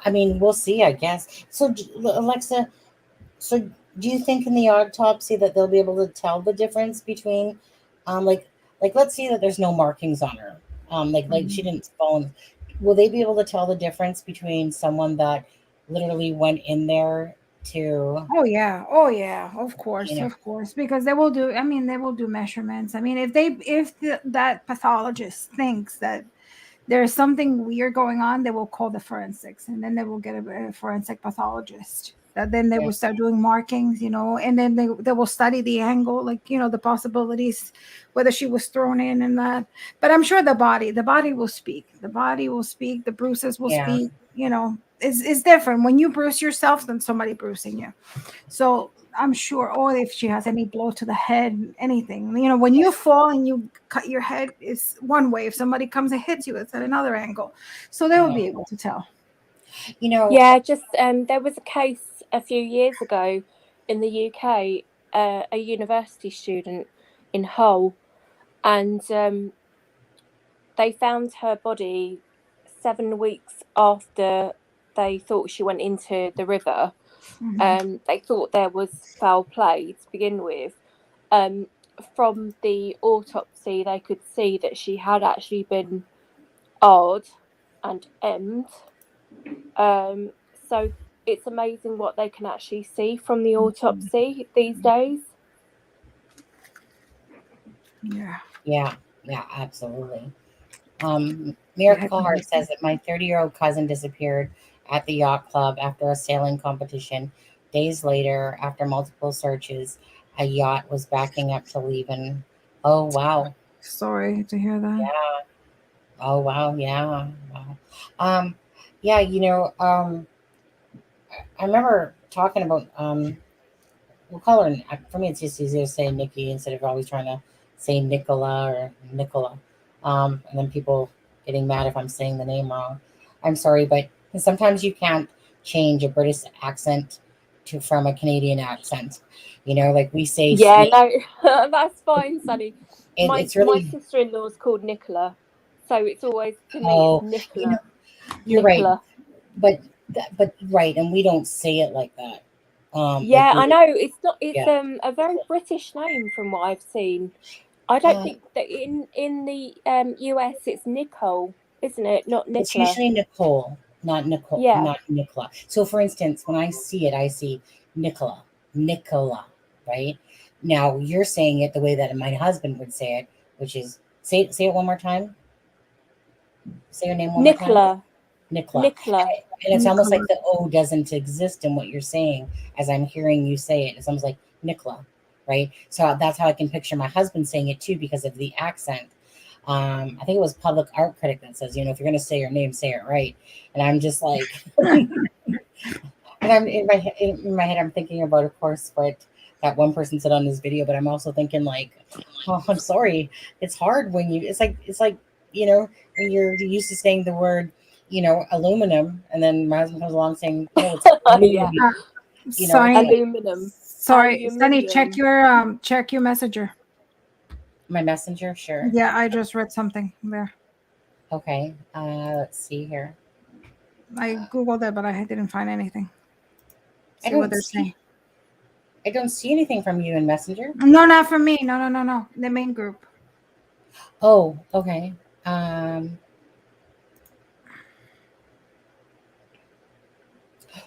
I mean, we'll see, I guess. So, Alexa, so do you think in the autopsy that they'll be able to tell the difference between, like let's see that there's no markings on her, like she didn't fall in. Will they be able to tell the difference between someone that literally went in there to, Oh yeah, of course, because they will do. I mean, they will do measurements. I mean, if that pathologist thinks that there's something weird going on, they will call the forensics, and then they will get a forensic pathologist. That then they will start doing markings, and then they will study the angle, like the possibilities, whether she was thrown in and that. But I'm sure the body will speak. The body will speak. The bruises will Yeah. speak. It's different when you bruise yourself than somebody bruising you. So I'm sure, or if she has any blow to the head, anything. When you fall and you cut your head, it's one way. If somebody comes and hits you, it's at another angle. So they will be able to tell. Yeah, just there was a case a few years ago in the UK, a university student in Hull, and they found her body 7 weeks after they thought she went into the river. They thought there was foul play to begin with. From the autopsy, they could see that she had actually been odd and emmed. So it's amazing what they can actually see from the autopsy these days. Yeah, absolutely. Miracle Heart says that my 30-year-old cousin disappeared at the yacht club after a sailing competition. Days later, after multiple searches, a yacht was backing up to leave. And oh wow, sorry to hear that. Yeah. Oh wow, yeah. Wow. Yeah. I remember talking about we'll call her. For me, it's just easier to say Nikki instead of always trying to say Nicola or Nicola. And then people getting mad if I'm saying the name wrong. I'm sorry, but sometimes you can't change a British accent from a Canadian accent. Like we say. Yeah, no, that's fine, Sunny. My Really, sister-in-law is called Nicola, so it's always to me it's Nicola. You're Nicola. Right, but right, and we don't say it like that. Yeah, I know it's not. It's a very British name from what I've seen. I don't think that in the US it's Nicole, isn't it? Not Nicola. It's usually Nicole, not Nicole, not Nicola. So, for instance, when I see it, I see Nicola, right? Now you're saying it the way that my husband would say it, which is Say it one more time. Say your name one more time. Nicola. Nicola. Nicola. And it's almost like Nicola. the O doesn't exist in what you're saying as I'm hearing you say it. It's almost like Nicola, right? So that's how I can picture my husband saying it too because of the accent. I think it was Public Art Critic that says, if you're going to say your name, say it right. And I'm just like, and I'm in my head, I'm thinking about, of course, what that one person said on this video, but I'm also thinking like, oh, I'm sorry. It's hard when it's like, when you're used to saying the word, aluminum, and then my husband comes along saying, no, it's Yeah. Sorry, aluminum. Sorry, Sunny, Aluminium. check your messenger. My messenger, sure. Yeah, I just read something there. Okay, let's see here. I googled it, but I didn't find anything. See what they're saying. I don't see anything from you in Messenger. No, not from me. No. The main group. Oh, okay.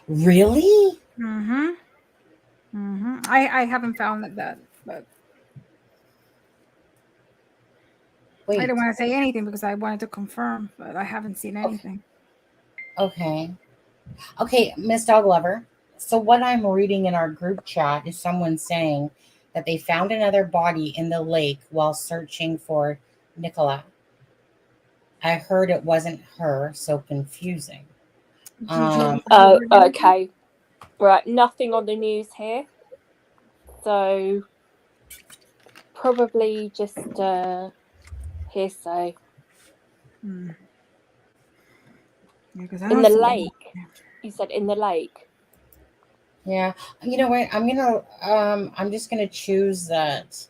Really? I haven't found that, but wait. I don't want to say anything because I wanted to confirm, but I haven't seen anything. Okay, Miss Dog Lover. So what I'm reading in our group chat is someone saying that they found another body in the lake while searching for Nicola. I heard it wasn't her, so confusing. Okay. Right, nothing on the news here. So probably just hearsay. Yeah, in the lake. You said in the lake. Yeah. You know what? I'm just gonna choose that.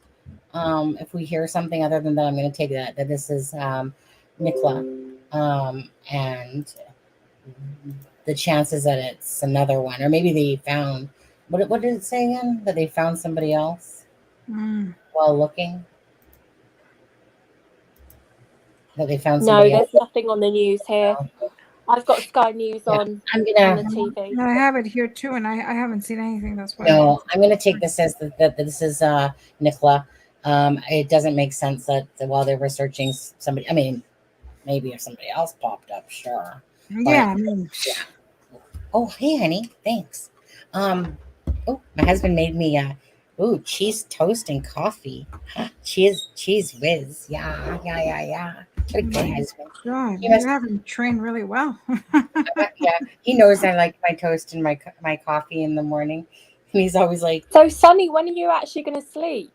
If we hear something other than that, I'm gonna take that this is Nicola. And the chances that it's another one, or maybe they found what did it say again? That they found somebody else while looking. That they found somebody else. There's nothing on the news here. I've got Sky News on the TV. I have it here too, and I haven't seen anything. That's why. No, I'm going to take this as that this is Nicola. It doesn't make sense that while they were searching somebody, I mean, maybe if somebody else popped up, sure. Yeah. Oh, hey, honey, thanks. Oh, my husband made me cheese toast and coffee. Cheese whiz. Yeah. What a good husband. God, you're having trained really well. Yeah, he knows I like my toast and my coffee in the morning, and he's always like, "So, Sonny, when are you actually going to sleep?"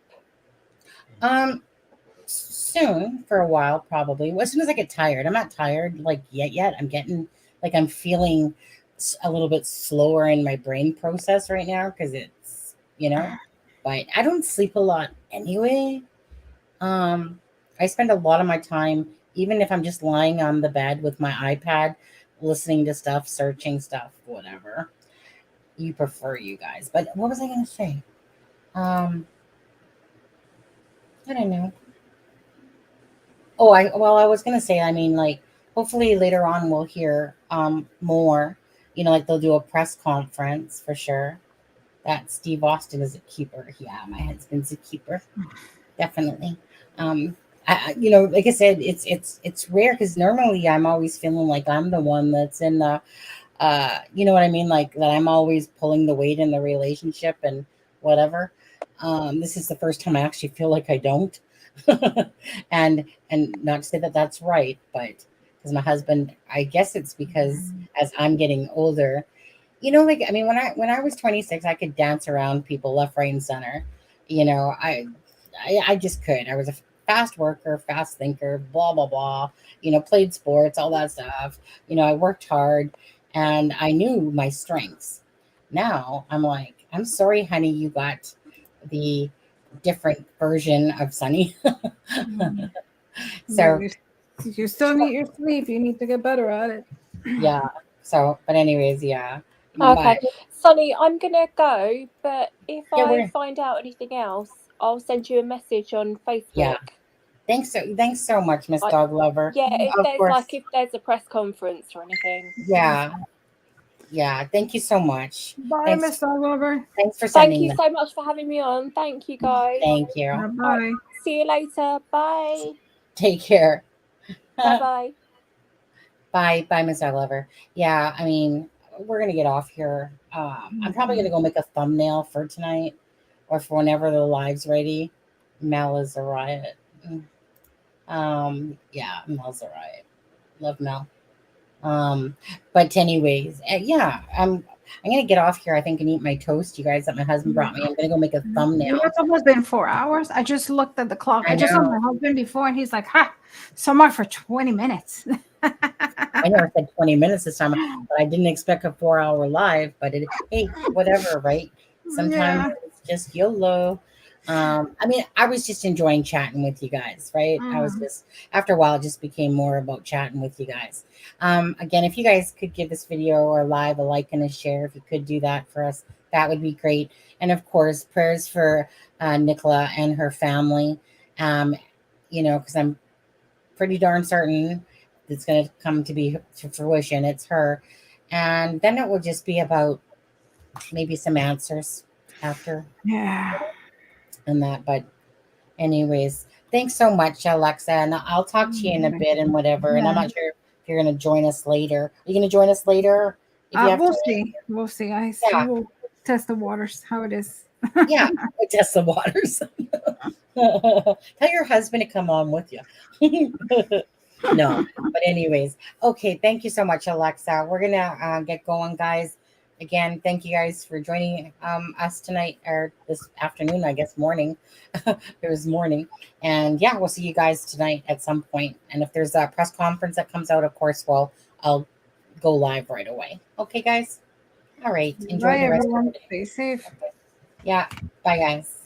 Soon, for a while, probably. As soon as I get tired. I'm not tired like yet. I'm getting like I'm feeling a little bit slower in my brain process right now because it's but I don't sleep a lot anyway. I spend a lot of my time, even if I'm just lying on the bed with my iPad, listening to stuff, searching stuff, whatever you prefer, you guys. But what was I going to say? I don't know. Oh, I was going to say, I mean, like, hopefully later on we'll hear more, like they'll do a press conference for sure. That Steve Austin is a keeper. Yeah, my husband's a keeper. Definitely. Like I said, it's rare because normally I'm always feeling like I'm the one that's in the, you know what I mean? Like that I'm always pulling the weight in the relationship and whatever. This is the first time I actually feel like I don't. and not to say that that's right, but because my husband, I guess it's because as I'm getting older, like, I mean, when I was 26, I could dance around people left, right, and center. I just could. I was a fast worker, fast thinker, blah, blah, blah, played sports, all that stuff. I worked hard and I knew my strengths. Now I'm like, I'm sorry, honey, you got the different version of Sunny. So you still need your sleep. You need to get better at it. Yeah. So, but anyways, yeah. Okay. Sonny, I'm going to go, but if I we're- find out anything else, I'll send you a message on Facebook. Yeah. Thanks so much, Miss Dog Lover. Yeah, Of if there's a press conference or anything. Yeah. Thank you so much. Bye, Miss Dog Lover. Thanks for sending. Thank you so much for having me on. Thank you, guys. Thank you. Bye. See you later. Bye. Take care. Bye-bye. Bye, Miss Lover. Yeah, I mean, we're gonna get off here. I'm probably gonna go make a thumbnail for tonight, or for whenever the live's ready. Mel is a riot. Yeah, Mel's a riot. Love Mel. But anyways, yeah, I'm gonna get off here, I think, and eat my toast, you guys, that my husband brought me. I'm gonna go make a thumbnail. It's almost been 4 hours. I just looked at the clock. I just saw know. my husband before, and he's like, "Ha, somewhere for 20 minutes." I never said 20 minutes this time, but I didn't expect a 4-hour live. But hey, whatever, right? Sometimes it's just YOLO. I mean, I was just enjoying chatting with you guys, right? I was just, after a while, it just became more about chatting with you guys. Again, if you guys could give this video or live a like and a share, if you could do that for us, that would be great. And of course, prayers for Nicola and her family. Because I'm pretty darn certain it's going to come to fruition. It's her. And then it will just be about maybe some answers after. Yeah. And that. But anyways, thanks so much, Alexa. And I'll talk to you in a bit and whatever. And I'm not sure if you're going to join us later. Are you going to join us later? We'll see. We'll see. We'll test the waters, how it is. Yeah, we'll test the waters. Tell your husband to come on with you. No, but anyways, okay. Thank you so much, Alexa. We're gonna get going, guys. Again, thank you guys for joining us tonight, or this afternoon, I guess morning. It was morning, and yeah, we'll see you guys tonight at some point. And if there's a press conference that comes out, of course, I'll go live right away. Okay, guys. All right. Enjoy the rest of the day. Stay safe. Okay. Yeah. Bye, guys.